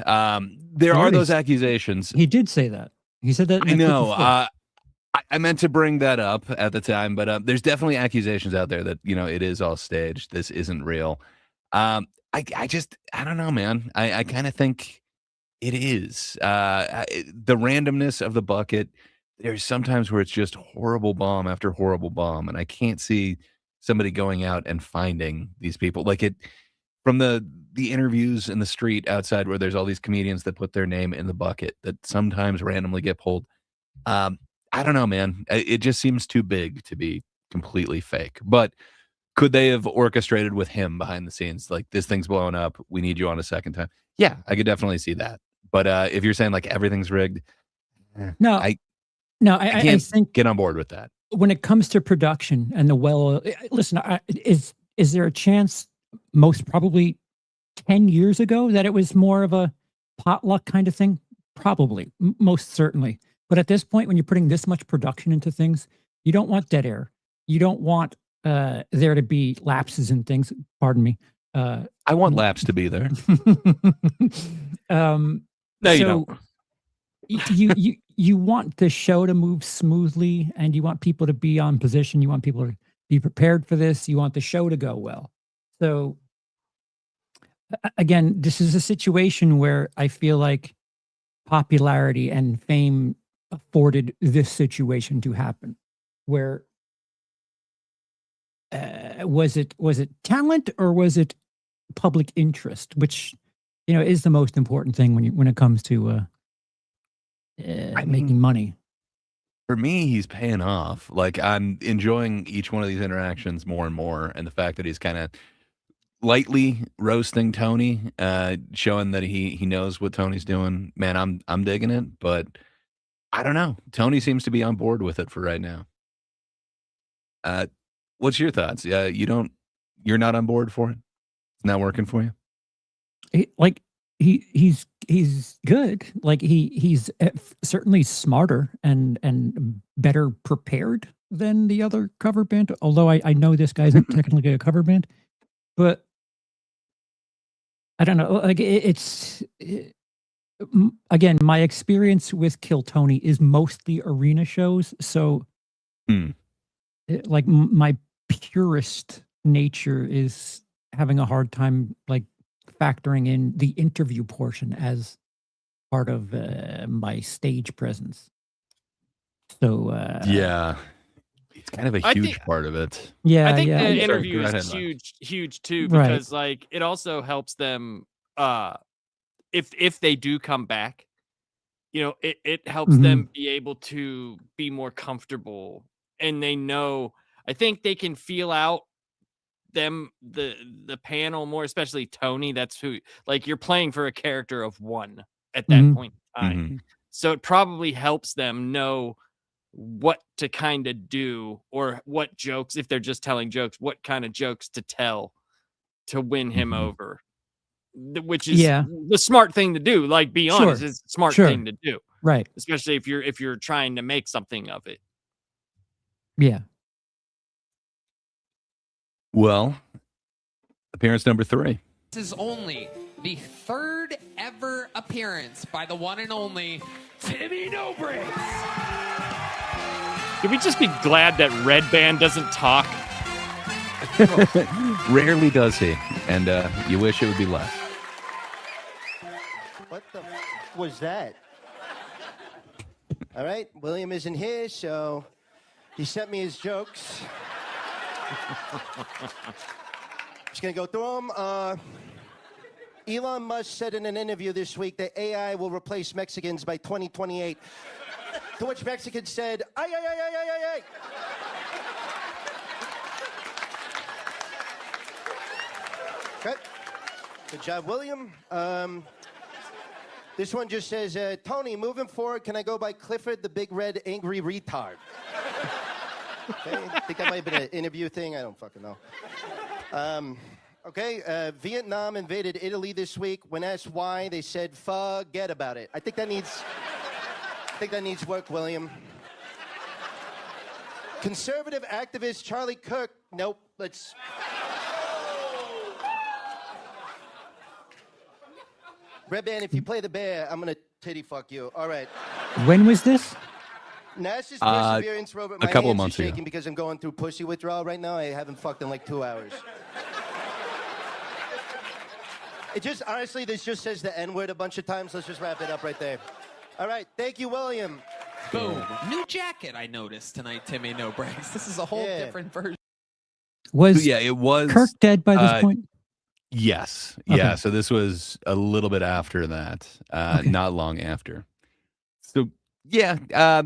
There are those accusations. He did say that. He said that. I know. I meant to bring that up at the time, but there's definitely accusations out there that it is all staged. This isn't real. I don't know, man. I kind of think it is. The randomness of the bucket. There's sometimes where it's just horrible bomb after horrible bomb, and I can't see somebody going out and finding these people like it from the interviews in the street outside where there's all these comedians that put their name in the bucket that sometimes randomly get pulled. I don't know, man. It just seems too big to be completely fake. But could they have orchestrated with him behind the scenes? Like, this thing's blowing up. We need you on a second time. Yeah, I could definitely see that. But if you're saying like everything's rigged, No, I I can't think get on board with that. when it comes to production and listen, is there a chance, most probably 10 years ago, that it was more of a potluck kind of thing? Probably, most certainly. But at this point, when you're putting this much production into things, you don't want dead air. You don't want there to be lapses in things. Pardon me. I want Laps to be there. um, No, you so don't. you want the show to move smoothly, and you want people to be on position. You want people to be prepared for this. You want the show to go well. So again, this is a situation where I feel like popularity and fame afforded this situation to happen. Where was it talent, or was it public interest? Which is the most important thing when it comes to making money. For me, he's paying off. Like, I'm enjoying each one of these interactions more and more, and the fact that he's kind of lightly roasting Tony, showing that he knows what Tony's doing. Man, I'm digging it, but I don't know. Tony seems to be on board with it for right now. What's your thoughts? You're not on board for it? It's not working for you? He's good. Like he's certainly smarter and better prepared than the other cover band. Although I know this guy's not technically a cover band, but I don't know. Like again, my experience with Kill Tony is mostly arena shows. So, like my purist nature is having a hard time like factoring in the interview portion as part of my stage presence. So yeah, it's kind of a I huge think- part of it. yeah, I think yeah, the Sorry, interview go ahead, is Lex. huge too, Right. because like it also helps them if they do come back, it helps them be able to be more comfortable, and they know, I think they can feel out the panel more, especially Tony. That's who, like, you're playing for a character of one at that point in time. Mhm. So it probably helps them know what to kind of do, or what jokes, if they're just telling jokes, what kind of jokes to tell to win him Mhm. over, which is Yeah. the smart thing to do. Like, be Sure. honest, it's a smart Sure. thing to do, right. especially if you're trying to make something of it. Yeah. Well, appearance number 3. This is only the third ever appearance by the one and only Timmy No Brakes. Can we just be glad that Red Band doesn't talk? Rarely does he, and you wish it would be less. What the was that? All right, William isn't here, so he sent me his jokes. Just gonna go through them. Elon Musk said in an interview this week that AI will replace Mexicans by 2028. To which Mexicans said, ay, ay, ay, ay, ay, ay, ay. Okay. Good job, William. This one just says, Tony, moving forward, can I go by Clifford the Big Red Angry Retard? Okay, I think that might have been an interview thing. I don't fucking know. Okay, Vietnam invaded Italy this week. When asked why, they said, forget about it. I think that needs work, William. Conservative activist Charlie Kirk. Nope, let's... Red Band, if you play the bear, I'm gonna titty fuck you. All right. When was this? NASA's Perseverance rover. My a couple of hands months are ago. shaking because I'm going through pussy withdrawal right now. I haven't fucked in like 2 hours. It just, honestly, this just says the N-word a bunch of times. Let's just wrap it up right there. All right, thank you, William. Boom. New jacket I noticed tonight, Timmy No Brakes. This is a whole Yeah. different version. Was Yeah, it was Kirk dead by this point? Yes. Okay. Yeah. So this was a little bit after that, Okay. not long after. So yeah,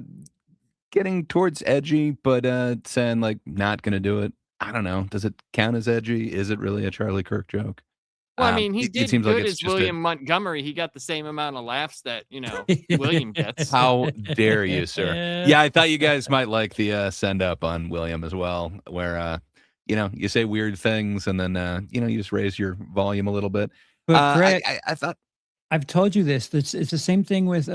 getting towards edgy, but saying like not gonna do it. I don't know. Does it count as edgy? Is it really a Charlie Kirk joke? Well, I mean, he it did seems like good it's as just William Montgomery. He got the same amount of laughs that William gets. How dare you, sir? Yeah, I thought you guys might like the send up on William as well, where you say weird things and then you just raise your volume a little bit. But Greg, I thought I've told you this. It's the same thing with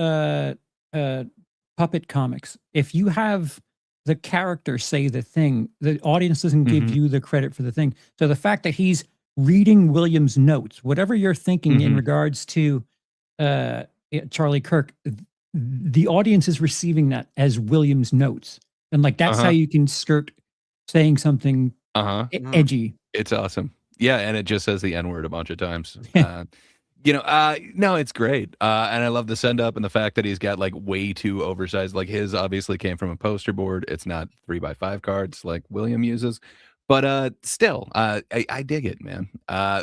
puppet comics. If you have the character say the thing, the audience doesn't give Mhm. you the credit for the thing. So the fact that he's reading William's notes, whatever you're thinking in Mhm. regards to Charlie Kirk, the audience is receiving that as William's notes, and like that's how Uh-huh. you can skirt saying something Uh-huh. edgy. It's awesome. Yeah, and it just says the N-word a bunch of times. No, it's great. And I love the send up and the fact that he's got like way too oversized. Like his obviously came from a poster board. It's not 3x5 cards like William uses. But still, I dig it, man.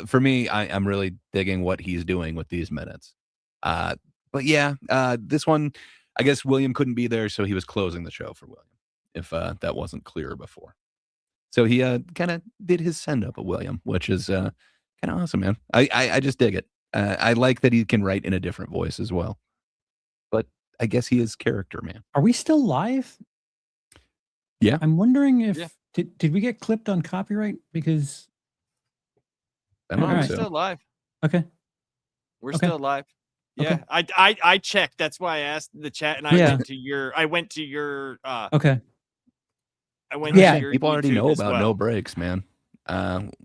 For me, I'm really digging what he's doing with these minutes. But yeah, this one, I guess William couldn't be there, so he was closing the show for William, if that wasn't clear before. So he kind of did his send up of William, which is kind of awesome, man. I just dig it. I like that he can write in a different voice as well. But I guess he is character, man. Are we still live? Yeah. I'm wondering if Yeah. did we get clipped on copyright? Because I don't All think We're right. so. still live. okay, We're Okay. still live. Okay. Yeah, I checked. That's why I asked the chat, and Yeah. I went to your okay. I went Yeah. to your People already YouTube know as about well. No Breaks, man.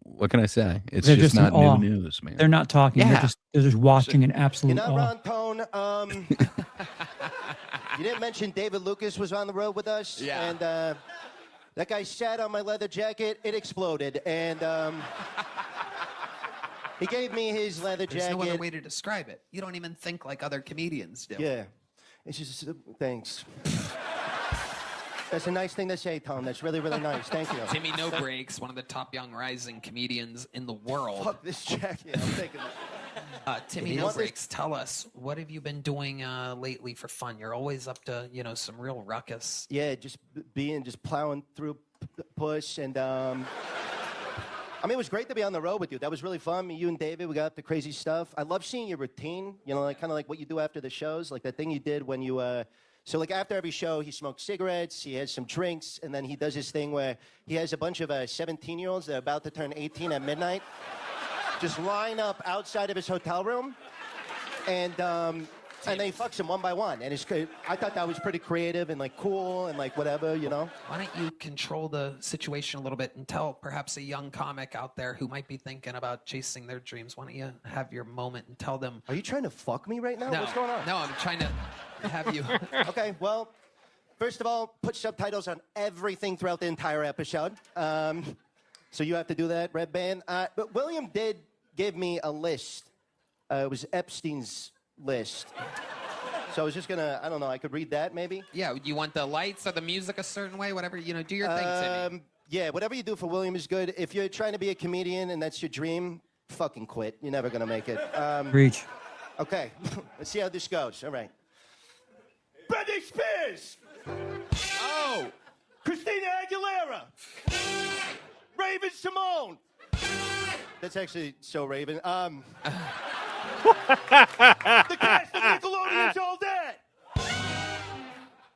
What can I say? It's They're just just in not new awe. news, man. They're not talking. Yeah. They're just watching in You're absolute not awe. wrong, Tone. You didn't mention David Lucas was on the road with us. Yeah. And that guy sat on my leather jacket. It exploded. And he gave me his leather There's jacket. no other way to describe it. You don't even think like other comedians do. Yeah. It's just, thanks. That's a nice thing to say, Tom. That's really, really nice. Thank you. Timmy No Brakes, one of the top young rising comedians in the world. Fuck this jacket. I'm taking it. Timmy You No want this- Brakes, tell us, what have you been doing lately for fun? You're always up to, some real ruckus. Yeah, just just plowing through push. And I mean, it was great to be on the road with you. That was really fun. You and David, we got up to crazy stuff. I love seeing your routine, like kind of like what you do after the shows, like that thing you did when you, so like after every show, he smokes cigarettes, he has some drinks, and then he does this thing where he has a bunch of 17-year-olds that are about to turn 18 at midnight, just line up outside of his hotel room, and then he fucks them one by one. And I thought that was pretty creative and like cool and like whatever, Why don't you control the situation a little bit and tell perhaps a young comic out there who might be thinking about chasing their dreams, why don't you have your moment and tell them. Are you trying to fuck me right now? No, What's going on? No, I'm trying to have you. Okay, well, first of all, put subtitles on everything throughout the entire episode. So you have to do that, Red Band. But William did give me a list. It was Epstein's list. So I was just gonna, I don't know, I could read that maybe? Yeah, you want the lights or the music a certain way, whatever, do your thing, Timmy. Yeah, whatever you do for William is good. If you're trying to be a comedian and that's your dream, fucking quit. You're never gonna make it. Reach. Okay, let's see how this goes. All right. Britney Spears! Oh, Christina Aguilera! Raven Simone! That's actually so Raven. The cast of Nickelodeon's All Dead!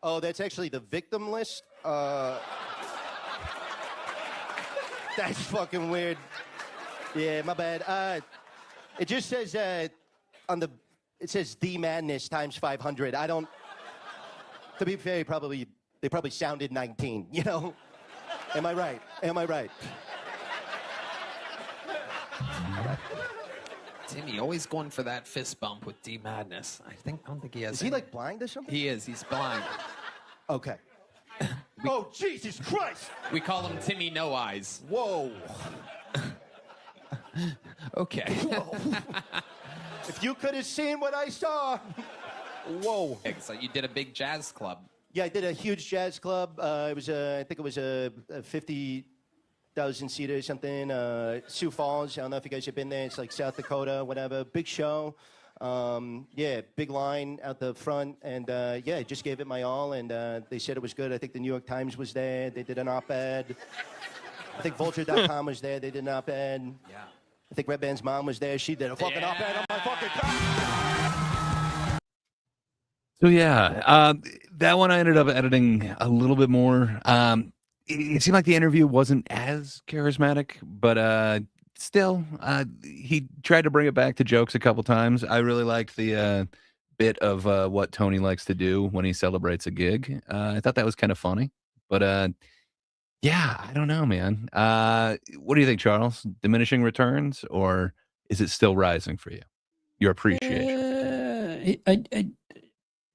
Oh, that's actually the victim list? That's fucking weird. Yeah, my bad. It just says, it says D Madness times 500. I don't, to be fair, they probably sounded 19, Am I right? Am I right? Timmy, always going for that fist bump with D Madness. I don't think he has. Is he like blind or something? He is. He's blind. Okay. Oh, Jesus Christ! We call him Timmy No Eyes. Whoa. Okay. If you could have seen what I saw. Whoa. So you did a big jazz club. Yeah, I did a huge jazz club. I think it was a 50,000 seater or something. Sioux Falls. I don't know if you guys have been there. It's like South Dakota, whatever. Big show. Yeah, big line out the front. And yeah, just gave it my all. And they said it was good. I think the New York Times was there. They did an op-ed. I think Vulture.com was there. They did an op-ed. Yeah. I think Red Band's mom was there. She did a fucking op-ed on my fucking car. So yeah, that one I ended up editing a little bit more. It seemed like the interview wasn't as charismatic, but still, he tried to bring it back to jokes a couple times. I really liked the bit of what Tony likes to do when he celebrates a gig. I thought that was kind of funny, but yeah, I don't know, man. What do you think, Charles? Diminishing returns, or is it still rising for you? Your appreciation?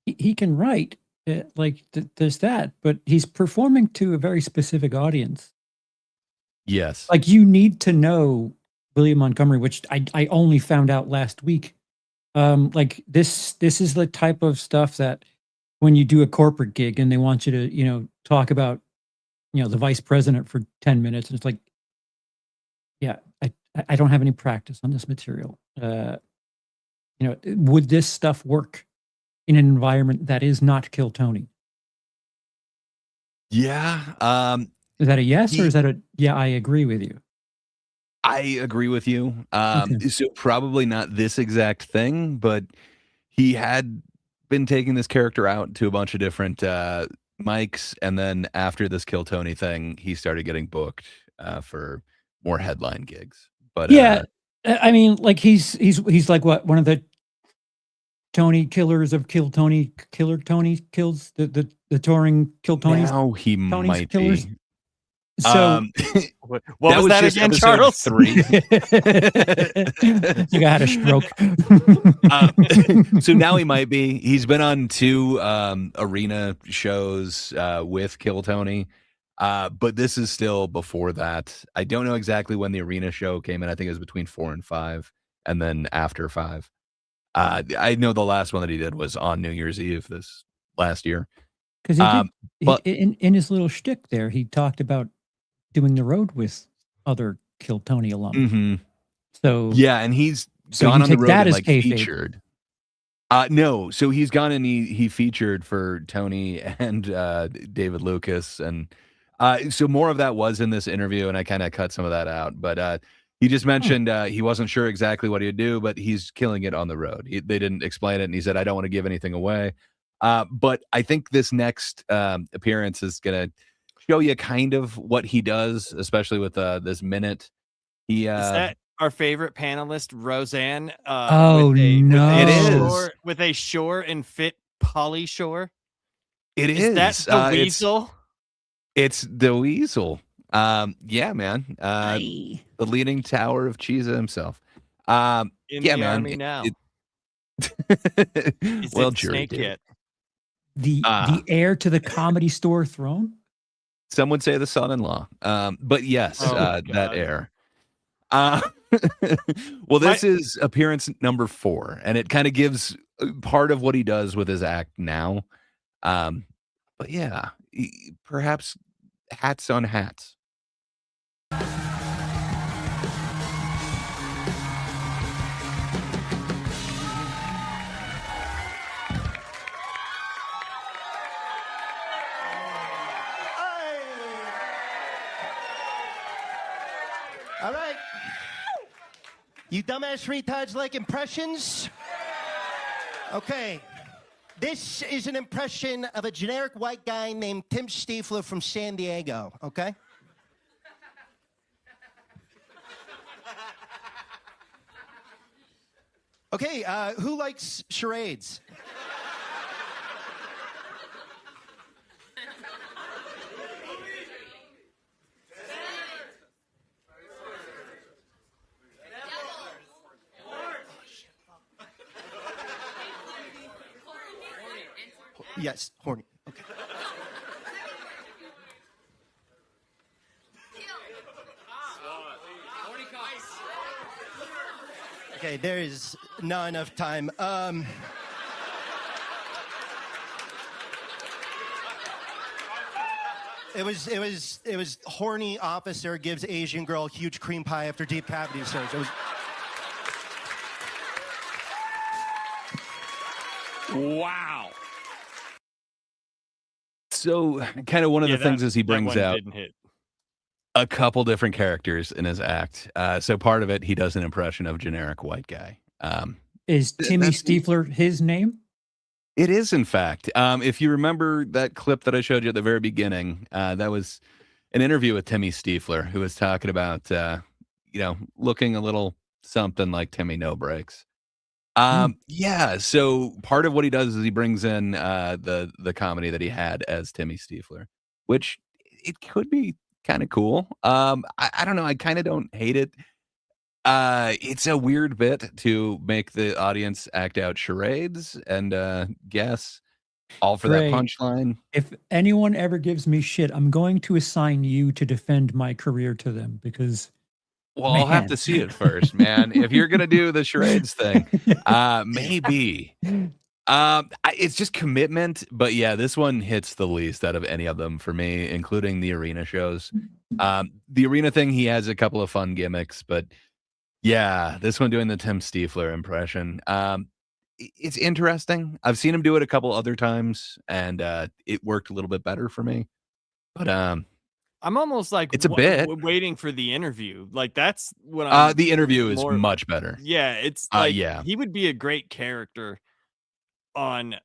He can write, there's that, but he's performing to a very specific audience. Yes. Like, you need to know William Montgomery, which I only found out last week. Like, this is the type of stuff that when you do a corporate gig and they want you to, talk about, the vice president for 10 minutes, and it's like, yeah, I don't have any practice on this material. Would this stuff work in an environment that is not Kill Tony? Yeah. Is that a yes, or is that a yeah, I agree with you? I agree with you. Okay. So probably not this exact thing, but he had been taking this character out to a bunch of different mics, and then after this Kill Tony thing, he started getting booked for more headline gigs. But Yeah, I mean, like, he's like, what, one of the Tony killers of Kill Tony, Killer Tony kills the touring Kill Tonys. now he Tony's might killers. be. So What was that just again, episode Charles? 3. I think I had a stroke. So now he might be. He's been on 2 arena shows with Kill Tony, but this is still before that. I don't know exactly when the arena show came in. I think it was between 4 and 5, and then after 5. I know the last one that he did was on New Year's Eve this last year. Because in his little shtick there, he talked about doing the road with other Kill Tony alums. Mhm. So Yeah, and he's So gone you on the take road that and as like kayfabe. featured. No, so he's gone and he featured for Tony and David Lucas, and so more of that was in this interview, and I kind of cut some of that out. But he just mentioned he wasn't sure exactly what he'd do, but he's killing it on the road. They didn't explain it, and he said, "I don't want to give anything away." But I think this next appearance is gonna show you kind of what he does, especially with this minute. He Is that our favorite panelist, Roseanne? Oh, no. It is. With a short and fit Polly Shore. It Is that the it's- weasel? It's the weasel. Yeah, man. The leaning tower of Cheesa himself. In Yeah, the man. army now. Is Well, it jury Snake dude. yet? The heir to the Comedy Store throne. Some would say the son-in-law. But yes, Oh, that God. heir. Well, this is appearance number 4, and it kind of gives part of what he does with his act now. But yeah, perhaps hats on hats. All right. You dumbass retards like impressions? Okay. This is an impression of a generic white guy named Tim Stiefler from San Diego, okay? Okay, who likes charades? Yes, horny. Okay. Okay, there is not enough time. It was horny officer gives Asian girl huge cream pie after deep cavity search. It was. Wow. So, kind of one of the things is he that brings one out. didn't hit. a couple different characters in his act. So part of it, he does an impression of generic white guy. Is Timmy that's- Stiefler his name? It is, in fact. If you remember that clip that I showed you at the very beginning, that was an interview with Timmy Stiefler, who was talking about, looking a little something like Timmy No Brakes. Yeah. So part of what he does is he brings in the comedy that he had as Timmy Stiefler, which it could be kind of cool. I don't know. I kind of don't hate it. It's a weird bit to make the audience act out charades and guess, all for that Great. punchline. If anyone ever gives me shit, I'm going to assign you to defend my career to them because Well, I'll have Man. to see it first, man. If you're gonna do the charades thing, maybe. It's just commitment, but yeah, this one hits the least out of any of them for me, including the arena shows. The arena thing, he has a couple of fun gimmicks, but yeah, this one doing the Tim Stiefler impression. It's interesting. I've seen him do it a couple other times, and it worked a little bit better for me. But I'm almost like It's a bit. waiting for the interview. Like that's what I'm. the interview is more- much better. Yeah, it's like yeah. he would be a great character on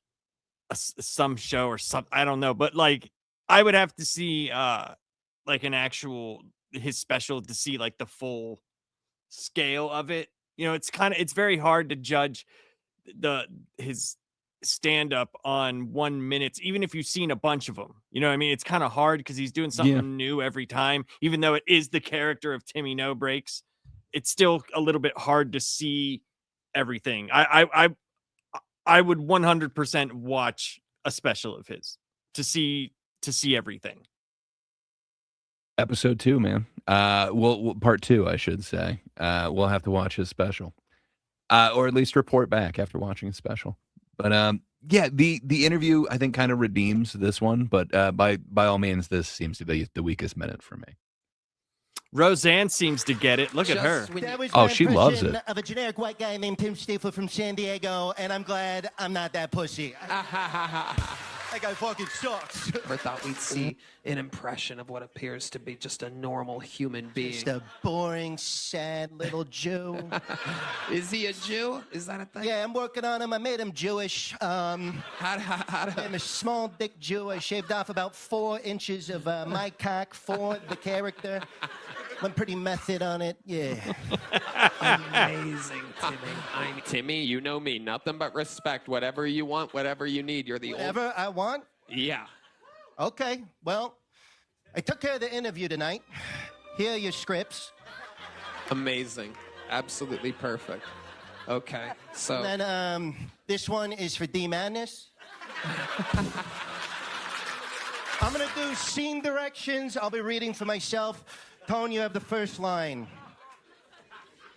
some show or something. I don't know, but like I would have to see like an actual his special to see like the full scale of it. It's very hard to judge his stand up on 1 minute, even if you've seen a bunch of them. You know what I mean? It's kind of hard because he's doing something new every time, even though it is the character of Timmy No Brakes. It's still a little bit hard to see everything. I would 100% watch a special of his to see everything. Episode 2, man. Well, part 2, I should say. We'll have to watch his special, or at least report back after watching his special. But yeah, the interview I think kind of redeems this one, but by all means, this seems to be the weakest minute for me. Roseanne seems to get it. Look at her. That was Oh, my she loves impression it. Of a generic white guy named Tim Stiefler from San Diego, and I'm glad I'm not that pussy. That guy fucking sucks. Never thought we'd see an impression of what appears to be just a normal human being. Just a boring, sad little Jew. Is he a Jew? Is that a thing? Yeah, I'm working on him. I made him Jewish. I'm a small dick Jew. I shaved off about 4 inches of my cock for the character. Went pretty method on it. Yeah. Amazing, Timmy. Timmy, you know me. Nothing but respect. Whatever you want, whatever you need. You're the Whatever I want. Yeah. Okay. Well, I took care of the interview tonight. Here are your scripts. Amazing. Absolutely perfect. Okay. So And then this one is for D Madness. I'm gonna do scene directions. I'll be reading for myself. Tone, you have the first line.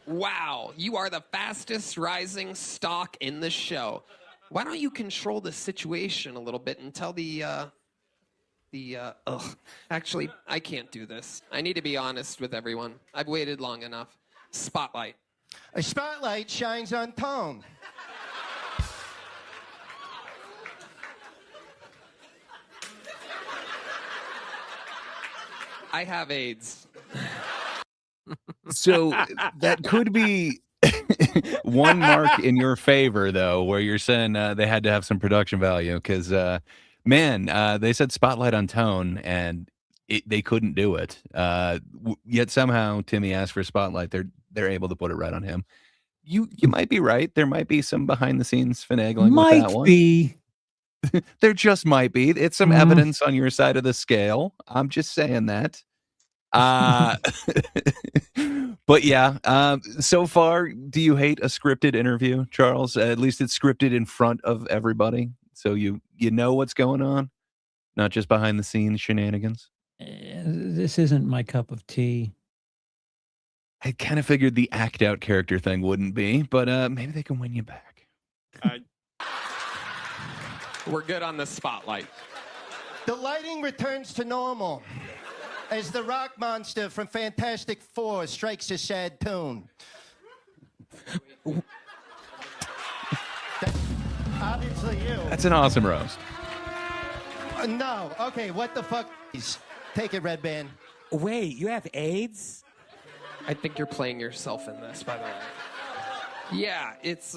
wow, you are the fastest rising stock in the show. Why don't you control the situation a little bit and tell actually, I can't do this. I need to be honest with everyone. I've waited long enough. Spotlight. A spotlight shines on Tone. I have AIDS. So that could be one mark in your favor, though, where you're saying they had to have some production value because, they said spotlight on Tone and they couldn't do it. Yet somehow Timmy asked for spotlight. They're able to put it right on him. You might be right. There might be some behind the scenes finagling with that one. be. There just might be. It's some evidence on your side of the scale. I'm just saying that. But yeah, so far, do you hate a scripted interview, Charles? At least it's scripted in front of everybody, so you know what's going on, not just behind the scenes shenanigans. This isn't my cup of tea. I kind of figured the act out character thing wouldn't be, but maybe they can win you back. We're good on the spotlight. The lighting returns to normal as the rock monster from Fantastic Four strikes a sad tune. That's obviously you. That's an awesome roast. No. Okay, what the fuck? Take it, Red Band. Wait, you have AIDS? I think you're playing yourself in this, by the way. Yeah, it's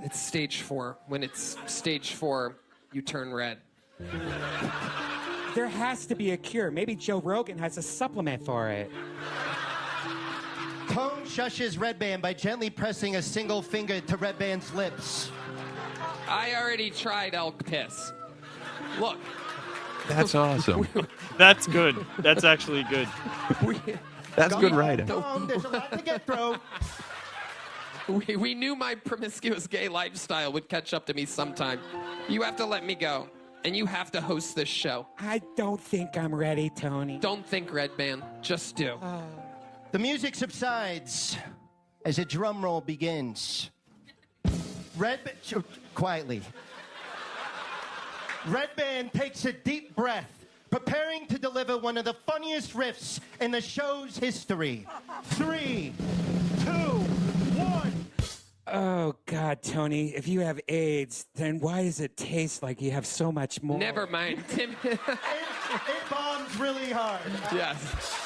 it's stage 4. When it's stage 4, you turn red. There has to be a cure. Maybe Joe Rogan has a supplement for it. Tone shushes Redband by gently pressing a single finger to Redband's lips. I already tried elk piss. Look. That's awesome. That's good. That's actually good. That's good writing. There's a lot to get through. We knew my promiscuous gay lifestyle would catch up to me sometime. You have to let me go. And you have to host this show. I don't think I'm ready, Tony. Don't think, Redband. Just do. The music subsides as a drum roll begins. Quietly. Redband takes a deep breath, preparing to deliver one of the funniest riffs in the show's history. 3, 2, 1. Oh, God, Tony, if you have AIDS, then why does it taste like you have so much more? Never mind, Tim. It bombs really hard. Yes.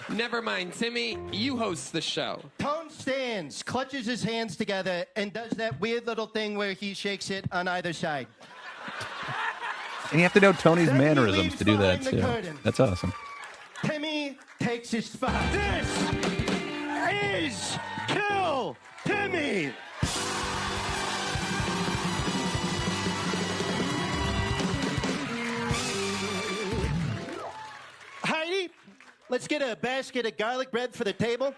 Never mind, Timmy. You host the show. Tone stands, clutches his hands together, and does that weird little thing where he shakes it on either side. And you have to know Tony's Then he mannerisms leaves to do that behind the too. curtain. That's awesome. Timmy takes his spot. This is Kill Timmy. Heidi, let's get a basket of garlic bread for the table.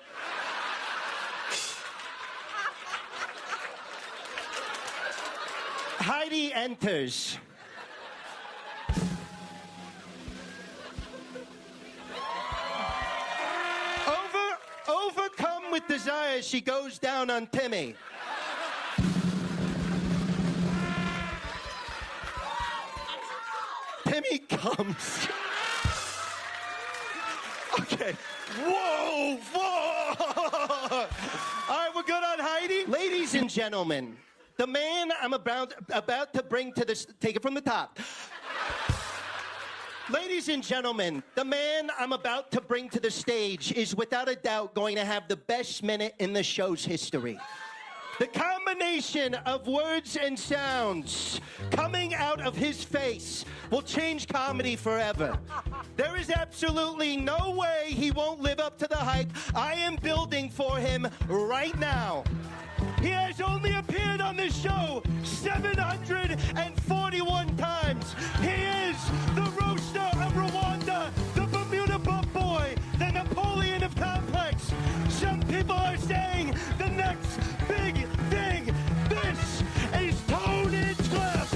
Heidi enters. Overcome with desire, she goes down on Timmy. Timmy comes. Okay. Whoa! All right, we're good on Heidi. Ladies and gentlemen, the man I'm about to bring to this, take it from the top. Ladies and gentlemen, the man I'm about to bring to the stage is without a doubt going to have the best minute in the show's history. The combination of words and sounds coming out of his face will change comedy forever. There is absolutely no way he won't live up to the hype I am building for him right now. He has only appeared on this show 741 times. He is the roaster of Rwanda, the Bermuda Butt Boy, the Napoleon of Complex. Some people are saying the next big thing. This is Tony Cliff.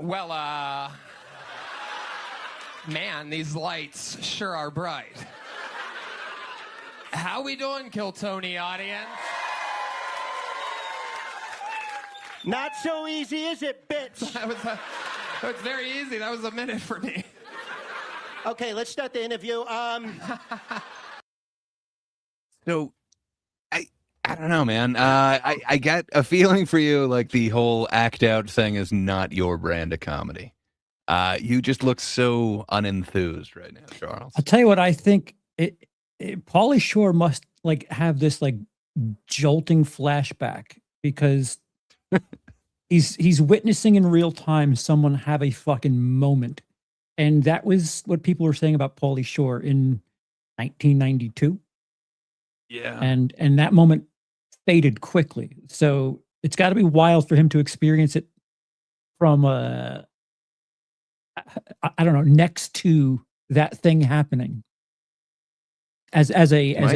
Well, man, these lights sure are bright. How we doing, Kill Tony audience? Not so easy, is it, bitch? That was very easy. That was a minute for me. Okay, let's start the interview. So, I don't know, man. I get a feeling for you, like the whole act out thing is not your brand of comedy. You just look so unenthused right now, Charles. I'll tell you what I think. Pauly Shore must like have this like jolting flashback because he's witnessing in real time someone have a fucking moment, and that was what people were saying about Pauly Shore in 1992. Yeah, and that moment faded quickly. So it's got to be wild for him to experience it from I don't know, next to that thing happening. Am I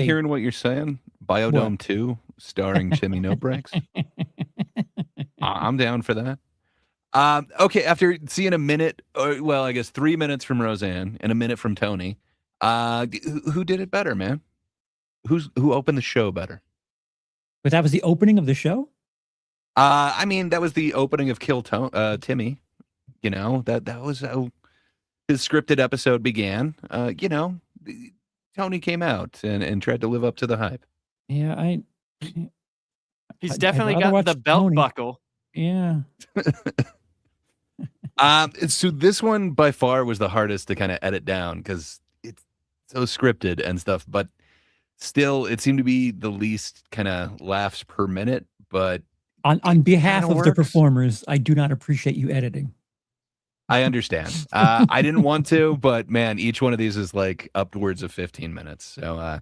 hearing what you're saying? Biodome 2, starring Timmy No Brakes. I'm down for that. Okay, after seeing a minute, well, I guess 3 minutes from Roseanne and a minute from Tony, who did it better, man? Who opened the show better? But that was the opening of the show? I mean, that was the opening of Kill Timmy. You know, that was how his scripted episode began. You know, Tony came out and tried to live up to the hype. Yeah, He's I'd definitely rather got watch the belt Tony. buckle. Yeah. So this one by far was the hardest to kind of edit down because it's so scripted and stuff, but still it seemed to be the least kind of laughs per minute. But On behalf kinda of the works. performers, I do not appreciate you editing. I understand. I didn't want to, but man, each one of these is like upwards of 15 minutes. So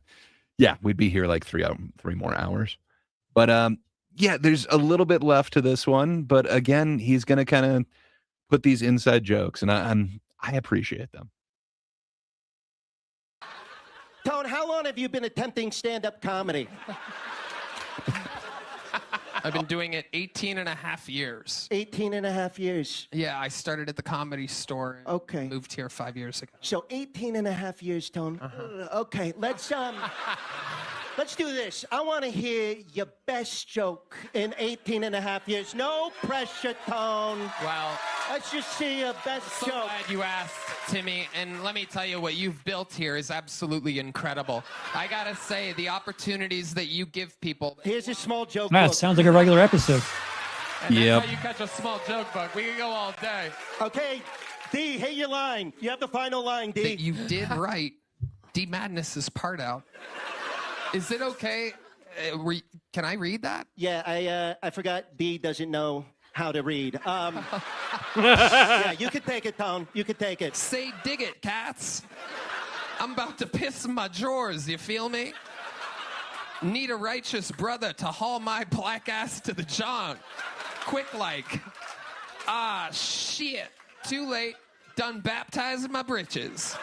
yeah, we'd be here like 3 more hours. But yeah, there's a little bit left to this one, but again, he's gonna kind of put these inside jokes, and I appreciate them. Tone, how long have you been attempting stand-up comedy? I've been doing it 18 and a half years. 18 and a half years. Yeah, I started at the Comedy Store. And Okay. Moved here 5 years ago. So 18 and a half years, Tone. Okay, let's do this. I want to hear your best joke in 18 and a half years. No pressure, Tone. Well, Let's just see your best so joke. glad you asked, Timmy. And let me tell you, what you've built here is absolutely incredible. I gotta say, the opportunities that you give people. Here's a small joke. Wow, it book. sounds like a regular episode. And that's Yep. how you catch a small joke bug. We can go all day. Okay, D, hit your line. You have the final line, D. That you did right. D Madness is part out. Is it okay? Can I read that? Yeah, I forgot D doesn't know how to read. Yeah, you can take it, Tone. You can take it. Say dig it, cats. I'm about to piss in my drawers, you feel me? Need a righteous brother to haul my black ass to the John. Quick like. Ah, shit. Too late. Done baptizing my britches.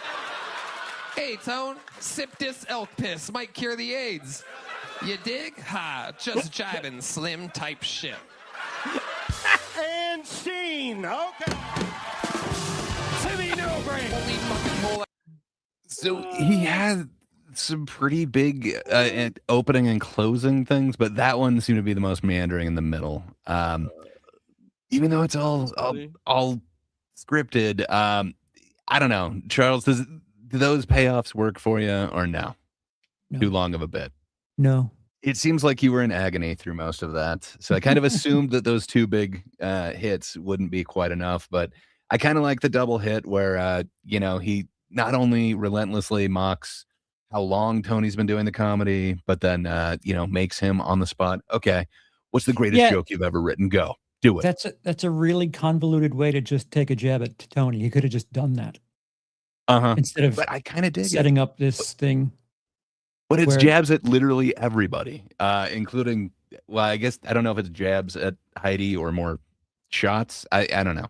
Hey, Tone, sip this elk piss. Might cure the AIDS. You dig? Ha, just jibing slim type shit. And scene. Okay. Timmy No Brakes. Holy fucking hole. So he had some pretty big opening and closing things, but that one seemed to be the most meandering in the middle. Even though it's all scripted, I don't know. Charles, do those payoffs work for you or no? Too long of a bit. No. It seems like you were in agony through most of that. So I kind of assumed that those two big hits wouldn't be quite enough, but I kind of like the double hit where, he not only relentlessly mocks how long Tony's been doing the comedy, but then, makes him on the spot. Okay, what's the greatest joke you've ever written? Go, do it. That's a really convoluted way to just take a jab at Tony. He could have just done that. Instead of but I kind of dig setting up this thing. But it's jabs at literally everybody, including, well, I guess, I don't know if it's jabs at Heidi or more shots. I don't know.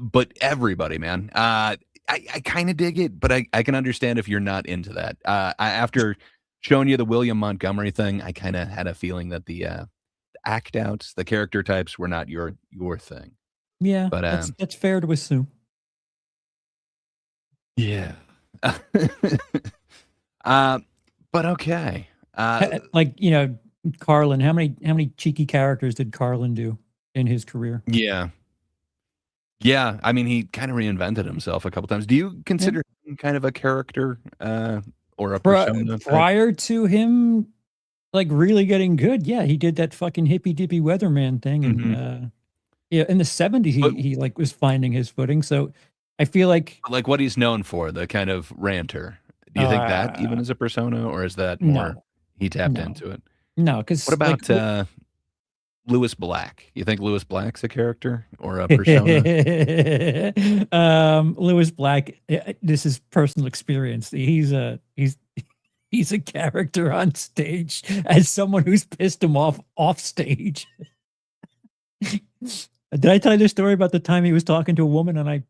But everybody, man. I kind of dig it, but I can understand if you're not into that. After showing you the William Montgomery thing, I kind of had a feeling that the act outs, the character types were not your thing. Yeah, but that's fair to assume. Yeah. But okay. Carlin, how many cheeky characters did Carlin do in his career? Yeah. Yeah, I mean, he kind of reinvented himself a couple times. Do you consider him kind of a character or a persona? Prior to him, like, really getting good, yeah, he did that fucking hippy dippy weatherman thing, and in the 70s, he like was finding his footing. So I feel like what he's known for, the kind of ranter. Do you think that even as a persona, or is that more he tapped into it? No, because what about Lewis Black? You think Lewis Black's a character or a persona? Lewis Black, this is personal experience. He's a character on stage as someone who's pissed him off stage. Did I tell you the story about the time he was talking to a woman and I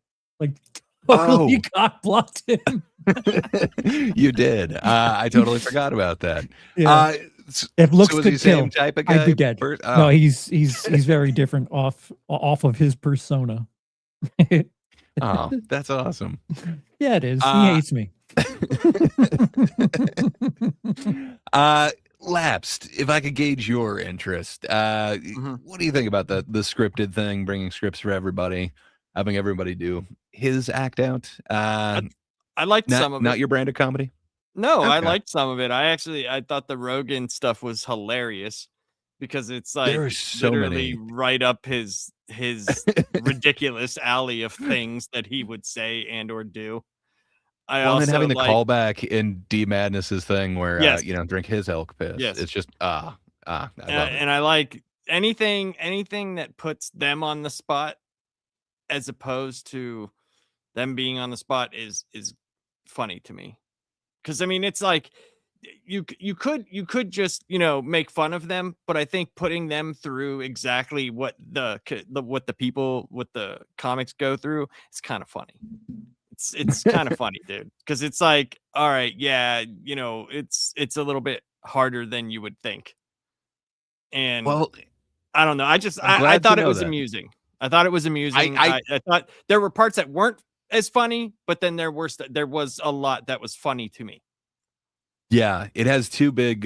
totally cock blocked him? You did. I totally forgot about that. Yeah. If looks so could kill, type of guy I'd be dead. No, he's very different off of his persona. Oh, that's awesome. Yeah, it is. He hates me. Lapsed, if I could gauge your interest, what do you think about the scripted thing, bringing scripts for everybody, having everybody do his act out? I liked some of it. Not your brand of comedy? No, Okay. I liked some of it. I thought the Rogan stuff was hilarious. because it's like There are so literally many. right up his ridiculous alley of things that he would say and or do. I Well, and then also having the like callback in D Madness's thing where yes, drink his elk piss. yes, It's just I love it. and I like anything that puts them on the spot as opposed to them being on the spot is funny to me. Because I mean, it's like you could just make fun of them, but I think putting them through exactly what the comics go through, it's kind of funny. It's kind of funny, dude, because it's like, all right, yeah, it's a little bit harder than you would think, and Well, I don't know. I I'm I glad to thought it know was that. amusing. I thought it was amusing. I I thought there were parts that weren't as funny, but then there was a lot that was funny to me. Yeah, it has two big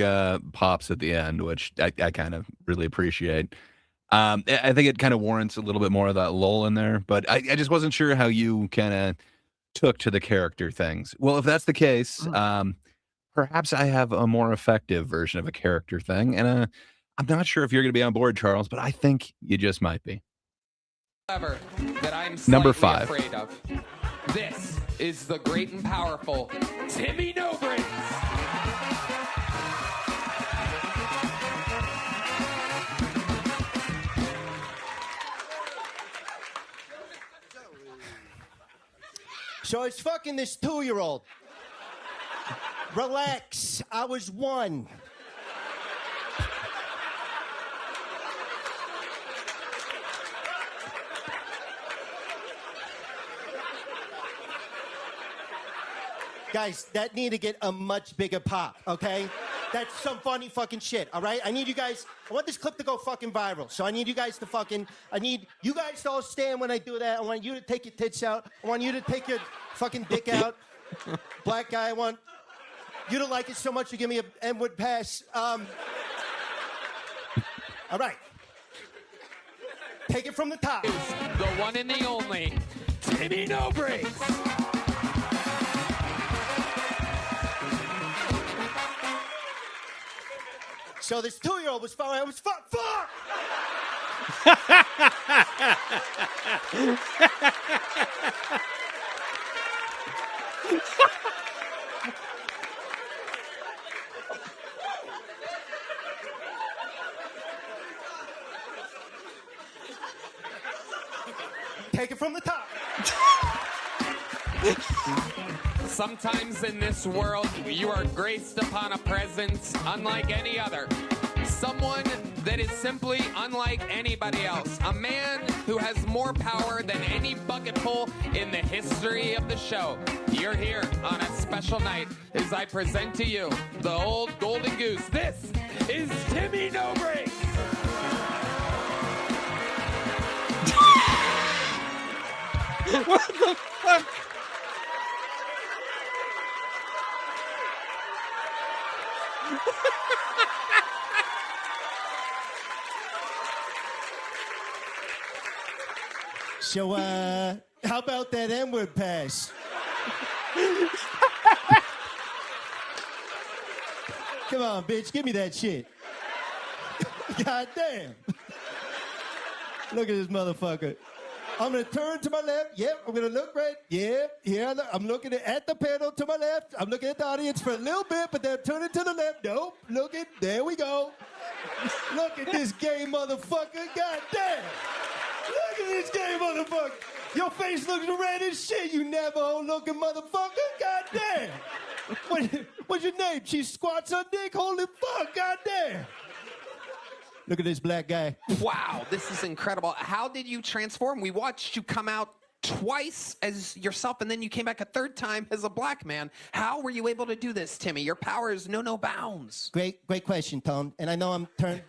pops at the end, which I kind of really appreciate. I think it kind of warrants a little bit more of that lull in there, but I just wasn't sure how you kind of took to the character things. Well, if that's the case, perhaps I have a more effective version of a character thing, and I'm not sure if you're going to be on board, Charles, but I think you just might be. That I'm Number slightly 5. afraid of. This is the great and powerful Timmy No Brakes. So it's fucking this 2-year-old. Relax, I was 1. Guys, that need to get a much bigger pop, okay? That's some funny fucking shit, all right? I need you guys, I want this clip to go fucking viral. So I need you guys to I need you guys to all stand when I do that. I want you to take your tits out. I want you to take your fucking dick out. Black guy, I want you to like it so much you give me an N-word pass. All right. Take it from the top. The one and the only Timmy No Brakes. So this 2-year-old was following. I was fuck. Take it from the top. Sometimes in this world, you are graced upon a presence unlike any other. Someone that is simply unlike anybody else. A man who has more power than any bucket pull in the history of the show. You're here on a special night as I present to you the old golden goose. This is Timmy No Brakes. What the fuck? So, how about that N-word pass? Come on, bitch, give me that shit. God damn. Look at this motherfucker. I'm gonna turn to my left. Yep, I'm gonna look right. Yep, here I'm looking at the panel to my left. I'm looking at the audience for a little bit, but then turning to the left. Nope, there we go. Look at this gay motherfucker. God damn. Look at this gay motherfucker. Your face looks red as shit, you Navajo-looking motherfucker. God damn. What's your name? She squats her dick. Holy fuck. God damn. Look at this black guy. Wow, this is incredible. How did you transform? We watched you come out twice as yourself, and then you came back a third time as a black man. How were you able to do this, Timmy? Your power is no bounds. Great question, Tom. And I know I'm turned,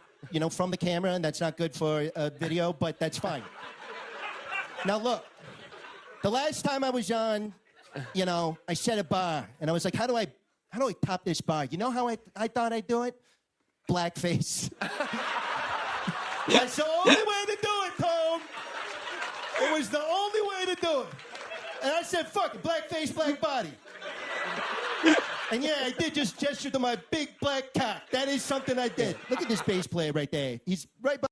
from the camera, and that's not good for a video, but that's fine. Now look, the last time I was on, I set a bar, and I was like, how do I top this bar? You know how I thought I'd do it? Blackface. That's the only way to do it, Tom. It was the only way to do it. And I said, fuck it, blackface, black body. And yeah, I did just gesture to my big black cock. That is something I did. Look at this bass player right there. He's right by.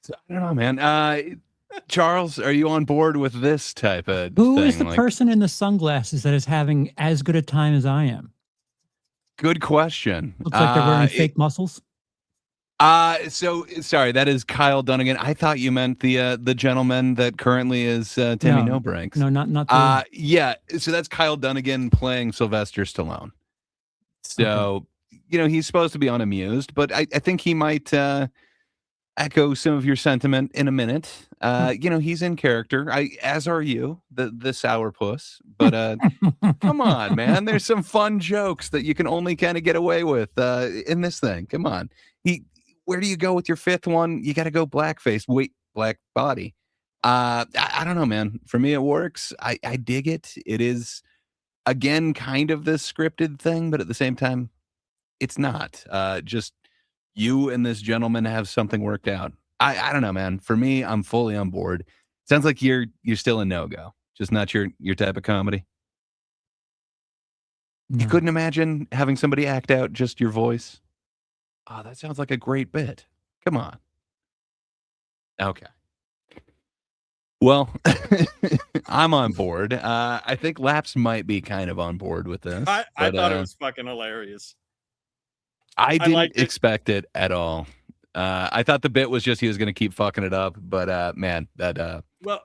So, I don't know, man. Charles, are you on board with this type of Who thing? is the Like, person in the sunglasses that is having as good a time as I am? good question. Looks like they're wearing fake muscles. So sorry, that is Kyle Dunnigan. I thought you meant the gentleman that currently is Timmy No Brakes. No, not the. Yeah. So that's Kyle Dunnigan playing Sylvester Stallone. So he's supposed to be unamused, but I think he might echo some of your sentiment in a minute. He's in character. As are you, the sourpuss. But come on, man. There's some fun jokes that you can only kind of get away with in this thing. Come on. Where do you go with your fifth one? You got to go blackface. Wait, black body. I don't know, man. For me, it works. I dig it. It is, again, kind of this scripted thing, but at the same time, it's not. Just you and this gentleman have something worked out. I don't know, man. For me, I'm fully on board. Sounds like you're still a no-go. Just not your type of comedy. No. You couldn't imagine having somebody act out just your voice? Oh, that sounds like a great bit. Come on. Okay. Well, I'm on board. I think Laps might be kind of on board with this. I thought it was fucking hilarious. I didn't expect it at all. I thought the bit was just he was going to keep fucking it up, but man, that Well,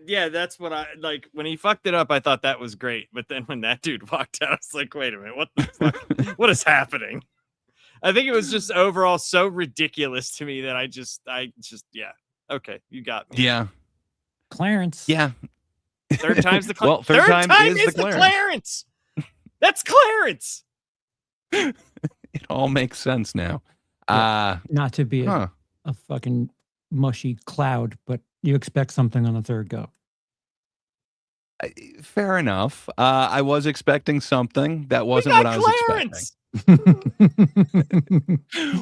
yeah, that's what I like. When he fucked it up, I thought that was great. But then when that dude walked out, I was like, wait a minute, what the fuck? What is happening? I think it was just overall so ridiculous to me that I just yeah. Okay, you got me. Yeah. Clarence. Yeah. Third time's the well, third time is the Clarence. That's Clarence. It all makes sense now. Not to be a fucking mushy cloud, but you expect something on the third go. Fair enough. I was expecting something. That wasn't what I was expecting.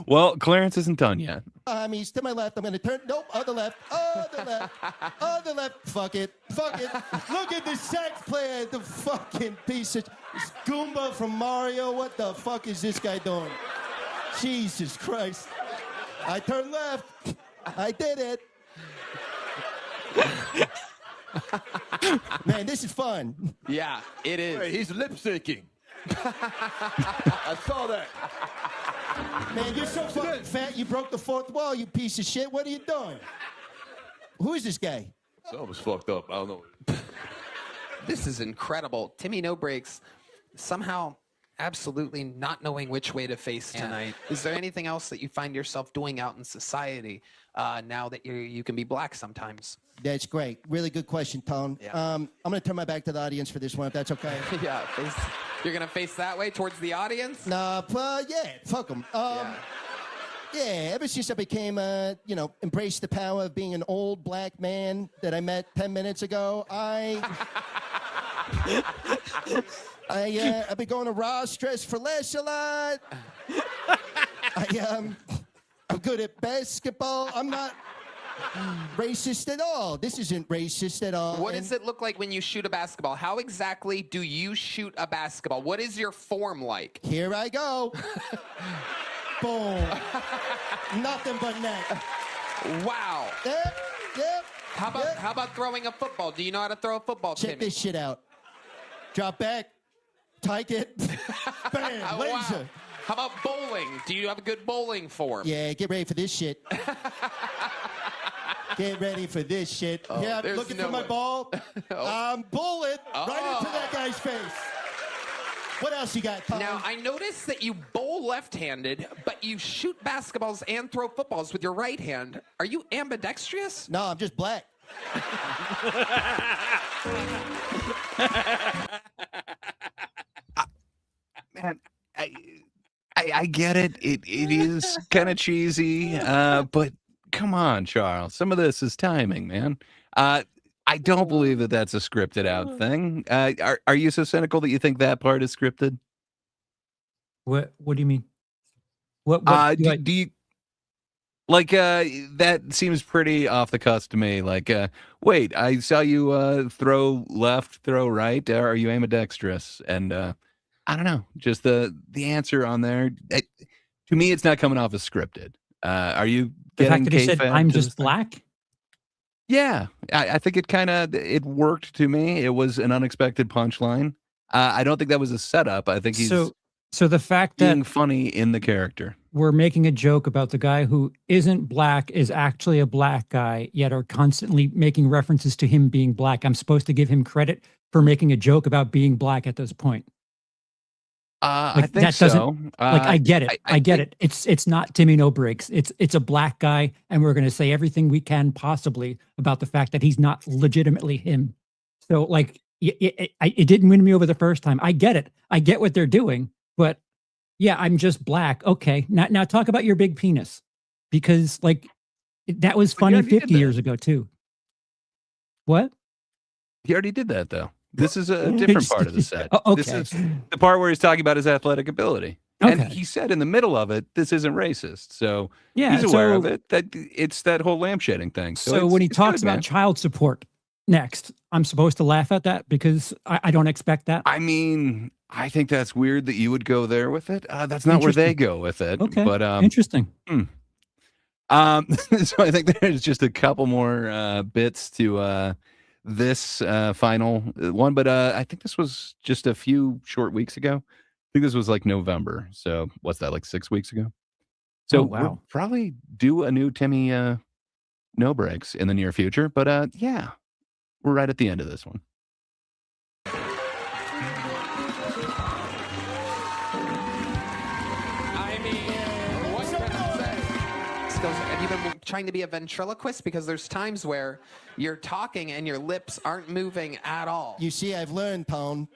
Well, Clarence isn't done yet. He's to my left. I'm going to turn. Nope, other left. Other left. Other left. Fuck it. Fuck it. Look at the sax player. The fucking piece of this Goomba from Mario. What the fuck is this guy doing? Jesus Christ. I turned left. I did it. Man, this is fun. Yeah, it is. Hey, he's lip syncing. I saw that. Man, you're so fucking fat, you broke the fourth wall, you piece of shit. What are you doing? Who is this guy? Something's fucked up. I don't know. This is incredible. Timmy No Brakes somehow absolutely not knowing which way to face tonight. Is there anything else that you find yourself doing out in society now that you can be black sometimes? That's great. Really good question, Tone. Yeah. I'm going to turn my back to the audience for this one, if that's okay. Yeah, you're going to face that way towards the audience? Nah, yeah, fuck them. Yeah, ever since I became, embraced the power of being an old black man that I met 10 minutes ago, I've been going to Ross Dress for Less a lot. I'm good at basketball. I'm not racist at all. This isn't racist at all. What does it look like when you shoot a basketball? How exactly do you shoot a basketball? What is your form like? Here I go. Boom. Nothing but net. Wow. Yep. How about throwing a football? Do you know how to throw a football, Check Timmy? this shit out. Drop back. Tyke it. Bam. Laser. Wow. How about bowling? Do you have a good bowling form? Yeah, get ready for this shit. Get ready for this shit. Oh, yeah, I'm there's looking no for my way. ball. I'm bullet right into that guy's face. What else you got, Tom? Now, I noticed that you bowl left-handed, but you shoot basketballs and throw footballs with your right hand. Are you ambidextrous? No, I'm just black. Man, I get it. It is kind of cheesy, but come on, Charles. Some of this is timing, man. I don't believe that that's a scripted out thing. Are you so cynical that you think that part is scripted? What do you mean? What do you like that seems pretty off the cusp to me. Like, wait, I saw you throw left, throw right. Are you ambidextrous? And I don't know, just the answer on there. To me, it's not coming off as scripted. Are you The fact getting that he said, kayfabe "I'm to this just thing? black." Yeah, I think it worked to me. It was an unexpected punchline. I don't think that was a setup. I think he's So the fact that being funny in the character. we're making a joke about the guy who isn't black is actually a black guy, yet are constantly making references to him being black. I'm supposed to give him credit for making a joke about being black at this point. I Like, think that doesn't so. like, I get it. I get think- it. It's not Timmy No Brakes. It's a black guy, and we're going to say everything we can possibly about the fact that he's not legitimately him. So, like, it didn't win me over the first time. I get it. I get what they're doing, but yeah, I'm just black. Okay, now talk about your big penis, because like that was But funny you already did 50 that. years ago too. What? He already did that though. This is a different part of the set. Oh, This okay. is the part where he's talking about his athletic ability. And Okay. he said in the middle of it, this isn't racist. So Yeah, he's aware of so- it. That it's that whole lampshading thing. So, So when he it's talks good, about man. child support next, I'm supposed to laugh at that because I don't expect that. I mean, I think that's weird that you would go there with it. That's not where they Interesting. go with it. Okay, But interesting. so I think there's just a couple more bits to this final one, but I think this was just a few short weeks ago. I think this was like November. So what's that, like 6 weeks ago? So Oh, wow. we'll probably do a new Timmy No Brakes in the near future. But yeah, we're right at the end of this one. I mean, what can I say? Skills, have you been trying to be a ventriloquist? Because there's times where you're talking and your lips aren't moving at all. You see, I've learned, Pone.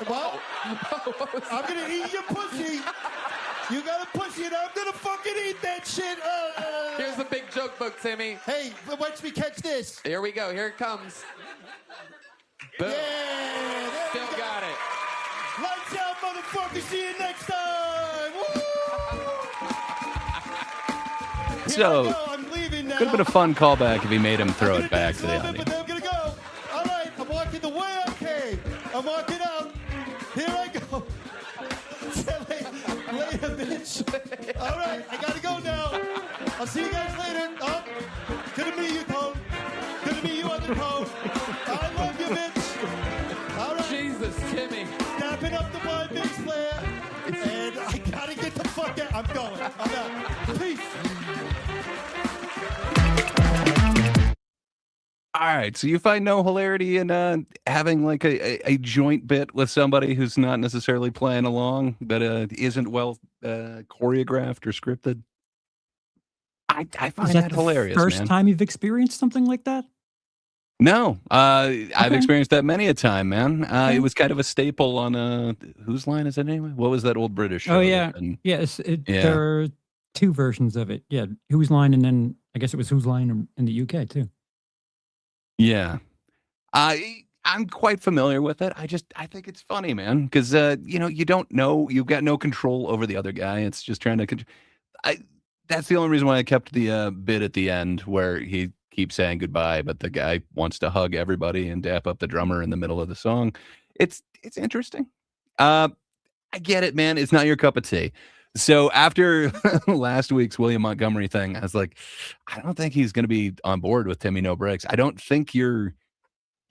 Well, I'm gonna eat your pussy. You got a pussy, and I'm gonna fucking eat that shit. Here's the big joke book, Timmy. Hey, watch me catch this. Here we go. Here it comes. Boom. Yeah, there Still we go. got it. Lights out, motherfucker. See you next time. Woo! So Here I go. I'm leaving now. could have been a fun callback if he made him throw it back to the But audience. then I'm gonna go. All right, I'm walking the way I came. I'm walking out. Here I go. Later, bitch. All right, I gotta go now. I'll see you guys later. Oh, good to meet you, Tone. Good to meet you, other Tone. I love you, bitch. All right. Jesus, Timmy. Snapping up the blind bass player. And I gotta get the fuck out. I'm going. I'm out. Peace. All right, so you find no hilarity in having like a joint bit with somebody who's not necessarily playing along, but isn't well choreographed or scripted. I find Is that that the hilarious, first man. time you've experienced something like that? No, I've Okay. experienced that many a time, man. Okay. It was kind of a staple on whose line is it anyway? What was that old British show? Oh that- yeah, and- yes. Yeah. There are two versions of it. Yeah, Whose Line, and then I guess it was Whose Line in the UK too. Yeah. I'm quite familiar with it. I think it's funny, man, because you don't know, you've got no control over the other guy. It's just trying to. That's the only reason why I kept the bit at the end where he keeps saying goodbye, but the guy wants to hug everybody and dap up the drummer in the middle of the song. It's interesting. I get it, man. It's not your cup of tea. So after last week's William Montgomery thing, I was like, I don't think he's going to be on board with Timmy No Brakes. I don't think you're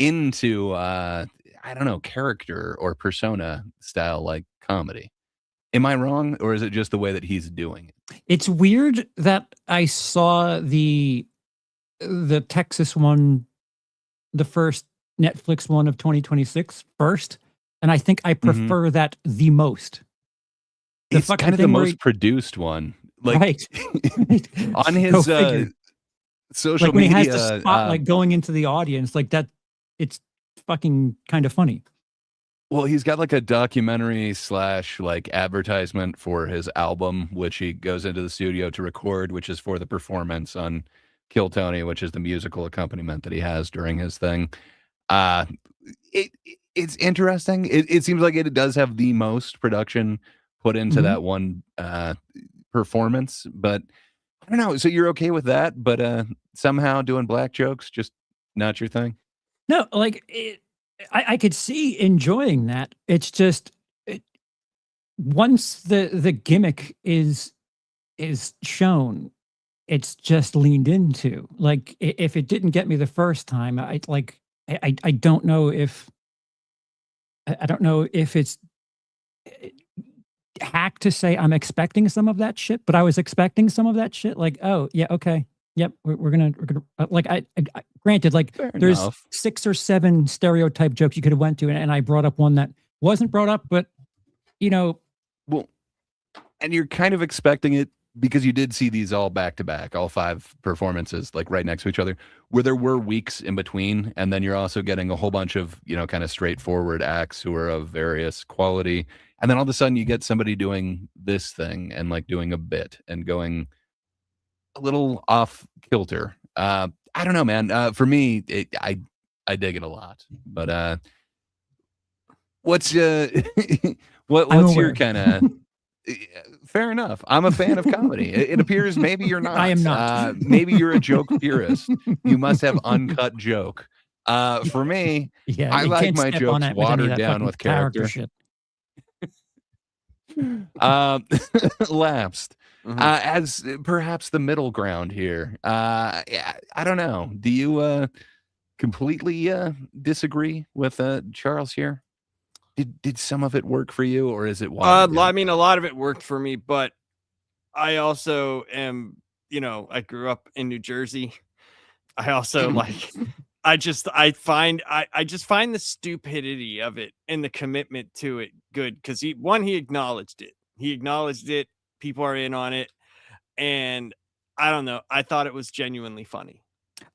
into, I don't know, character or persona style like comedy. Am I wrong? Or is it just the way that he's doing it? It's weird that I saw the Texas one, the first Netflix one of 2026 first, and I think I prefer that the most. The It's fucking kind of the thing where most he- produced one. Like right. on Go his figure. social Like when media. he has the spotlight going into the audience, like that, it's fucking kind of funny. Well, he's got like a documentary / like advertisement for his album, which he goes into the studio to record, which is for the performance on Kill Tony, which is the musical accompaniment that he has during his thing. It's interesting. It seems like it does have the most production put into Mhm. that one performance, but I don't know. So you're okay with that, but somehow doing black jokes just not your thing? No, like I could see enjoying that. It's just once the gimmick is shown, it's just leaned into. Like if it didn't get me the first time, I don't know if I don't know if it's hack to say I'm expecting some of that shit, but I was expecting some of that shit. Like, oh yeah, okay, yep, we're gonna like I granted, like Fair there's enough. 6 or 7 stereotype jokes you could have went to, and I brought up one that wasn't brought up, but you know, Well, and you're kind of expecting it because you did see these all back to back, all 5 performances like right next to each other, where there were weeks in between, and then you're also getting a whole bunch of, you know, kind of straightforward acts who are of various quality, and then all of a sudden you get somebody doing this thing and like doing a bit and going a little off kilter. I don't know, man. For me, I dig it a lot, but what's I'm what's your aware. kind of fair enough. I'm a fan of comedy. It appears maybe you're not. I am not. Maybe you're a joke purist. You must have uncut joke. For me, Yeah, I you like can't my step on jokes it with any of watered that down fucking with character. shit. Lapsed. Mhm. As perhaps the middle ground here. Yeah, I don't know. Do you completely disagree with Charles here? Did some of it work for you, or is it watered down? I mean, a lot of it worked for me, but I also am, you know, I grew up in New Jersey. I also like, I just find the stupidity of it and the commitment to it good because he acknowledged it. He acknowledged it. People are in on it, and I don't know. I thought it was genuinely funny.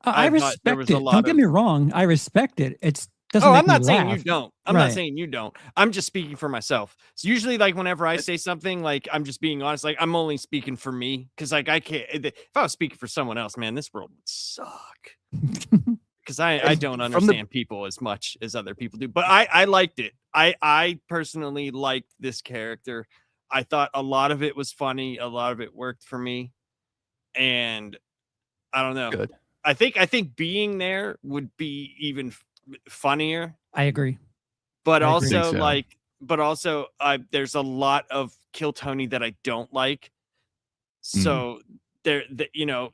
I thought there was respect a it. lot Don't get of me wrong. I respect it. It's doesn't Oh, make I'm me not saying you laugh. don't. I'm not Right. saying you don't. I'm just speaking for myself. So usually, like whenever I say something, like I'm just being honest. Like I'm only speaking for me because, like, I can't. If I was speaking for someone else, man, this world would suck. Because I don't From the understand people as much as other people do. But I liked it. I personally liked this character. I thought a lot of it was funny. A lot of it worked for me, and I don't know. Good. I think being there would be even funnier. I agree. But I agree. Think also so. there's a lot of Kill Tony that I don't like. So you know,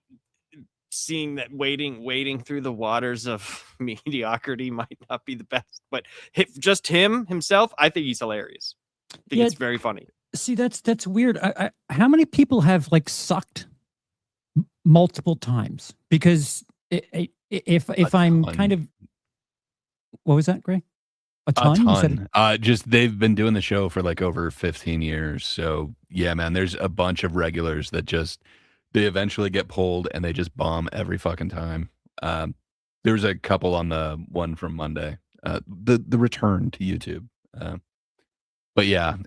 seeing that wading through the waters of mediocrity might not be the best, but just himself, I think he's hilarious. I think Yeah, it's very funny. See, that's weird. How many people have like sucked multiple times? Because if I'm ton. kind of, what was that, Gray? A A ton? You said ton. Just they've been doing the show for like over 15 years. So yeah, man, there's a bunch of regulars that just they eventually get pulled and they just bomb every fucking time. There's a couple on the one from Monday. The return to YouTube. But yeah,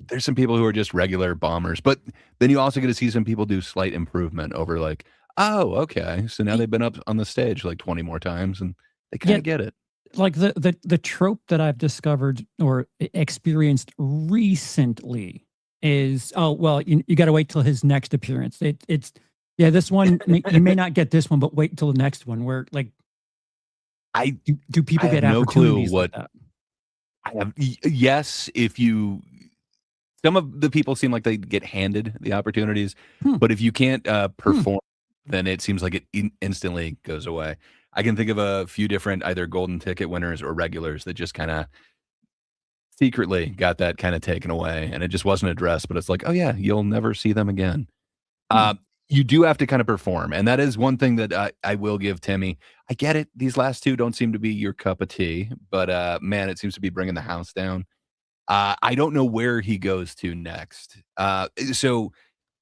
there's some people who are just regular bombers. But then you also get to see some people do slight improvement over like, oh, okay. So now they've been up on the stage like 20 more times and they kind Yeah. of get it. like the trope that I've discovered or experienced recently is, oh well, you got to wait till his next appearance. It's yeah, this one you may not get this one, but wait till the next one. Where like, do people I get have no clue opportunities like what that? I have. Yes, if you, some of the people seem like they get handed the opportunities, but if you can't perform, then it seems like it instantly goes away. I can think of a few different either golden ticket winners or regulars that just kind of secretly got that kind of taken away, and it just wasn't addressed. But it's like, oh yeah, you'll never see them again. You do have to kind of perform, and that is one thing that I will give Timmy. I get it; these last two don't seem to be your cup of tea, but man, it seems to be bringing the house down. I don't know where he goes to next. So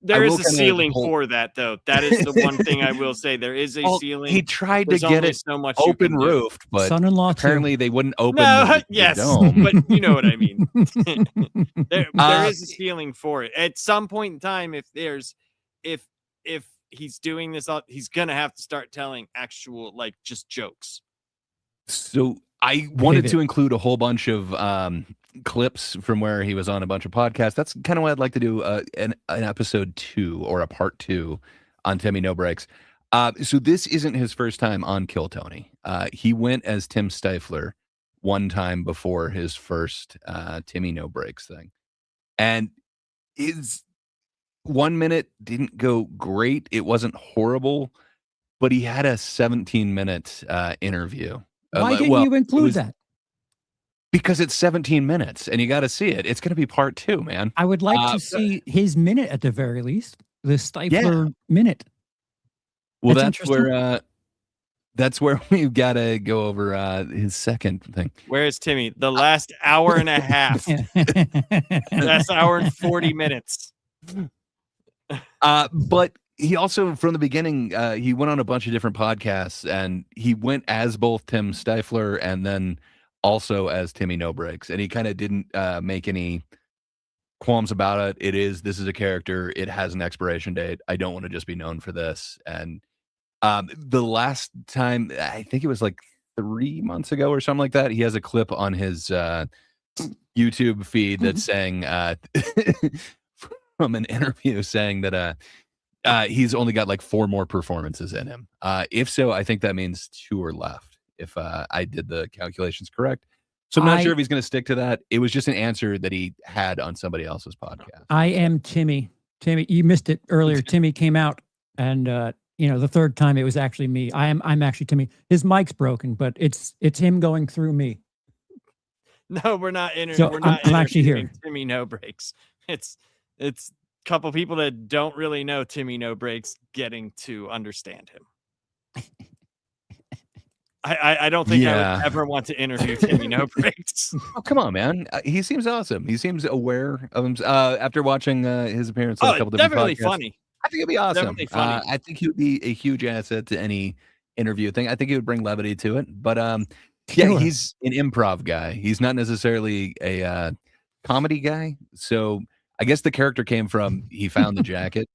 There I is will a kinda ceiling hold- for that, though. That is the one thing I will say. There is a Well, ceiling. he tried There's to get only it so much you open can do. roofed, but Son-in-law too. apparently they wouldn't open No, the yes, dome. but you know what I mean. There is a ceiling for it. At some point in time, if he's doing this, he's gonna have to start telling actual like just jokes. So I wanted Pivot. to include a whole bunch of clips from where he was on a bunch of podcasts. That's kind of what I'd like to do an episode 2 or a part 2 on Timmy No Brakes. So this isn't his first time on Kill Tony. He went as Tim Stifler one time before his first Timmy No Brakes thing. and his 1 minute didn't go great. It wasn't horrible, but he had a 17-minute interview. Why didn't you include that? Because it's 17 minutes, and you got to see it. It's going to be part 2, man. I would like to see his minute at the very least. The Stifler minute. Well, that's where we've got to go over his second thing. Where is Timmy? The last hour and a half. Last hour and 40 minutes. But he also, from the beginning, he went on a bunch of different podcasts, and he went as both Tim Stifler and then also as Timmy No Brakes, and he kind of didn't make any qualms about it. This is a character. It has an expiration date. I don't want to just be known for this. And the last time, I think it was like 3 months ago or something like that, he has a clip on his YouTube feed that's saying from an interview saying that he's only got like 4 more performances in him. If so, I think that means 2 are left, if I did the calculations correct. So I'm not sure if he's going to stick to that. It was just an answer that he had on somebody else's podcast. I am Timmy. Timmy, you missed it earlier. Timmy came out, and the third time it was actually me. I'm actually Timmy. His mic's broken, but it's him going through me. No, we're not I'm actually here. Timmy No Brakes. It's a couple people that don't really know Timmy No Brakes getting to understand him. I don't think I would ever want to interview Timmy No Brakes. Oh, come on, man. He seems awesome. He seems aware of him. After watching his appearance on a couple different definitely podcasts. funny. I think it'd be awesome. Definitely funny. I think he would be a huge asset to any interview thing. I think he would bring levity to it. But yeah, he's an improv guy. He's not necessarily a comedy guy. So I guess the character came from he found the jacket.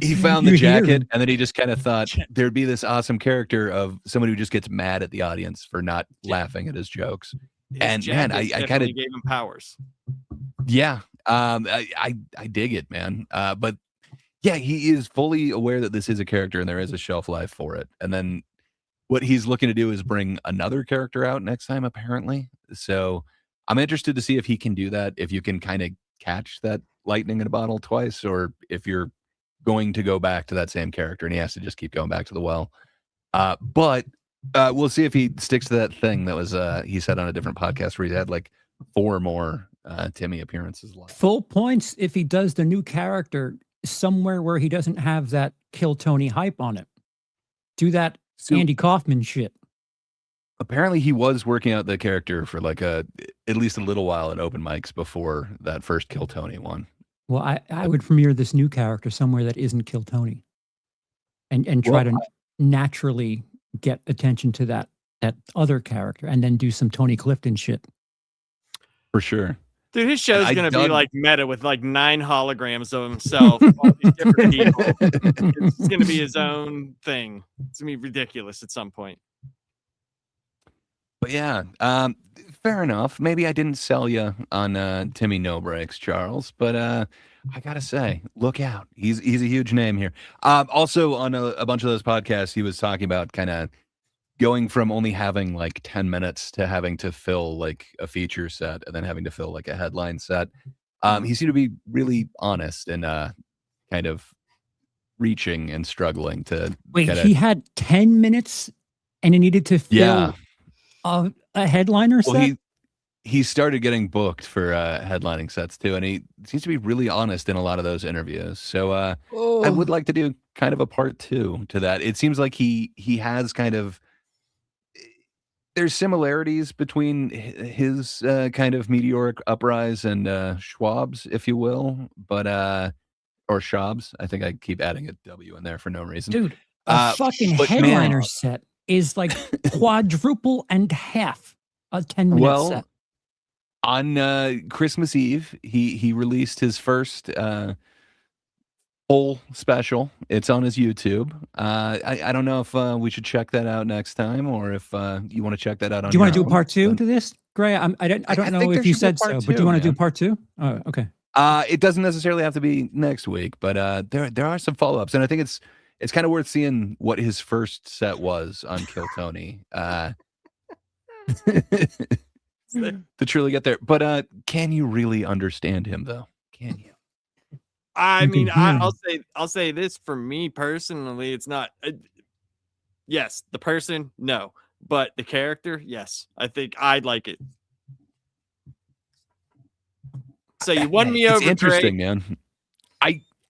He found the jacket, and then he just kind of thought there'd be this awesome character of somebody who just gets mad at the audience for not laughing at his jokes. And man, I kind of gave him powers. Yeah, I dig it, man. But yeah, he is fully aware that this is a character and there is a shelf life for it. And then what he's looking to do is bring another character out next time, apparently. So I'm interested to see if he can do that, if you can kind of catch that lightning in a bottle twice, or if you're going to go back to that same character and he has to just keep going back to the well. But we'll see if he sticks to that thing that was he said on a different podcast where he had like 4 more Timmy appearances left. Full points if he does the new character somewhere where he doesn't have that Kill Tony hype on it. Do that Andy Kaufman shit. Apparently he was working out the character for like at least a little while at open mics before that first Kill Tony one. Well, I would premiere this new character somewhere that isn't Kill Tony, and try to naturally get attention to that other character, and then do some Tony Clifton shit. For sure. Dude, his show's going to be like meta with like 9 holograms of himself, all these different people. It's going to be his own thing. It's going to be ridiculous at some point. But yeah, fair enough. Maybe I didn't sell you on Timmy No Brakes, Charles, but I gotta say, look out. He's a huge name here. Also on a bunch of those podcasts, he was talking about kind of going from only having like 10 minutes to having to fill like a feature set and then having to fill like a headline set. He seemed to be really honest and kind of reaching and struggling to he had 10 minutes and he needed to fill a headliner set? Well, he started getting booked for headlining sets too, and he seems to be really honest in a lot of those interviews. So I would like to do kind of a part 2 to that. It seems like he has kind of, there's similarities between his kind of meteoric uprise and Schwab's, if you will, but or Schwab's. I think I keep adding a W in there for no reason. Dude, a fucking headliner set is like quadruple and half a 10-minute set. On Christmas Eve, he released his first full special. It's on his YouTube. I don't know if we should check that out next time, or if you want to check that out on. Do you want to do part 2 to this, Gray? I don't know if you said so, but do you want to do part 2? Oh, okay. It doesn't necessarily have to be next week, but there are some follow-ups, and I think it's kind of worth seeing what his first set was on Kill Tony. to truly get there. But can you really understand him though? Can you? I You mean, can hear I'll say this for me personally, it's not. Yes, the person, no, but the character, yes. I think I'd like it. So you won me It's over, interesting, Greg. man.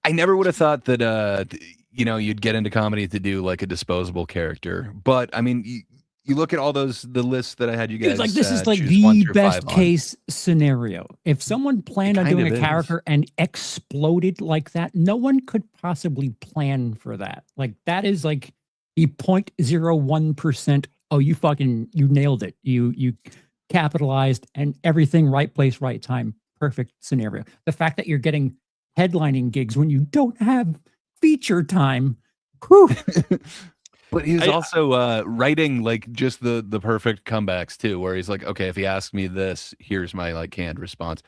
I never would have thought that you'd get into comedy to do like a disposable character. But I mean, you look at all the lists that I had you guys. It's like this is like choose 1 the through best 5 on. case scenario. If someone planned on kind doing of a is. character and exploded like that, no one could possibly plan for that. Like that is like the 0.01%. Oh, you nailed it. You capitalized and everything right place, right time. Perfect scenario. The fact that you're getting headlining gigs when you don't have feature time. Whew. But he's also writing like just the perfect comebacks too, where he's like, okay, if he asks me this, here's my like canned response.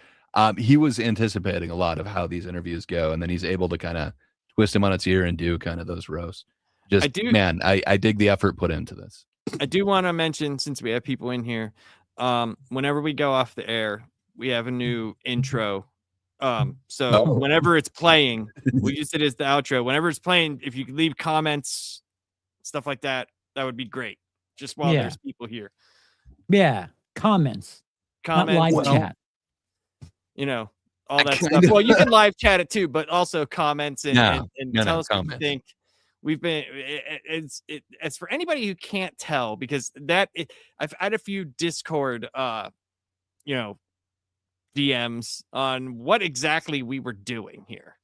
He was anticipating a lot of how these interviews go, and then he's able to kind of twist him on its ear and do kind of those roasts. Just man, I dig the effort put into this. I do want to mention, since we have people in here, whenever we go off the air, we have a new intro. So whenever it's playing, we use it as the outro. Whenever it's playing, if you could leave comments, stuff like that, that would be great. Just while there's people here. Yeah, comments. Not live chat. You know, all that stuff. Well, you can live chat it too, but also comments and tell us what you think. We've been it's for anybody who can't tell, because I've had a few Discord DMs on what exactly we were doing here.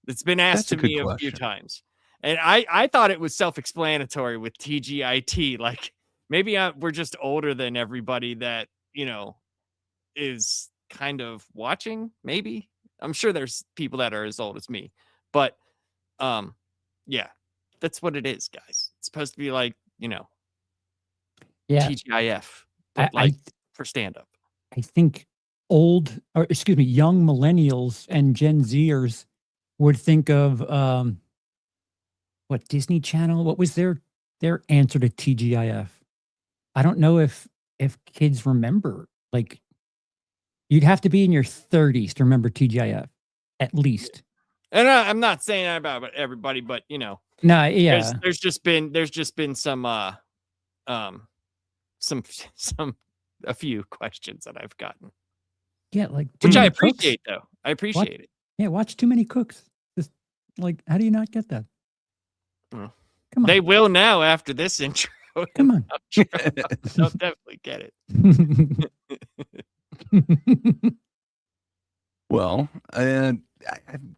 It's been asked to me a few times. And I thought it was self-explanatory with TGIT. Like maybe we're just older than everybody that, is kind of watching. Maybe I'm sure there's people that are as old as me, but yeah, that's what it is, guys. It's supposed to be like, TGIF, but for stand-up. I think young millennials and Gen Zers would think of what Disney Channel? What was their answer to TGIF? I don't know if kids remember. Like, you'd have to be in your 30s to remember TGIF, at least. And I'm not saying that about everybody, but no, yeah. There's just been some a few questions that I've gotten. Yeah, like which I appreciate though. I appreciate it. Yeah, watch Too Many Cooks. Just like, how do you not get that? Come on. They will now after this intro. Come on. They'll definitely get it. Well, I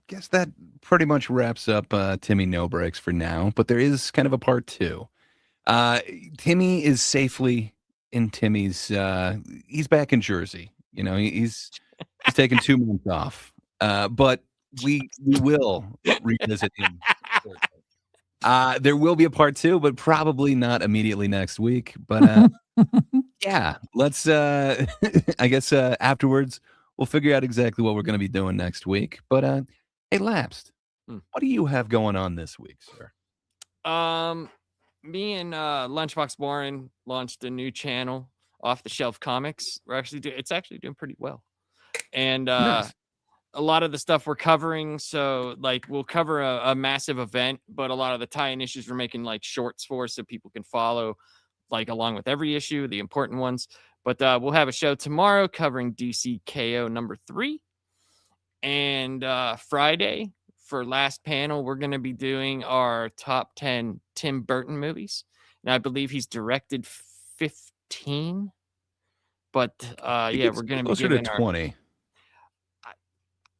guess that pretty much wraps up Timmy No Brakes for now, but there is kind of a part 2. Timmy is safely in Timmy's he's back in Jersey. He's taken 2 months off. But we will revisit him. There will be a part 2, but probably not immediately next week. But yeah, let's I guess afterwards we'll figure out exactly what we're going to be doing next week. But hey, Lapsed, what do you have going on this week, sir? Me and Lunchbox Warren launched a new channel, Off the Shelf Comics. It's actually doing pretty well. And Nice. a lot of the stuff we're covering, so like we'll cover a massive event, but a lot of the tie-in issues we're making like shorts for, so people can follow like along with every issue, the important ones. But we'll have a show tomorrow covering DC KO number 3. And Friday, for last panel, we're going to be doing our top 10 Tim Burton movies. And I believe he's directed 15. But yeah, we're going to be closer to 20.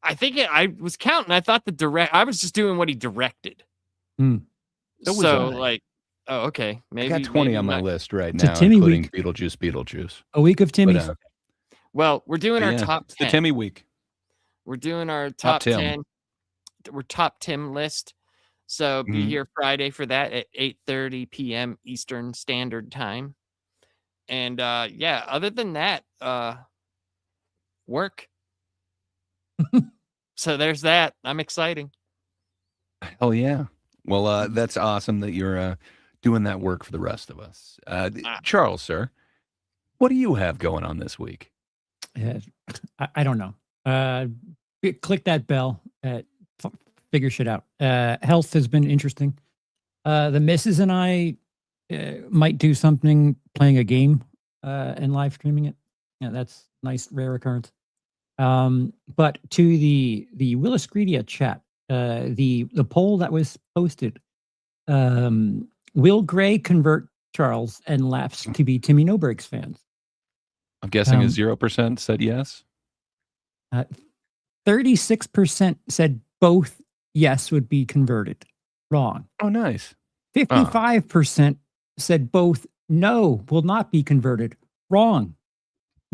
I think I was counting. I thought I was just doing what he directed. So was So I. like, oh, okay. Maybe I got 20 maybe on my not. list right It's a now, Timmy including week. Beetlejuice. A week of Timmy's. But, Well, we're doing our yeah, top it's the 10. Timmy week. We're doing our Top top Tim. 10. We're top Tim list. So be Mhm. here Friday for that at 8:30 p.m. Eastern Standard Time. And yeah, other than that, work. So there's that. I'm exciting. Hell yeah. Well, that's awesome that you're doing that work for the rest of us. Charles, sir, What do you have going on this week? I don't know. Click that bell. Figure shit out. Health has been interesting. The missus and I might do something, playing a game and live streaming it. Yeah, that's nice, rare occurrence. But to the Willis Greedia chat, the poll that was posted, will Gray convert Charles and Laps to be Timmy No Brakes fans? I'm guessing a 0% said yes. 36% said both yes would be converted. Wrong. Oh, nice. 55% said both no will not be converted. Wrong.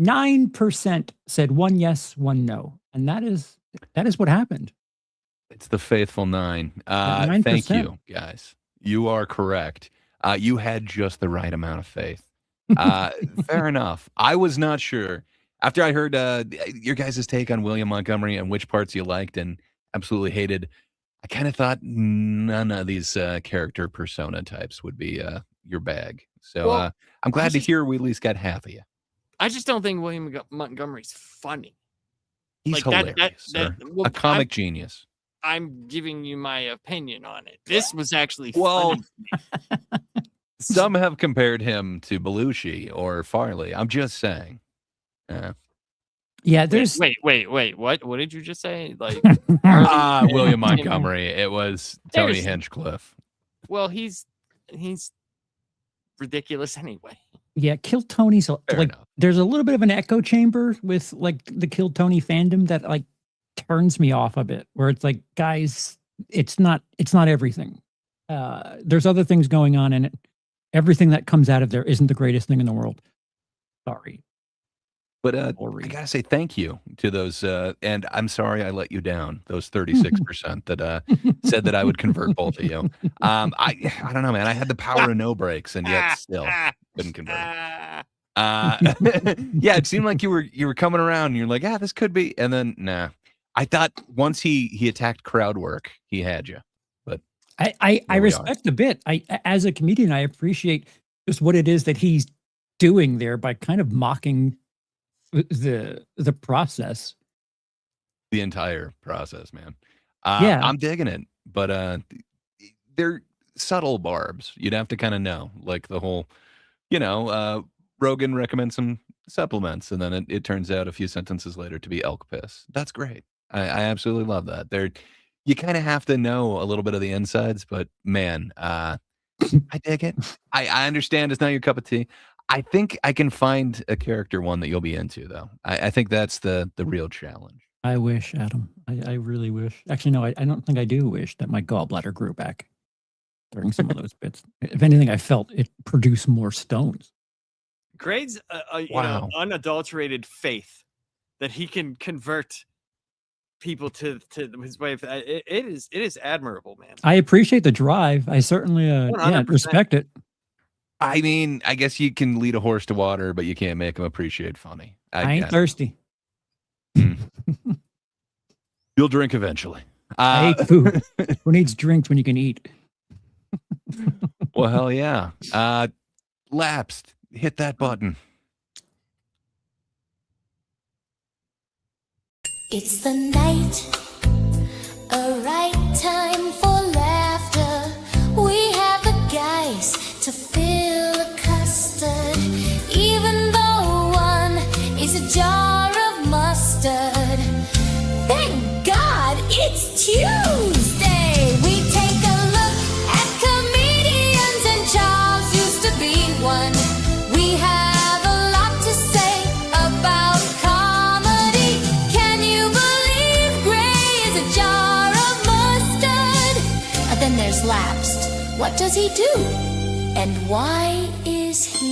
9% said one yes, one no. And that is what happened. It's the faithful 9. 9%. Thank you, guys. You are correct. You had just the right amount of faith. Fair enough. I was not sure. After I heard your guys' take on William Montgomery and which parts you liked and absolutely hated, I kind of thought none of these character persona types would be your bag. So Well, I'm glad to hear we at least got half of you. I just don't think William Montgomery's funny. He's Like, hilarious, sir. well, A comic genius. I'm giving you my opinion on it. This was actually Well, funny. some have compared him to Belushi or Farley. I'm just saying. Yeah, there's Wait. What did you just say? Like, William Montgomery. It was Tony There's- Hinchcliffe. well, he's ridiculous anyway. Yeah, Kill Tony's Fair like enough. there's a little bit of an echo chamber with like the Kill Tony fandom that like turns me off a bit, where it's like, guys, it's not everything. There's other things going on in it. Everything that comes out of there isn't the greatest thing in the world. Sorry. But I gotta say thank you to those, and I'm sorry I let you down. Those 36% that said that I would convert both of you. I don't know, man. I had the power of no breaks, and yet still couldn't convert. Yeah, it seemed like you were coming around. And you're like, this could be, and then nah. I thought once he attacked crowd work, he had you. But I respect a bit. As a comedian, I appreciate just what it is that he's doing there by kind of mocking the process. The entire process, man. Yeah. I'm digging it, but they're subtle barbs. You'd have to kind of know, like the whole, Rogan recommends some supplements, and then it turns out a few sentences later to be elk piss. That's great. I absolutely love that. You kind of have to know a little bit of the insides, but man, I dig it. I understand it's not your cup of tea. I think I can find a character one that you'll be into, though. I think that's the real challenge. I wish, Adam. I really wish. Actually, no, I don't think I do wish that my gallbladder grew back during some of those bits. If anything, I felt it produced more stones. Grade's Wow. unadulterated faith that he can convert people to his way of it is admirable, man. I appreciate the drive. I certainly 100%. respect it. I mean, I guess you can lead a horse to water, but you can't make him appreciate funny. I ain't get it. thirsty. You'll drink eventually. I hate food. Who needs drinks when you can eat? Well, hell yeah. Lapsed. Hit that button. It's the night, a right time for laughter. We have the guys to fill a custard, even though one is a jar of mustard. Thank God it's Tuesday. We take a look at comedians, and Charles used to be one. We have a lot to say about comedy. Can you believe Gray is a jar of mustard? And then there's Lapsed. What does he do? And why is he